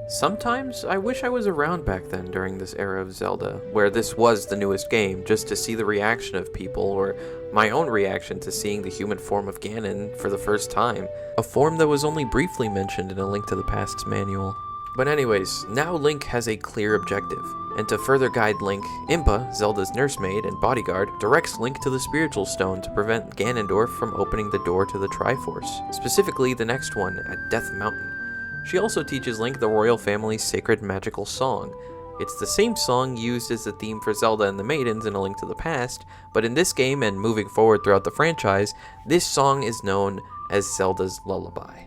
Sometimes I wish I was around back then during this era of Zelda, where this was the newest game, just to see the reaction of people, or my own reaction to seeing the human form of Ganon for the first time, a form that was only briefly mentioned in A Link to the Past's manual. But anyways, now Link has a clear objective, and to further guide Link, Impa, Zelda's nursemaid and bodyguard, directs Link to the Spiritual Stone to prevent Ganondorf from opening the door to the Triforce, specifically the next one at Death Mountain. She also teaches Link the royal family's sacred magical song. It's the same song used as the theme for Zelda and the Maidens in A Link to the Past, but in this game and moving forward throughout the franchise, this song is known as Zelda's Lullaby.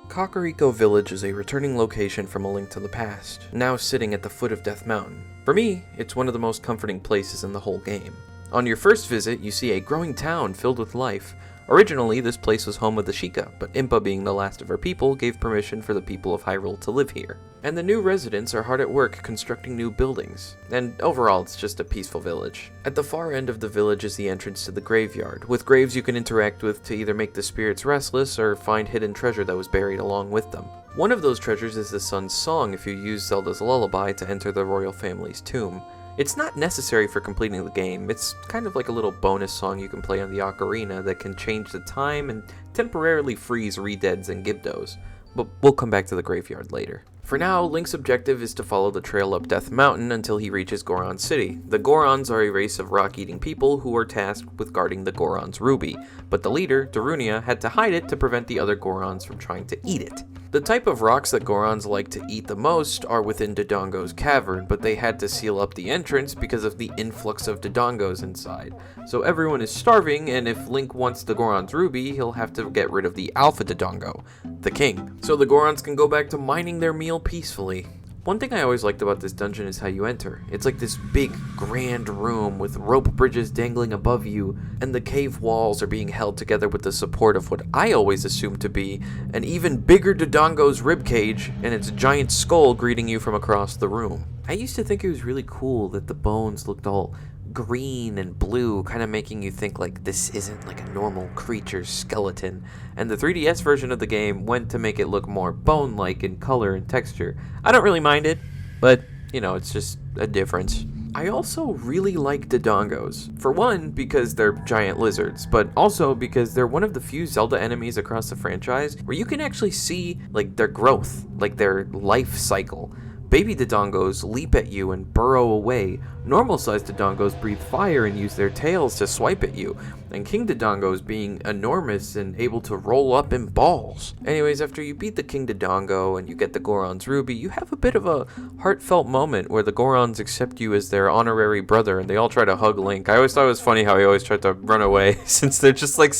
Kakariko Village is a returning location from A Link to the Past, now sitting at the foot of Death Mountain. For me, it's one of the most comforting places in the whole game. On your first visit, you see a growing town filled with life. Originally, this place was home of the Sheikah, but Impa, being the last of her people, gave permission for the people of Hyrule to live here. And the new residents are hard at work constructing new buildings, and overall it's just a peaceful village. At the far end of the village is the entrance to the graveyard, with graves you can interact with to either make the spirits restless or find hidden treasure that was buried along with them. One of those treasures is the Sun's Song if you use Zelda's Lullaby to enter the royal family's tomb. It's not necessary for completing the game, it's kind of like a little bonus song you can play on the Ocarina that can change the time and temporarily freeze Redeads and Gibdos, but we'll come back to the graveyard later. For now, Link's objective is to follow the trail up Death Mountain until he reaches Goron City. The Gorons are a race of rock-eating people who are tasked with guarding the Goron's ruby, but the leader, Darunia, had to hide it to prevent the other Gorons from trying to eat it. The type of rocks that Gorons like to eat the most are within Dodongo's cavern, but they had to seal up the entrance because of the influx of Dodongos inside. So everyone is starving, and if Link wants the Goron's ruby, he'll have to get rid of the Alpha Dodongo, the king, so the Gorons can go back to mining their meal peacefully. One thing I always liked about this dungeon is how you enter. It's like this big, grand room with rope bridges dangling above you, and the cave walls are being held together with the support of what I always assumed to be an even bigger Dodongo's ribcage and its giant skull greeting you from across the room. I used to think it was really cool that the bones looked all green and blue, kind of making you think like this isn't like a normal creature's skeleton, and the 3DS version of the game went to make it look more bone-like in color and texture. I don't really mind it, but you know, it's just a difference. I also really like Dodongos. For one, because they're giant lizards, but also because they're one of the few Zelda enemies across the franchise where you can actually see like their growth, like their life cycle. Baby Dodongos leap at you and burrow away. Normal-sized Dodongos breathe fire and use their tails to swipe at you. And King Dodongos being enormous and able to roll up in balls. Anyways, after you beat the King Dodongo and you get the Goron's ruby, you have a bit of a heartfelt moment where the Gorons accept you as their honorary brother and they all try to hug Link. I always thought it was funny how he always tried to run away since they're just like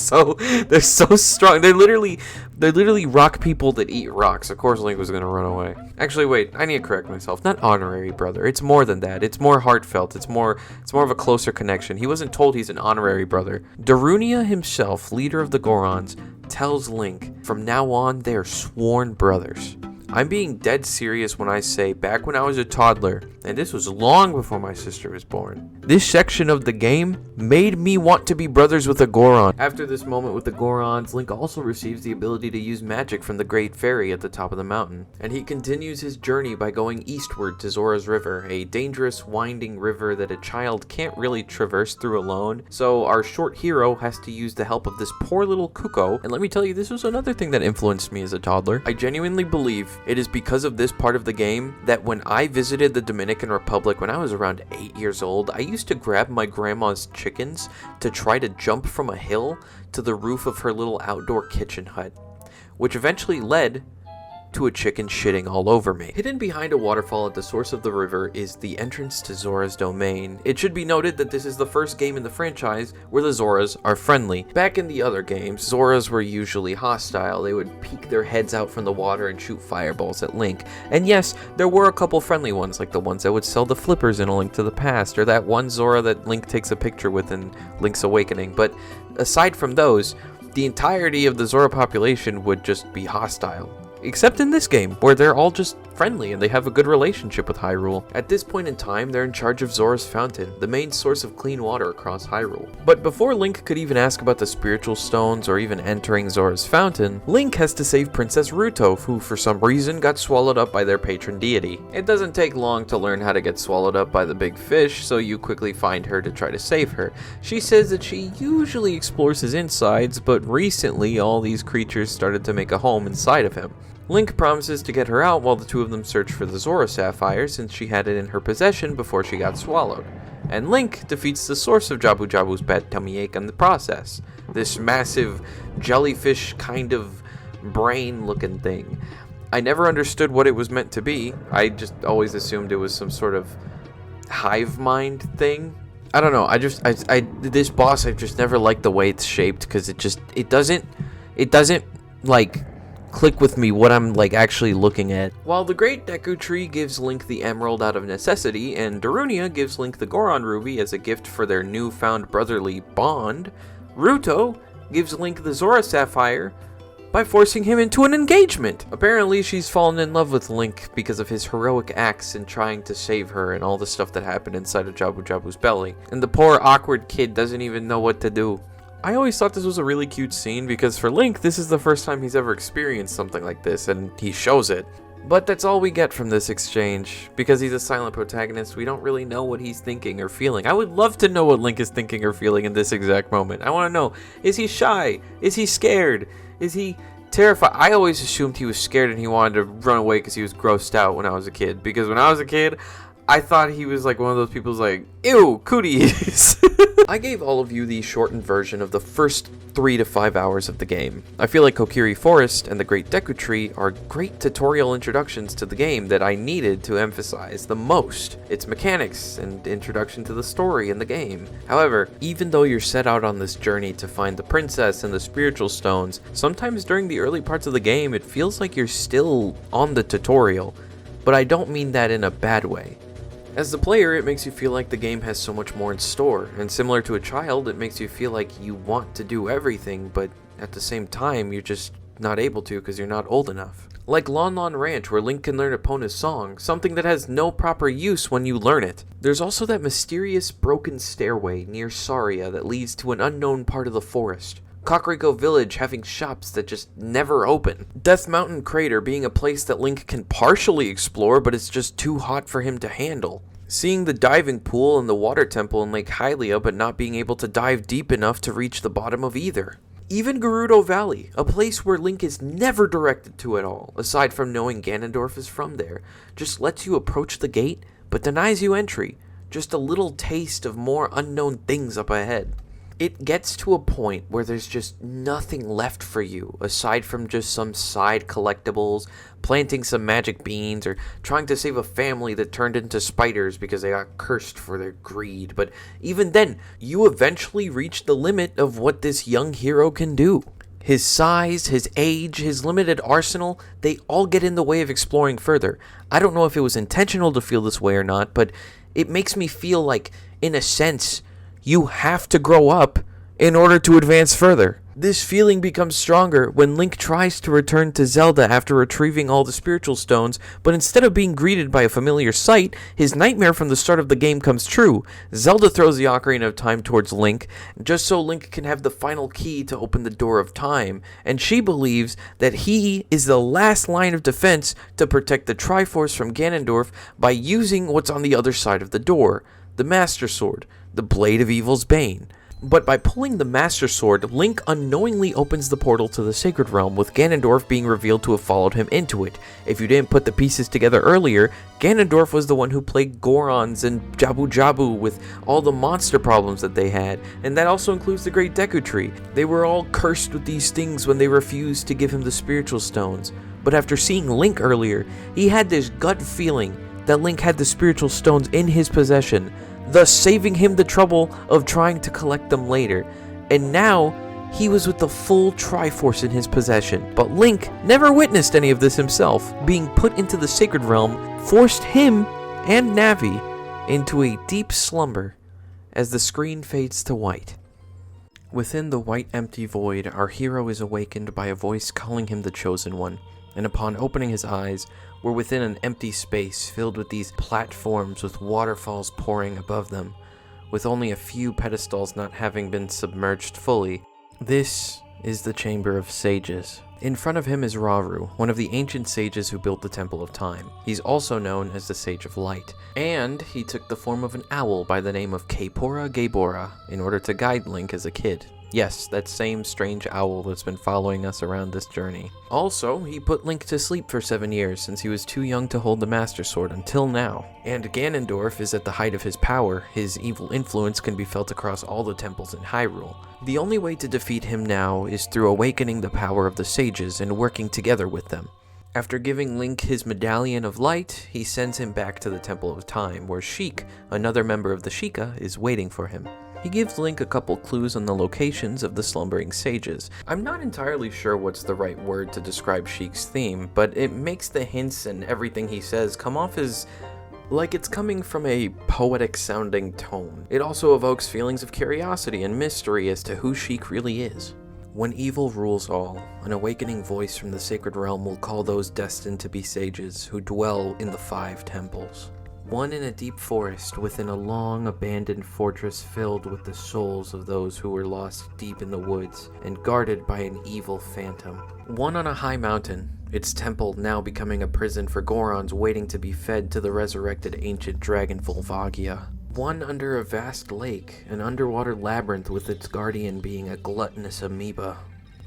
they're so strong. They're literally rock people that eat rocks. Of course Link was gonna run away. Actually, wait, I need to correct myself. Not honorary brother. It's more than that. It's more heartfelt. It's more of a closer connection. He wasn't told he's an honorary brother. Darunia himself, leader of the Gorons, tells Link, from now on, they are sworn brothers. I'm being dead serious when I say back when I was a toddler, and this was long before my sister was born, this section of the game made me want to be brothers with a Goron. After this moment with the Gorons, Link also receives the ability to use magic from the Great Fairy at the top of the mountain, and he continues his journey by going eastward to Zora's River, a dangerous, winding river that a child can't really traverse through alone, so our short hero has to use the help of this poor little Cucco, and let me tell you, this was another thing that influenced me as a toddler. I genuinely believe it is because of this part of the game that when I visited the Dominican Republic when I was around 8 years old, I used to grab my grandma's chickens to try to jump from a hill to the roof of her little outdoor kitchen hut, which eventually led to a chicken shitting all over me. Hidden behind a waterfall at the source of the river is the entrance to Zora's domain. It should be noted that this is the first game in the franchise where the Zoras are friendly. Back in the other games, Zoras were usually hostile. They would peek their heads out from the water and shoot fireballs at Link. And yes, there were a couple friendly ones, like the ones that would sell the flippers in A Link to the Past, or that one Zora that Link takes a picture with in Link's Awakening. But aside from those, the entirety of the Zora population would just be hostile. Except in this game, where they're all just friendly and they have a good relationship with Hyrule. At this point in time, they're in charge of Zora's Fountain, the main source of clean water across Hyrule. But before Link could even ask about the spiritual stones or even entering Zora's Fountain, Link has to save Princess Ruto, who for some reason got swallowed up by their patron deity. It doesn't take long to learn how to get swallowed up by the big fish, so you quickly find her to try to save her. She says that she usually explores his insides, but recently all these creatures started to make a home inside of him. Link promises to get her out while the two of them search for the Zora Sapphire, since she had it in her possession before she got swallowed. And Link defeats the source of Jabu Jabu's bad tummy ache in the process. This massive jellyfish kind of brain looking thing. I never understood what it was meant to be. I just always assumed it was some sort of hive mind thing. I don't know. This boss, I've just never liked the way it's shaped, because it doesn't like click with me what I'm like actually looking at. While the Great Deku Tree gives Link the emerald out of necessity, and Darunia gives Link the Goron Ruby as a gift for their newfound brotherly bond, Ruto gives Link the Zora Sapphire by forcing him into an engagement. Apparently she's fallen in love with Link because of his heroic acts in trying to save her and all the stuff that happened inside of Jabu Jabu's belly. And the poor awkward kid doesn't even know what to do. I always thought this was a really cute scene because for Link, this is the first time he's ever experienced something like this, and he shows it. But that's all we get from this exchange. Because he's a silent protagonist, we don't really know what he's thinking or feeling. I would love to know what Link is thinking or feeling in this exact moment. I want to know, is he shy? Is he scared? Is he terrified? I always assumed he was scared and he wanted to run away because he was grossed out when I was a kid. Because when I was a kid, I thought he was like one of those people who's like, ew, cooties. I gave all of you the shortened version of the first 3 to 5 hours of the game. I feel like Kokiri Forest and the Great Deku Tree are great tutorial introductions to the game that I needed to emphasize the most. Its mechanics and introduction to the story in the game. However, even though you're set out on this journey to find the princess and the spiritual stones, sometimes during the early parts of the game it feels like you're still on the tutorial. But I don't mean that in a bad way. As the player, it makes you feel like the game has so much more in store, and similar to a child, it makes you feel like you want to do everything, but at the same time, you're just not able to because you're not old enough. Like Lon Lon Ranch, where Link can learn Epona's song, something that has no proper use when you learn it. There's also that mysterious broken stairway near Saria that leads to an unknown part of the forest. Kakariko Village having shops that just never open. Death Mountain Crater being a place that Link can partially explore, but it's just too hot for him to handle. Seeing the diving pool and the water temple in Lake Hylia, but not being able to dive deep enough to reach the bottom of either. Even Gerudo Valley, a place where Link is never directed to at all, aside from knowing Ganondorf is from there, just lets you approach the gate, but denies you entry. Just a little taste of more unknown things up ahead. It gets to a point where there's just nothing left for you aside from just some side collectibles, planting some magic beans, or trying to save a family that turned into spiders because they got cursed for their greed. But even then, you eventually reach the limit of what this young hero can do. His size, his age, his limited arsenal, they all get in the way of exploring further. I don't know if it was intentional to feel this way or not, but it makes me feel like, in a sense, you have to grow up in order to advance further. This feeling becomes stronger when Link tries to return to Zelda after retrieving all the spiritual stones, but instead of being greeted by a familiar sight, his nightmare from the start of the game comes true. Zelda throws the Ocarina of Time towards Link, just so Link can have the final key to open the door of time, and she believes that he is the last line of defense to protect the Triforce from Ganondorf by using what's on the other side of the door, the Master Sword, the Blade of Evil's Bane. But by pulling the Master Sword, Link unknowingly opens the portal to the Sacred Realm, with Ganondorf being revealed to have followed him into it. If you didn't put the pieces together earlier, Ganondorf was the one who plagued Gorons and Jabu Jabu with all the monster problems that they had, and that also includes the Great Deku Tree. They were all cursed with these things when they refused to give him the spiritual stones. But after seeing Link earlier, he had this gut feeling that Link had the spiritual stones in his possession, thus saving him the trouble of trying to collect them later. And now, he was with the full Triforce in his possession. But Link never witnessed any of this himself. Being put into the Sacred Realm forced him and Navi into a deep slumber as the screen fades to white. Within the white empty void, our hero is awakened by a voice calling him the Chosen One. and upon opening his eyes, we're within an empty space filled with these platforms with waterfalls pouring above them, with only a few pedestals not having been submerged fully. This is the Chamber of Sages. In front of him is Rauru, one of the ancient sages who built the Temple of Time. He's also known as the Sage of Light, and he took the form of an owl by the name of Kaepora Gaebora in order to guide Link as a kid. Yes, that same strange owl that's been following us around this journey. Also, he put Link to sleep for 7 years since he was too young to hold the Master Sword until now. And Ganondorf is at the height of his power. His evil influence can be felt across all the temples in Hyrule. The only way to defeat him now is through awakening the power of the sages and working together with them. After giving Link his Medallion of Light, he sends him back to the Temple of Time, where Sheik, another member of the Sheikah, is waiting for him. He gives Link a couple clues on the locations of the slumbering sages. I'm not entirely sure what's the right word to describe Sheik's theme, but it makes the hints and everything he says come off as like it's coming from a poetic-sounding tone. It also evokes feelings of curiosity and mystery as to who Sheik really is. When evil rules all, an awakening voice from the sacred realm will call those destined to be sages who dwell in the 5 temples. One in a deep forest within a long abandoned fortress filled with the souls of those who were lost deep in the woods and guarded by an evil phantom. One on a high mountain, its temple now becoming a prison for Gorons waiting to be fed to the resurrected ancient dragon Volvagia. One under a vast lake, an underwater labyrinth with its guardian being a gluttonous amoeba.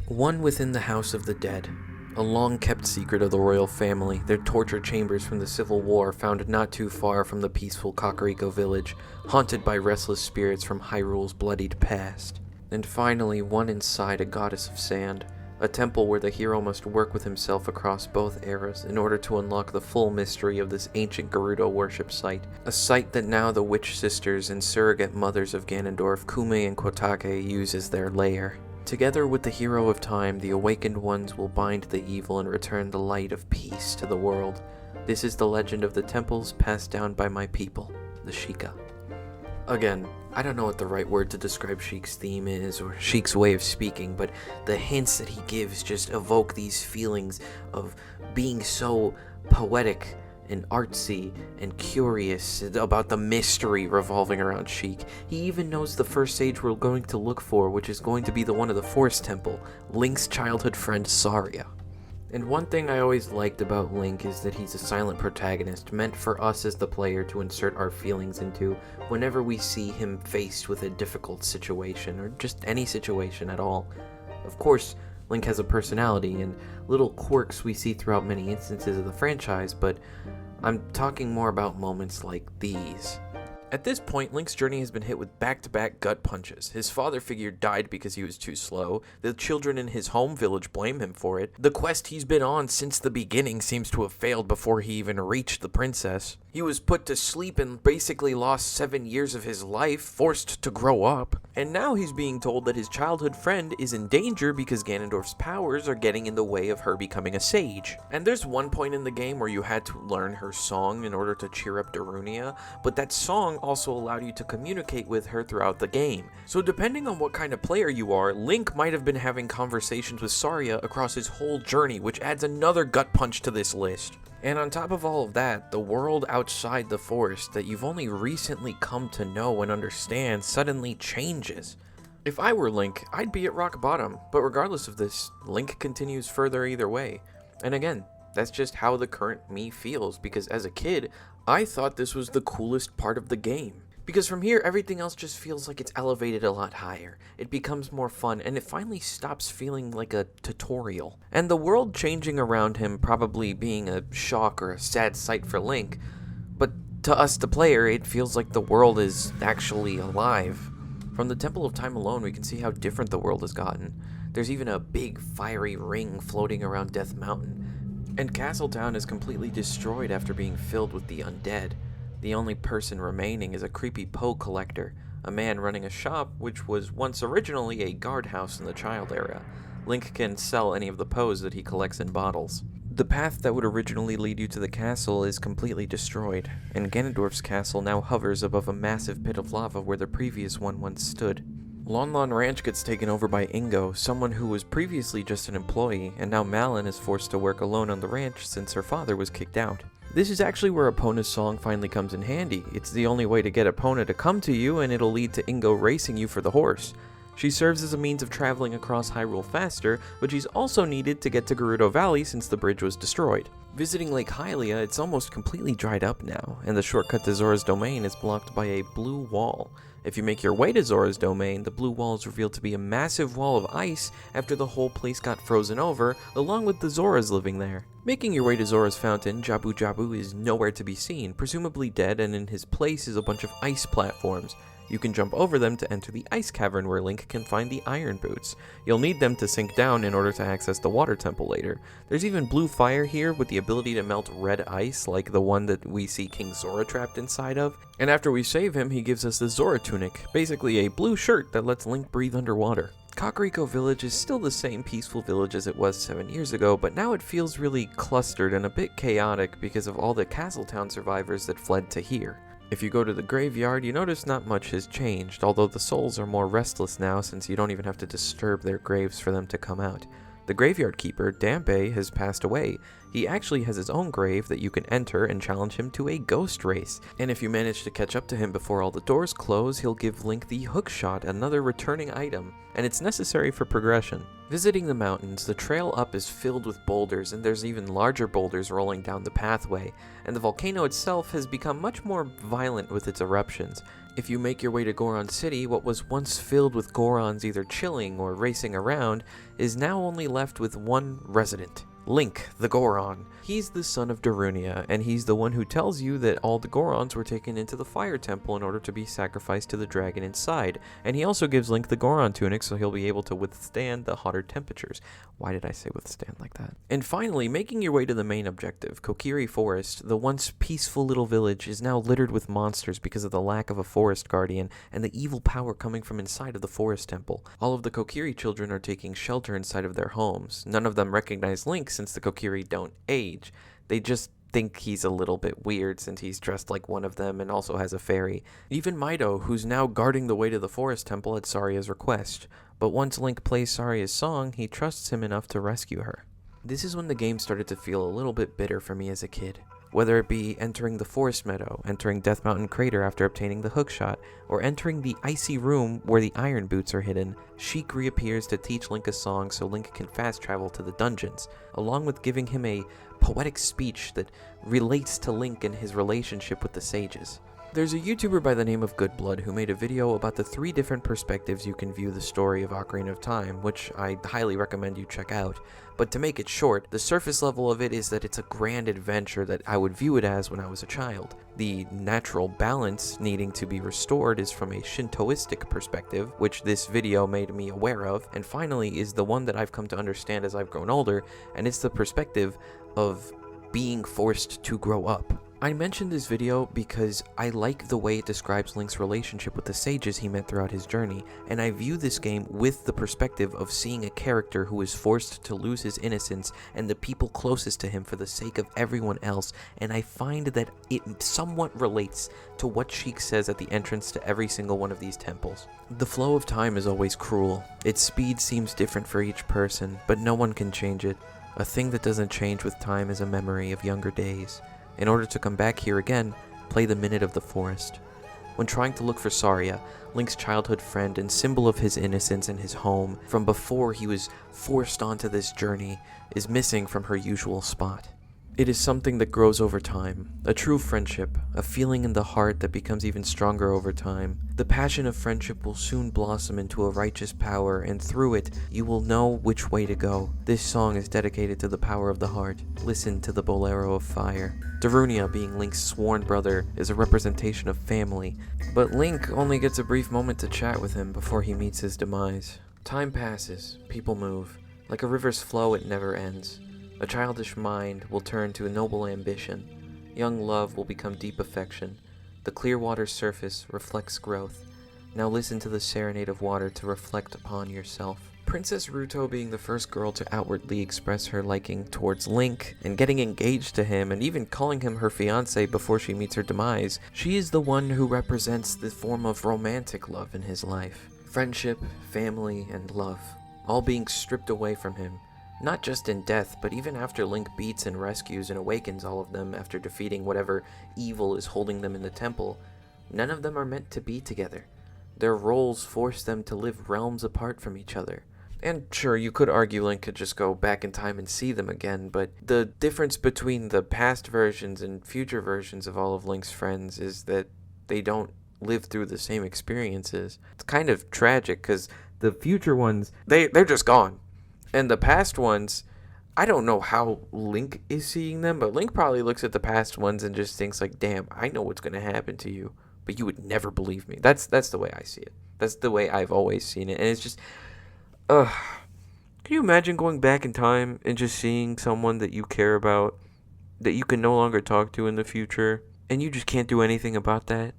One within the House of the Dead, a long-kept secret of the royal family, their torture chambers from the Civil War found not too far from the peaceful Kakariko village, haunted by restless spirits from Hyrule's bloodied past. And finally, one inside a goddess of sand, a temple where the hero must work with himself across both eras in order to unlock the full mystery of this ancient Gerudo worship site, a site that now the witch sisters and surrogate mothers of Ganondorf, Kume and Kotake, use as their lair. Together with the hero of time, the awakened ones will bind the evil and return the light of peace to the world. This is the legend of the temples passed down by my people, the Sheikah. Again, I don't know what the right word to describe Sheik's theme is, or Sheik's way of speaking, but the hints that he gives just evoke these feelings of being so poetic and artsy and curious about the mystery revolving around Sheik. He even knows the first sage we're going to look for, which is going to be the one of the Forest Temple, Link's childhood friend Saria. And one thing I always liked about Link is that he's a silent protagonist, meant for us as the player to insert our feelings into whenever we see him faced with a difficult situation, or just any situation at all. Of course, Link has a personality and little quirks we see throughout many instances of the franchise, but I'm talking more about moments like these. At this point, Link's journey has been hit with back-to-back gut punches. His father figure died because he was too slow. The children in his home village blame him for it. The quest he's been on since the beginning seems to have failed before he even reached the princess. He was put to sleep and basically lost 7 years of his life, forced to grow up. And now he's being told that his childhood friend is in danger because Ganondorf's powers are getting in the way of her becoming a sage. And there's one point in the game where you had to learn her song in order to cheer up Darunia, but that song also allowed you to communicate with her throughout the game. So depending on what kind of player you are, Link might have been having conversations with Saria across his whole journey, which adds another gut punch to this list. And on top of all of that, the world outside the forest that you've only recently come to know and understand suddenly changes. If I were Link, I'd be at rock bottom, but regardless of this, Link continues further either way. And again, that's just how the current me feels, because as a kid, I thought this was the coolest part of the game. Because from here, everything else just feels like it's elevated a lot higher. It becomes more fun, and it finally stops feeling like a tutorial. And the world changing around him probably being a shock or a sad sight for Link, but to us, the player, it feels like the world is actually alive. From the Temple of Time alone, we can see how different the world has gotten. There's even a big fiery ring floating around Death Mountain. And Castletown is completely destroyed after being filled with the undead. The only person remaining is a creepy Poe collector, a man running a shop which was once originally a guardhouse in the child era. Link can sell any of the Poes that he collects in bottles. The path that would originally lead you to the castle is completely destroyed, and Ganondorf's castle now hovers above a massive pit of lava where the previous one once stood. Lon Lon Ranch gets taken over by Ingo, someone who was previously just an employee, and now Malin is forced to work alone on the ranch since her father was kicked out. This is actually where Epona's song finally comes in handy. It's the only way to get Epona to come to you, and it'll lead to Ingo racing you for the horse. She serves as a means of traveling across Hyrule faster, but she's also needed to get to Gerudo Valley since the bridge was destroyed. Visiting Lake Hylia, it's almost completely dried up now, and the shortcut to Zora's Domain is blocked by a blue wall. If you make your way to Zora's Domain, the blue wall is revealed to be a massive wall of ice after the whole place got frozen over, along with the Zoras living there. Making your way to Zora's Fountain, Jabu Jabu is nowhere to be seen, presumably dead, and in his place is a bunch of ice platforms. You can jump over them to enter the ice cavern where Link can find the iron boots. You'll need them to sink down in order to access the water temple later. There's even blue fire here with the ability to melt red ice like the one that we see King Zora trapped inside of. And after we save him, he gives us the Zora tunic, basically a blue shirt that lets Link breathe underwater. Kakariko Village is still the same peaceful village as it was 7 years ago, but now it feels really clustered and a bit chaotic because of all the Castletown survivors that fled to here. If you go to the graveyard, you notice not much has changed, although the souls are more restless now since you don't even have to disturb their graves for them to come out. The graveyard keeper, Dampe, has passed away. He actually has his own grave that you can enter and challenge him to a ghost race. And if you manage to catch up to him before all the doors close, he'll give Link the hookshot, another returning item, and it's necessary for progression. Visiting the mountains, the trail up is filled with boulders, and there's even larger boulders rolling down the pathway, and the volcano itself has become much more violent with its eruptions. If you make your way to Goron City, what was once filled with Gorons either chilling or racing around is now only left with one resident, Link the Goron. He's the son of Darunia, and he's the one who tells you that all the Gorons were taken into the Fire Temple in order to be sacrificed to the dragon inside, and he also gives Link the Goron tunic so he'll be able to withstand the hotter temperatures. Why did I say withstand like that? And finally, making your way to the main objective, Kokiri Forest, the once peaceful little village, is now littered with monsters because of the lack of a forest guardian and the evil power coming from inside of the Forest Temple. All of the Kokiri children are taking shelter inside of their homes. None of them recognize Link since the Kokiri don't age. They just think he's a little bit weird since he's dressed like one of them and also has a fairy. Even Mido, who's now guarding the way to the Forest Temple at Saria's request. But once Link plays Saria's song, he trusts him enough to rescue her. This is when the game started to feel a little bit bitter for me as a kid. Whether it be entering the Forest Meadow, entering Death Mountain Crater after obtaining the hookshot, or entering the icy room where the iron boots are hidden, Sheik reappears to teach Link a song so Link can fast travel to the dungeons, along with giving him a poetic speech that relates to Link and his relationship with the sages. There's a YouTuber by the name of Goodblood who made a video about the 3 different perspectives you can view the story of Ocarina of Time, which I highly recommend you check out. But to make it short, the surface level of it is that it's a grand adventure that I would view it as when I was a child. The natural balance needing to be restored is from a Shintoistic perspective, which this video made me aware of, and finally is the one that I've come to understand as I've grown older, and it's the perspective of being forced to grow up. I mentioned this video because I like the way it describes Link's relationship with the sages he met throughout his journey, and I view this game with the perspective of seeing a character who is forced to lose his innocence and the people closest to him for the sake of everyone else, and I find that it somewhat relates to what Sheik says at the entrance to every single one of these temples. The flow of time is always cruel. Its speed seems different for each person, but no one can change it. A thing that doesn't change with time is a memory of younger days. In order to come back here again, play the Minute of the Forest. When trying to look for Saria, Link's childhood friend and symbol of his innocence and his home from before he was forced onto this journey, is missing from her usual spot. It is something that grows over time, a true friendship, a feeling in the heart that becomes even stronger over time. The passion of friendship will soon blossom into a righteous power, and through it, you will know which way to go. This song is dedicated to the power of the heart. Listen to the Bolero of Fire. Darunia, being Link's sworn brother, is a representation of family, but Link only gets a brief moment to chat with him before he meets his demise. Time passes, people move. Like a river's flow, it never ends. A childish mind will turn to a noble ambition. Young love will become deep affection. The clear water's surface reflects growth. Now listen to the serenade of water to reflect upon yourself. Princess Ruto being the first girl to outwardly express her liking towards Link, and getting engaged to him, and even calling him her fiancé before she meets her demise, she is the one who represents the form of romantic love in his life. Friendship, family, and love, all being stripped away from him. Not just in death, but even after Link beats and rescues and awakens all of them after defeating whatever evil is holding them in the temple, none of them are meant to be together. Their roles force them to live realms apart from each other. And sure, you could argue Link could just go back in time and see them again, but the difference between the past versions and future versions of all of Link's friends is that they don't live through the same experiences. It's kind of tragic, because the future ones, they're just gone. And the past ones, I don't know how Link is seeing them, but Link probably looks at the past ones and just thinks like, damn, I know what's going to happen to you, but you would never believe me. That's the way I see it. That's the way I've always seen it. And it's just, can you imagine going back in time and just seeing someone that you care about, that you can no longer talk to in the future, and you just can't do anything about that?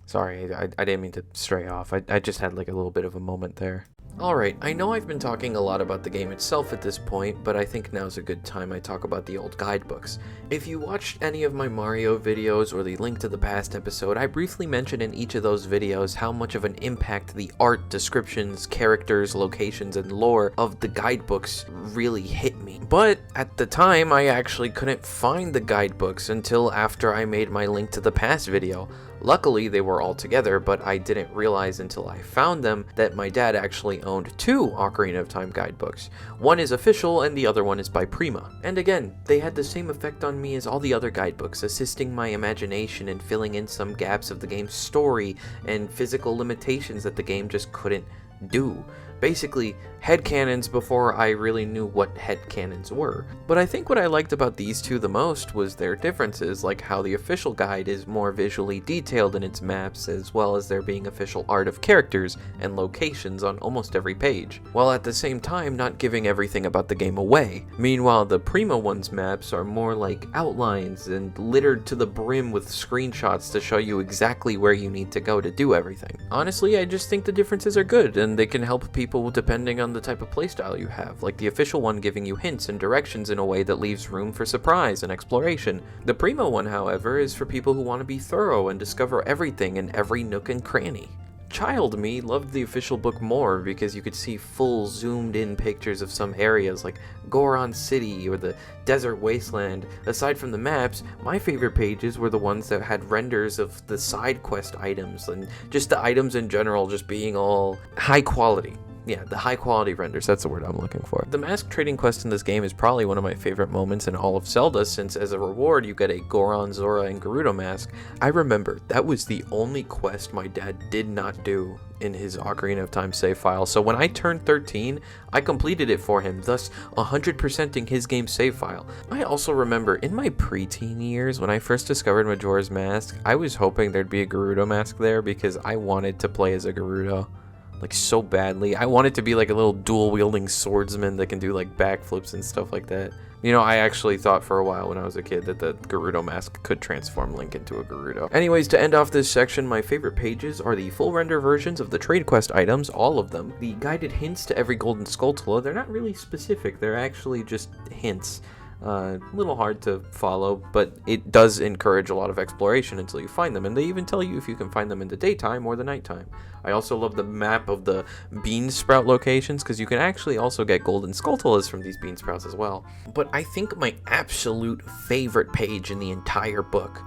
Sorry, I didn't mean to stray off. I just had like a little bit of a moment there. Alright, I know I've been talking a lot about the game itself at this point, but I think now's a good time I talk about the old guidebooks. If you watched any of my Mario videos or the Link to the Past episode, I briefly mentioned in each of those videos how much of an impact the art, descriptions, characters, locations, and lore of the guidebooks really hit me. But at the time, I actually couldn't find the guidebooks until after I made my Link to the Past video. Luckily, they were all together, but I didn't realize until I found them that my dad actually owned two Ocarina of Time guidebooks. One is official and the other one is by Prima. And again, they had the same effect on me as all the other guidebooks, assisting my imagination and filling in some gaps of the game's story and physical limitations that the game just couldn't do. Basically, headcanons before I really knew what headcanons were. But I think what I liked about these two the most was their differences, like how the official guide is more visually detailed in its maps, as well as there being official art of characters and locations on almost every page, while at the same time not giving everything about the game away. Meanwhile, the Prima one's maps are more like outlines and littered to the brim with screenshots to show you exactly where you need to go to do everything. Honestly, I just think the differences are good, and they can help people depending on the type of playstyle you have, like the official one giving you hints and directions in a way that leaves room for surprise and exploration. The Primo one, however, is for people who want to be thorough and discover everything in every nook and cranny. Child me loved the official book more because you could see full zoomed in pictures of some areas like Goron City or the Desert Wasteland. Aside from the maps, my favorite pages were the ones that had renders of the side quest items and just the items in general just being all high quality. Yeah, the high quality renders, that's the word I'm looking for. The mask trading quest in this game is probably one of my favorite moments in all of Zelda, since as a reward you get a Goron, Zora, and Gerudo mask. I remember that was the only quest my dad did not do in his Ocarina of Time save file, so when I turned 13, I completed it for him, thus 100%ing his game save file. I also remember in my preteen years, when I first discovered Majora's Mask, I was hoping there'd be a Gerudo mask there because I wanted to play as a Gerudo. Like, so badly. I wanted to be like a little dual-wielding swordsman that can do like backflips and stuff like that. You know, I actually thought for a while when I was a kid that the Gerudo mask could transform Link into a Gerudo. Anyways, to end off this section, my favorite pages are the full render versions of the trade quest items, all of them. The guided hints to every golden Skulltula, they're not really specific, they're actually just hints. A little hard to follow, but it does encourage a lot of exploration until you find them, and they even tell you if you can find them in the daytime or the nighttime. I also love the map of the bean sprout locations, because you can actually also get golden Skulltulas from these bean sprouts as well. But I think my absolute favorite page in the entire book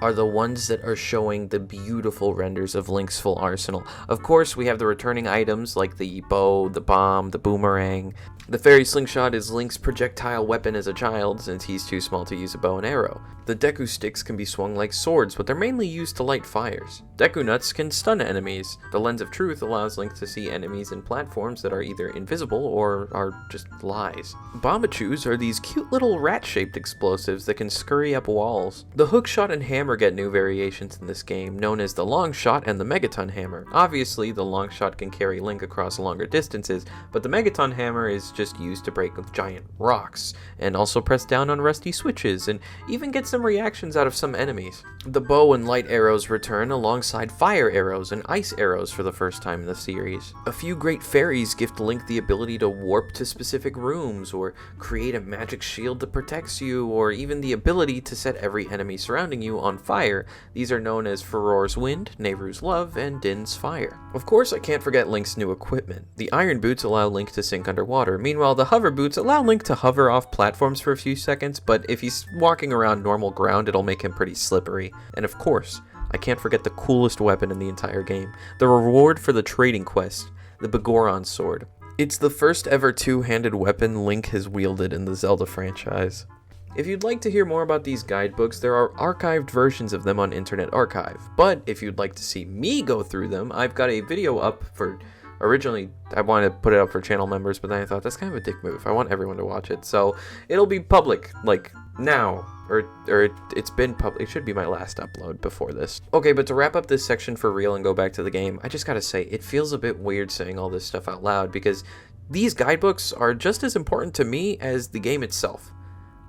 are the ones that are showing the beautiful renders of Link's full arsenal. Of course, we have the returning items like the bow, the bomb, the boomerang. The fairy slingshot is Link's projectile weapon as a child, since he's too small to use a bow and arrow. The Deku sticks can be swung like swords, but they're mainly used to light fires. Deku nuts can stun enemies. The lens of truth allows Link to see enemies in platforms that are either invisible or are just lies. Bombachus are these cute little rat-shaped explosives that can scurry up walls. The hookshot and hammer get new variations in this game, known as the long shot and the megaton hammer. Obviously, the long shot can carry Link across longer distances, but the megaton hammer is just used to break giant rocks, and also press down on rusty switches, and even get some reactions out of some enemies. The bow and light arrows return alongside fire arrows and ice arrows for the first time in the series. A few great fairies gift Link the ability to warp to specific rooms, or create a magic shield that protects you, or even the ability to set every enemy surrounding you on fire. These are known as Furor's Wind, Nehru's Love, and Din's Fire. Of course, I can't forget Link's new equipment. The iron boots allow Link to sink underwater. Meanwhile, the hover boots allow Link to hover off platforms for a few seconds, but if he's walking around normal ground, it'll make him pretty slippery. And of course, I can't forget the coolest weapon in the entire game, the reward for the trading quest, the Begoron sword. It's the first ever two-handed weapon Link has wielded in the Zelda franchise. If you'd like to hear more about these guidebooks, there are archived versions of them on Internet Archive. But if you'd like to see me go through them, I've got a video up for... Originally, I wanted to put it up for channel members, but then I thought, that's kind of a dick move. I want everyone to watch it. So, it'll be public, like, now. Or it's been public. It should be my last upload before this. Okay, but to wrap up this section for real and go back to the game, I just gotta say, it feels a bit weird saying all this stuff out loud, because these guidebooks are just as important to me as the game itself.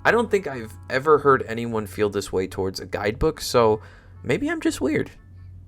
I don't think I've ever heard anyone feel this way towards a guidebook, so maybe I'm just weird.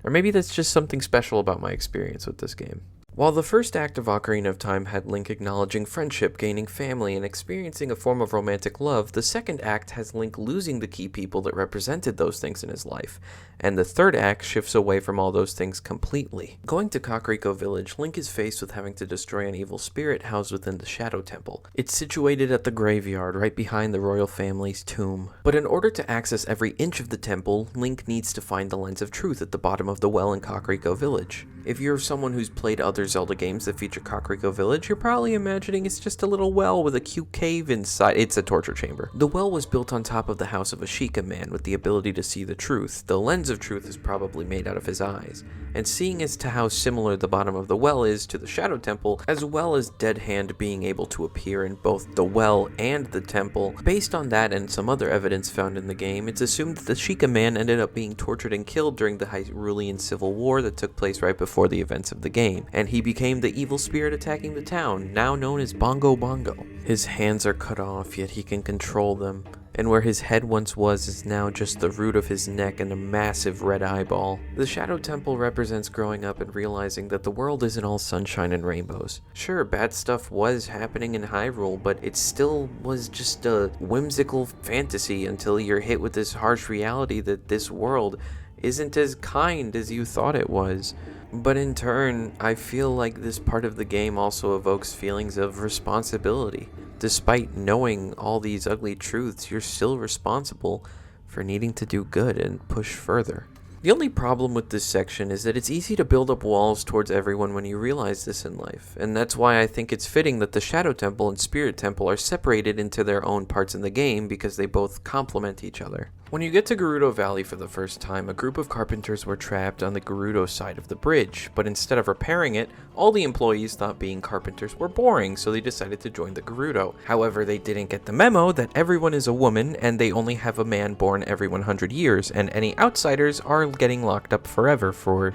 Or maybe that's just something special about my experience with this game. While the first act of Ocarina of Time had Link acknowledging friendship, gaining family, and experiencing a form of romantic love, the second act has Link losing the key people that represented those things in his life, and the third act shifts away from all those things completely. Going to Kakariko Village, Link is faced with having to destroy an evil spirit housed within the Shadow Temple. It's situated at the graveyard, right behind the royal family's tomb. But in order to access every inch of the temple, Link needs to find the Lens of Truth at the bottom of the well in Kakariko Village. If you're someone who's played other Zelda games that feature Kakariko Village, you're probably imagining it's just a little well with a cute cave inside. It's a torture chamber. The well was built on top of the house of a Sheikah man with the ability to see the truth. The Lens of Truth is probably made out of his eyes. And seeing as to how similar the bottom of the well is to the Shadow Temple, as well as Dead Hand being able to appear in both the well and the temple, based on that and some other evidence found in the game, it's assumed that the Sheikah man ended up being tortured and killed during the Hyrulean Civil War that took place right before the events of the game, and he became the evil spirit attacking the town, now known as Bongo Bongo. His hands are cut off, yet he can control them, and where his head once was is now just the root of his neck and a massive red eyeball. The Shadow Temple represents growing up and realizing that the world isn't all sunshine and rainbows. Sure, bad stuff was happening in Hyrule, but it still was just a whimsical fantasy until you're hit with this harsh reality that this world isn't as kind as you thought it was. But in turn, I feel like this part of the game also evokes feelings of responsibility. Despite knowing all these ugly truths, you're still responsible for needing to do good and push further. The only problem with this section is that it's easy to build up walls towards everyone when you realize this in life, and that's why I think it's fitting that the Shadow Temple and Spirit Temple are separated into their own parts in the game because they both complement each other. When you get to Gerudo Valley for the first time, a group of carpenters were trapped on the Gerudo side of the bridge, but instead of repairing it, all the employees thought being carpenters were boring, so they decided to join the Gerudo. However, they didn't get the memo that everyone is a woman and they only have a man born every 100 years, and any outsiders are getting locked up forever for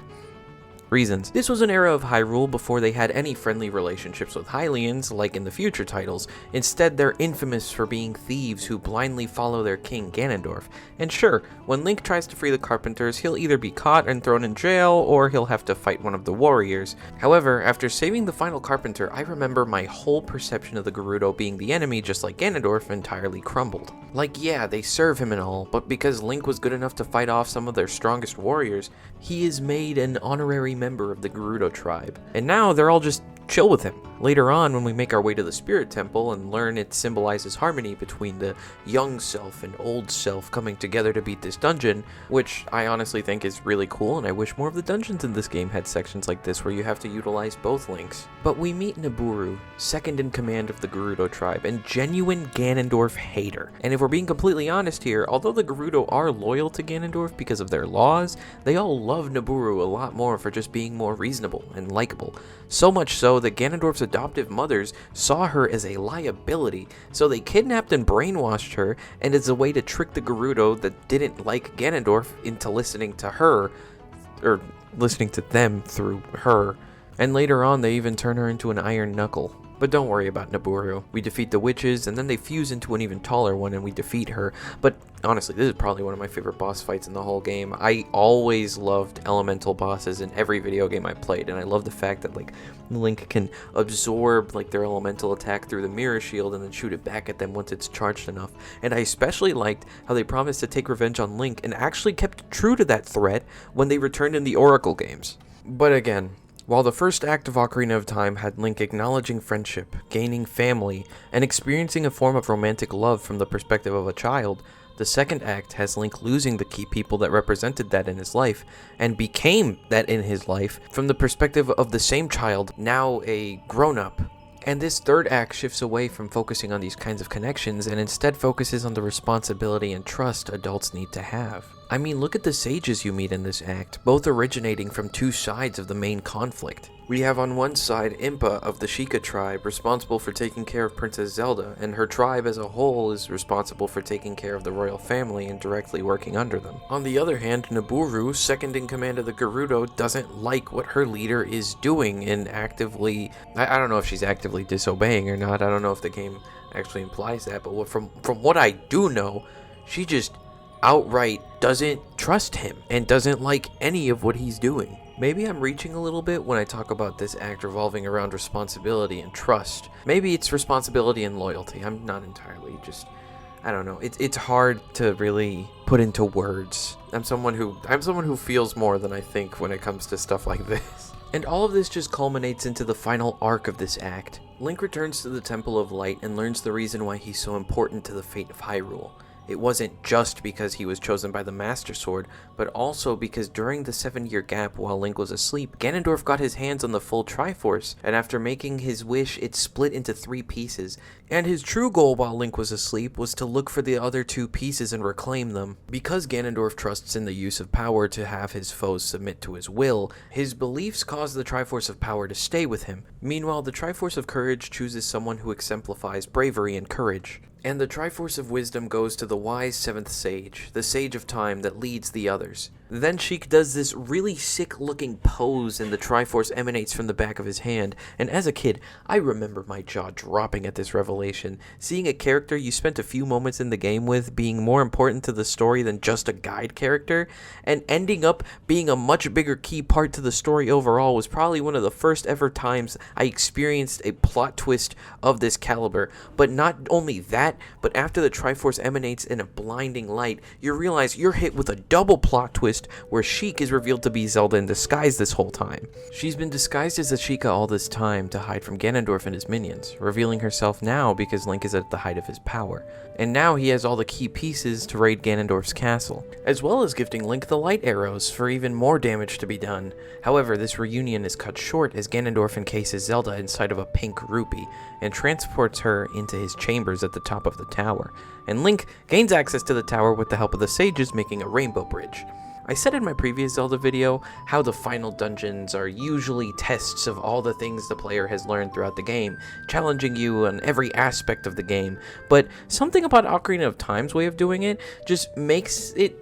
reasons. This was an era of Hyrule before they had any friendly relationships with Hylians, like in the future titles. Instead, they're infamous for being thieves who blindly follow their king Ganondorf. And sure, when Link tries to free the carpenters, he'll either be caught and thrown in jail, or he'll have to fight one of the warriors. However, after saving the final carpenter, I remember my whole perception of the Gerudo being the enemy, just like Ganondorf, entirely crumbled. Like, yeah, they serve him and all, but because Link was good enough to fight off some of their strongest warriors, he is made an honorary member of the Gerudo tribe. And now they're all just chill with him. Later on, when we make our way to the Spirit Temple and learn it symbolizes harmony between the young self and old self coming together to beat this dungeon, which I honestly think is really cool, and I wish more of the dungeons in this game had sections like this where you have to utilize both links. But we meet Nabooru, second in command of the Gerudo tribe, and genuine Ganondorf hater. And if we're being completely honest here, although the Gerudo are loyal to Ganondorf because of their laws, they all love Nabooru a lot more for just being more reasonable and likable. So much so that Ganondorf's adoptive mothers saw her as a liability, so they kidnapped and brainwashed her, and as a way to trick the Gerudo that didn't like Ganondorf into listening to her, or listening to them through her. And later on, they even turn her into an iron knuckle. But don't worry about Nabooru. We defeat the witches, and then they fuse into an even taller one, and we defeat her. But honestly, this is probably one of my favorite boss fights in the whole game. I always loved elemental bosses in every video game I played, and I love the fact that, like, Link can absorb, like, their elemental attack through the mirror shield and then shoot it back at them once it's charged enough. And I especially liked how they promised to take revenge on Link and actually kept true to that threat when they returned in the Oracle games. But again, while the first act of Ocarina of Time had Link acknowledging friendship, gaining family, and experiencing a form of romantic love from the perspective of a child, the second act has Link losing the key people that represented that in his life, and became that in his life from the perspective of the same child, now a grown-up. And this third act shifts away from focusing on these kinds of connections and instead focuses on the responsibility and trust adults need to have. I mean, look at the sages you meet in this act, both originating from two sides of the main conflict. We have on one side Impa of the Sheikah tribe, responsible for taking care of Princess Zelda, and her tribe as a whole is responsible for taking care of the royal family and directly working under them. On the other hand, Nabooru, second in command of the Gerudo, doesn't like what her leader is doing and actively... I don't know if she's actively disobeying or not, I don't know if the game actually implies that, but from what I do know, she just outright doesn't trust him and doesn't like any of what he's doing. Maybe I'm reaching a little bit when I talk about this act revolving around responsibility and trust. Maybe it's responsibility and loyalty. I'm not entirely just... I don't know. It's hard to really put into words. I'm someone who feels more than I think when it comes to stuff like this. And all of this just culminates into the final arc of this act. Link returns to the Temple of Light and learns the reason why he's so important to the fate of Hyrule. It wasn't just because he was chosen by the Master Sword, but also because during the 7-year gap while Link was asleep, Ganondorf got his hands on the full Triforce, and after making his wish, it split into 3 pieces. And his true goal while Link was asleep was to look for the other 2 pieces and reclaim them. Because Ganondorf trusts in the use of power to have his foes submit to his will, his beliefs cause the Triforce of Power to stay with him. Meanwhile, the Triforce of Courage chooses someone who exemplifies bravery and courage. And the Triforce of Wisdom goes to the wise 7th Sage, the Sage of Time that leads the others. Then Sheik does this really sick-looking pose and the Triforce emanates from the back of his hand, and as a kid, I remember my jaw dropping at this revelation, seeing a character you spent a few moments in the game with being more important to the story than just a guide character, and ending up being a much bigger key part to the story overall was probably one of the first ever times I experienced a plot twist of this caliber. But not only that, but after the Triforce emanates in a blinding light, you realize you're hit with a double plot twist where Sheik is revealed to be Zelda in disguise this whole time. She's been disguised as a Sheikah all this time to hide from Ganondorf and his minions, revealing herself now because Link is at the height of his power. And now he has all the key pieces to raid Ganondorf's castle, as well as gifting Link the light arrows for even more damage to be done. However, this reunion is cut short as Ganondorf encases Zelda inside of a pink rupee and transports her into his chambers at the top of the tower. And Link gains access to the tower with the help of the sages, making a rainbow bridge. I said in my previous Zelda video how the final dungeons are usually tests of all the things the player has learned throughout the game, challenging you on every aspect of the game, but something about Ocarina of Time's way of doing it just makes it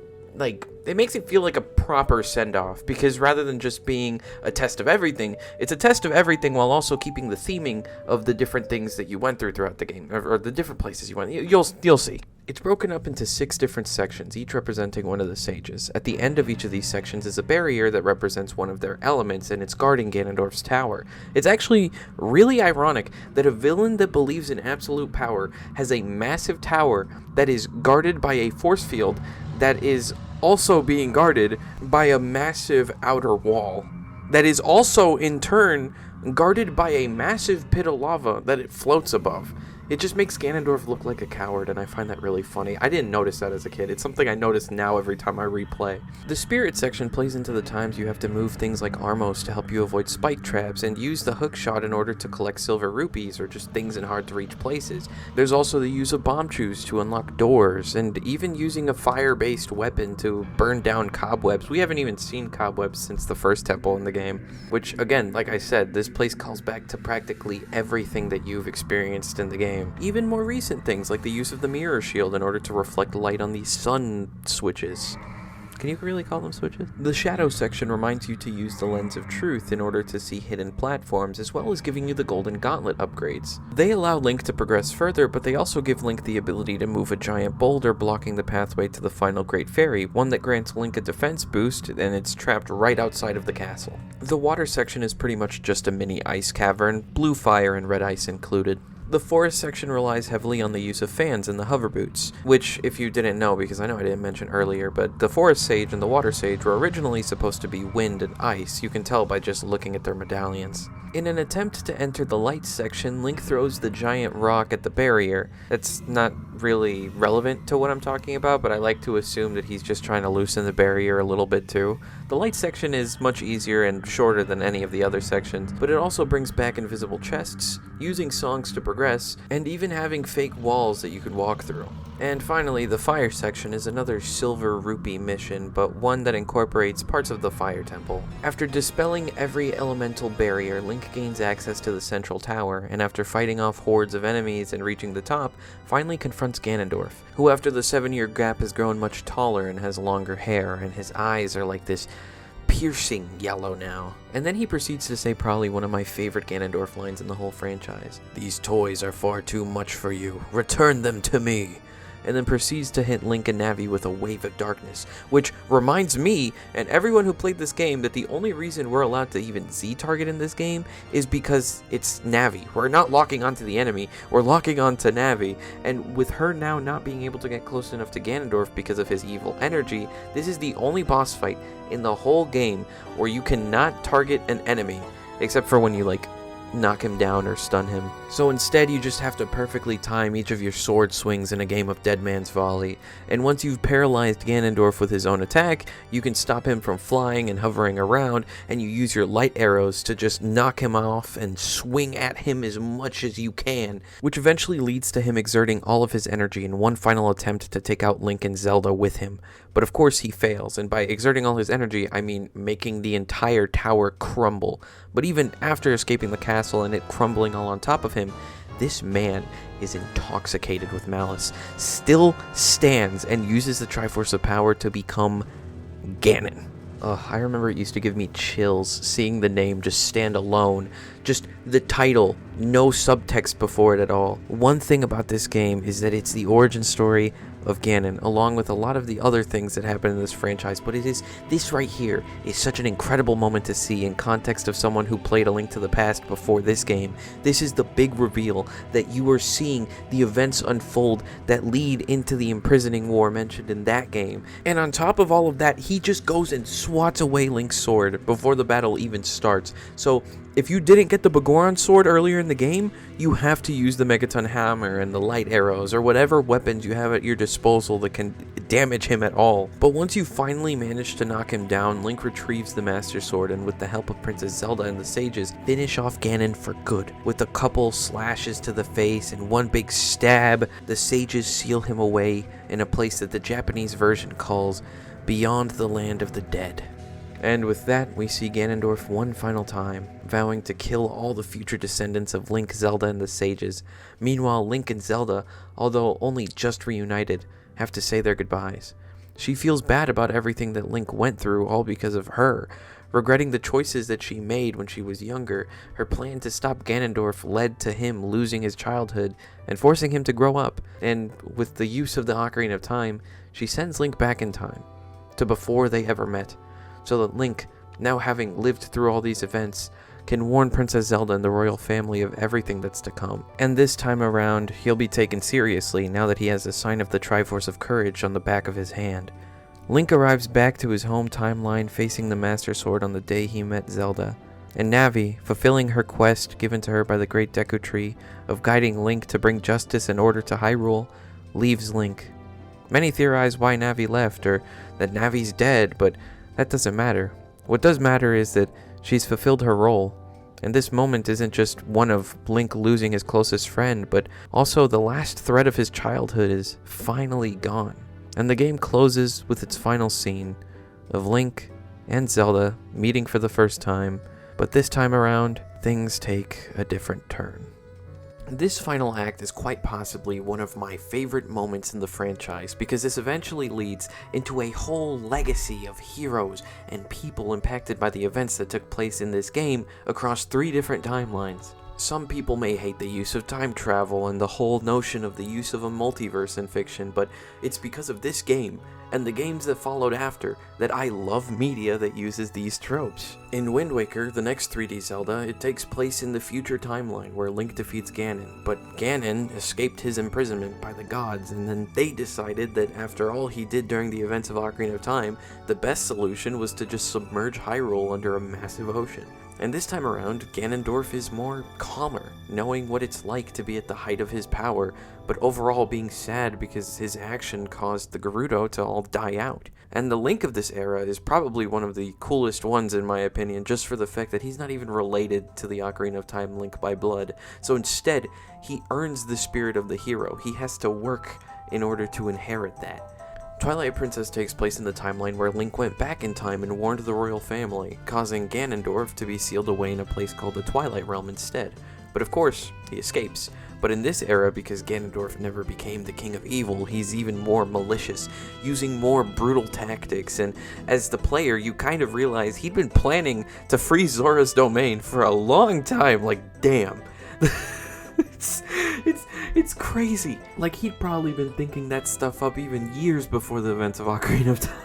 feel like a proper send-off, because rather than just being a test of everything, it's a test of everything while also keeping the theming of the different things that you went throughout the game, or the different places you went. You'll see. It's broken up into 6 different sections, each representing one of the sages. At the end of each of these sections is a barrier that represents one of their elements, and it's guarding Ganondorf's tower. It's actually really ironic that a villain that believes in absolute power has a massive tower that is guarded by a force field that is also being guarded by a massive outer wall that is also in turn guarded by a massive pit of lava that it floats above. It just makes Ganondorf look like a coward, and I find that really funny. I didn't notice that as a kid. It's something I notice now every time I replay. The spirit section plays into the times you have to move things like Armos to help you avoid spike traps, and use the hook shot in order to collect silver rupees or just things in hard to reach places. There's also the use of bomb chews to unlock doors, and even using a fire-based weapon to burn down cobwebs. We haven't even seen cobwebs since the first temple in the game, which again, like I said, this place calls back to practically everything that you've experienced in the game. Even more recent things like the use of the mirror shield in order to reflect light on these sun switches. Can you really call them switches? The shadow section reminds you to use the lens of truth in order to see hidden platforms, as well as giving you the golden gauntlet upgrades. They allow Link to progress further, but they also give Link the ability to move a giant boulder blocking the pathway to the final Great Fairy, one that grants Link a defense boost, and it's trapped right outside of the castle. The water section is pretty much just a mini ice cavern, blue fire and red ice included. The forest section relies heavily on the use of fans and the hover boots, which, if you didn't know, because I know I didn't mention earlier, but the forest sage and the water sage were originally supposed to be wind and ice. You can tell by just looking at their medallions. In an attempt to enter the light section, Link throws the giant rock at the barrier. That's not really relevant to what I'm talking about, but I like to assume that he's just trying to loosen the barrier a little bit too. The light section is much easier and shorter than any of the other sections, but it also brings back invisible chests, using songs to progress, and even having fake walls that you could walk through. And finally, the fire section is another silver rupee mission, but one that incorporates parts of the fire temple. After dispelling every elemental barrier, Link gains access to the central tower, and after fighting off hordes of enemies and reaching the top, finally confronts Ganondorf, who after the 7-year gap has grown much taller and has longer hair, and his eyes are like this piercing yellow now. And then he proceeds to say probably one of my favorite Ganondorf lines in the whole franchise. "These toys are far too much for you. Return them to me." And then proceeds to hit Link and Navi with a wave of darkness, which reminds me and everyone who played this game that the only reason we're allowed to even Z-target in this game is because it's Navi. We're not locking onto the enemy, we're locking onto Navi, and with her now not being able to get close enough to Ganondorf because of his evil energy, this is the only boss fight in the whole game where you cannot target an enemy, except for when you knock him down or stun him. So instead you just have to perfectly time each of your sword swings in a game of Dead Man's Volley, and once you've paralyzed Ganondorf with his own attack, you can stop him from flying and hovering around, and you use your light arrows to just knock him off and swing at him as much as you can, which eventually leads to him exerting all of his energy in one final attempt to take out Link and Zelda with him. But of course he fails, and by exerting all his energy, I mean making the entire tower crumble. But even after escaping the castle and it crumbling all on top of him, this man is intoxicated with malice, still stands and uses the Triforce of Power to become Ganon. I remember it used to give me chills seeing the name just stand alone, just the title, no subtext before it at all. One thing about this game is that it's the origin story of Ganon, along with a lot of the other things that happen in this franchise, but this right here is such an incredible moment to see in context of someone who played A Link to the Past before this game. This is the big reveal that you are seeing the events unfold that lead into the imprisoning war mentioned in that game. And on top of all of that, he just goes and swats away Link's sword before the battle even starts. So if you didn't get the Bagoron sword earlier in the game, you have to use the Megaton Hammer and the light arrows or whatever weapons you have at your disposal that can damage him at all. But once you finally manage to knock him down, Link retrieves the Master Sword and with the help of Princess Zelda and the sages, finish off Ganon for good. With a couple slashes to the face and one big stab, the sages seal him away in a place that the Japanese version calls Beyond the Land of the Dead. And with that, we see Ganondorf one final time, vowing to kill all the future descendants of Link, Zelda, and the sages. Meanwhile, Link and Zelda, although only just reunited, have to say their goodbyes. She feels bad about everything that Link went through, all because of her, regretting the choices that she made when she was younger. Her plan to stop Ganondorf led to him losing his childhood and forcing him to grow up, and with the use of the Ocarina of Time, she sends Link back in time, to before they ever met, so that Link, now having lived through all these events, can warn Princess Zelda and the royal family of everything that's to come. And this time around, he'll be taken seriously now that he has the sign of the Triforce of Courage on the back of his hand. Link arrives back to his home timeline facing the Master Sword on the day he met Zelda, and Navi, fulfilling her quest given to her by the Great Deku Tree of guiding Link to bring justice and order to Hyrule, leaves Link. Many theorize why Navi left, or that Navi's dead, but that doesn't matter. What does matter is that she's fulfilled her role, and this moment isn't just one of Link losing his closest friend, but also the last thread of his childhood is finally gone. And the game closes with its final scene of Link and Zelda meeting for the first time, but this time around, things take a different turn. This final act is quite possibly one of my favorite moments in the franchise because this eventually leads into a whole legacy of heroes and people impacted by the events that took place in this game across 3 different timelines. Some people may hate the use of time travel and the whole notion of the use of a multiverse in fiction, but it's because of this game, and the games that followed after, that I love media that uses these tropes. In Wind Waker, the next 3D Zelda, it takes place in the future timeline where Link defeats Ganon, but Ganon escaped his imprisonment by the gods, and then they decided that after all he did during the events of Ocarina of Time, the best solution was to just submerge Hyrule under a massive ocean. And this time around, Ganondorf is more calmer, knowing what it's like to be at the height of his power, but overall being sad because his action caused the Gerudo to all die out. And the Link of this era is probably one of the coolest ones in my opinion, just for the fact that he's not even related to the Ocarina of Time Link by blood. So instead, he earns the spirit of the hero. He has to work in order to inherit that. Twilight Princess takes place in the timeline where Link went back in time and warned the royal family, causing Ganondorf to be sealed away in a place called the Twilight Realm instead. But of course, he escapes. But in this era, because Ganondorf never became the king of evil, he's even more malicious, using more brutal tactics, and as the player, you kind of realize he'd been planning to free Zora's domain for a long time, like, damn. It's crazy. Like, he'd probably been thinking that stuff up even years before the events of Ocarina of Time.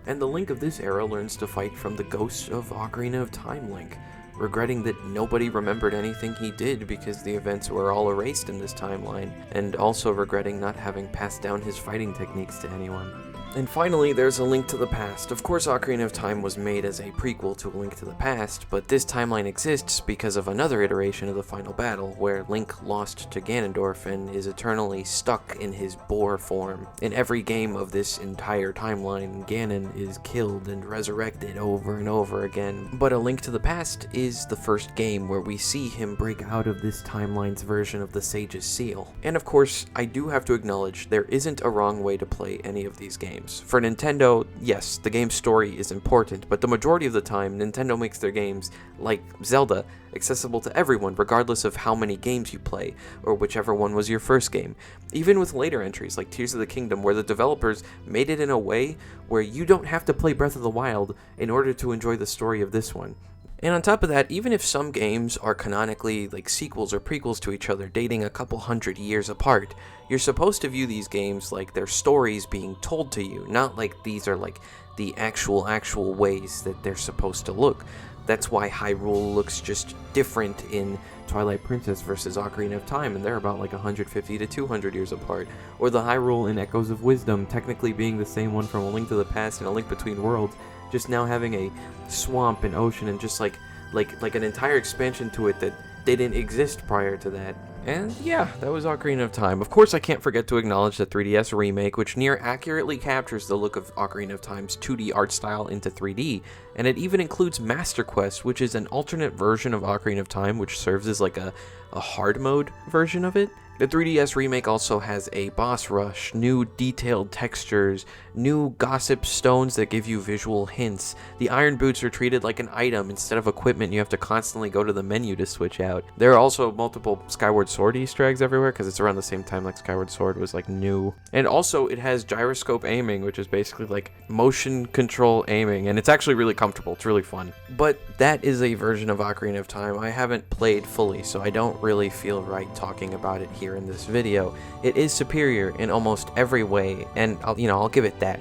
And the Link of this era learns to fight from the ghosts of Ocarina of Time Link, regretting that nobody remembered anything he did because the events were all erased in this timeline, and also regretting not having passed down his fighting techniques to anyone. And finally, there's A Link to the Past. Of course, Ocarina of Time was made as a prequel to A Link to the Past, but this timeline exists because of another iteration of the final battle, where Link lost to Ganondorf and is eternally stuck in his boar form. In every game of this entire timeline, Ganon is killed and resurrected over and over again. But A Link to the Past is the first game where we see him break out of this timeline's version of the Sage's Seal. And of course, I do have to acknowledge there isn't a wrong way to play any of these games. For Nintendo, yes, the game's story is important, but the majority of the time, Nintendo makes their games, like Zelda, accessible to everyone regardless of how many games you play, or whichever one was your first game. Even with later entries like Tears of the Kingdom, where the developers made it in a way where you don't have to play Breath of the Wild in order to enjoy the story of this one. And on top of that, even if some games are canonically like sequels or prequels to each other, dating a couple hundred years apart, you're supposed to view these games like they're stories being told to you, not like these are like the actual ways that they're supposed to look. That's why Hyrule looks just different in Twilight Princess versus Ocarina of Time, and they're about like 150 to 200 years apart. Or the Hyrule in Echoes of Wisdom technically being the same one from A Link to the Past and A Link Between Worlds, just now having a swamp and ocean and just like an entire expansion to it that didn't exist prior to that. And yeah, that was Ocarina of Time. Of course, I can't forget to acknowledge the 3DS remake, which near accurately captures the look of Ocarina of Time's 2D art style into 3D, and it even includes Master Quest, which is an alternate version of Ocarina of Time, which serves as like a hard mode version of it. The 3DS remake also has a boss rush, new detailed textures, new gossip stones that give you visual hints. The iron boots are treated like an item instead of equipment you have to constantly go to the menu to switch out. There are also multiple Skyward Sword Easter eggs everywhere because it's around the same time like Skyward Sword was like new. And also it has gyroscope aiming, which is basically like motion control aiming, and it's actually really comfortable. It's really fun. But that is a version of Ocarina of Time I haven't played fully, so I don't really feel right talking about it here in this video. It is superior in almost every way, and I'll give it that,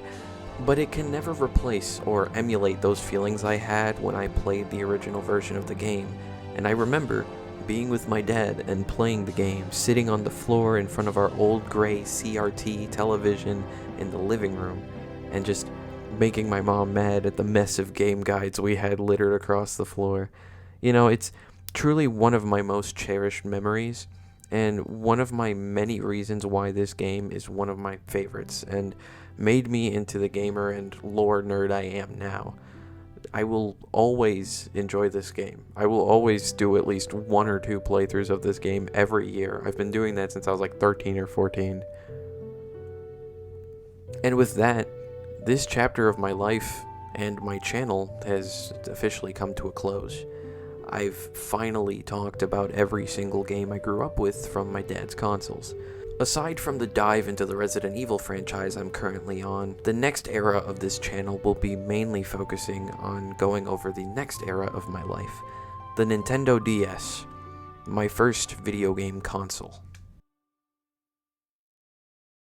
but it can never replace or emulate those feelings I had when I played the original version of the game. And I remember being with my dad and playing the game, sitting on the floor in front of our old gray CRT television in the living room, and just making my mom mad at the mess of game guides we had littered across the floor. It's truly one of my most cherished memories, and one of my many reasons why this game is one of my favorites, and made me into the gamer and lore nerd I am now. I will always enjoy this game. I will always do at least 1 or 2 playthroughs of this game every year. I've been doing that since I was like 13 or 14. And with that, this chapter of my life and my channel has officially come to a close. I've finally talked about every single game I grew up with from my dad's consoles. Aside from the dive into the Resident Evil franchise I'm currently on, the next era of this channel will be mainly focusing on going over the next era of my life, the Nintendo DS, my first video game console.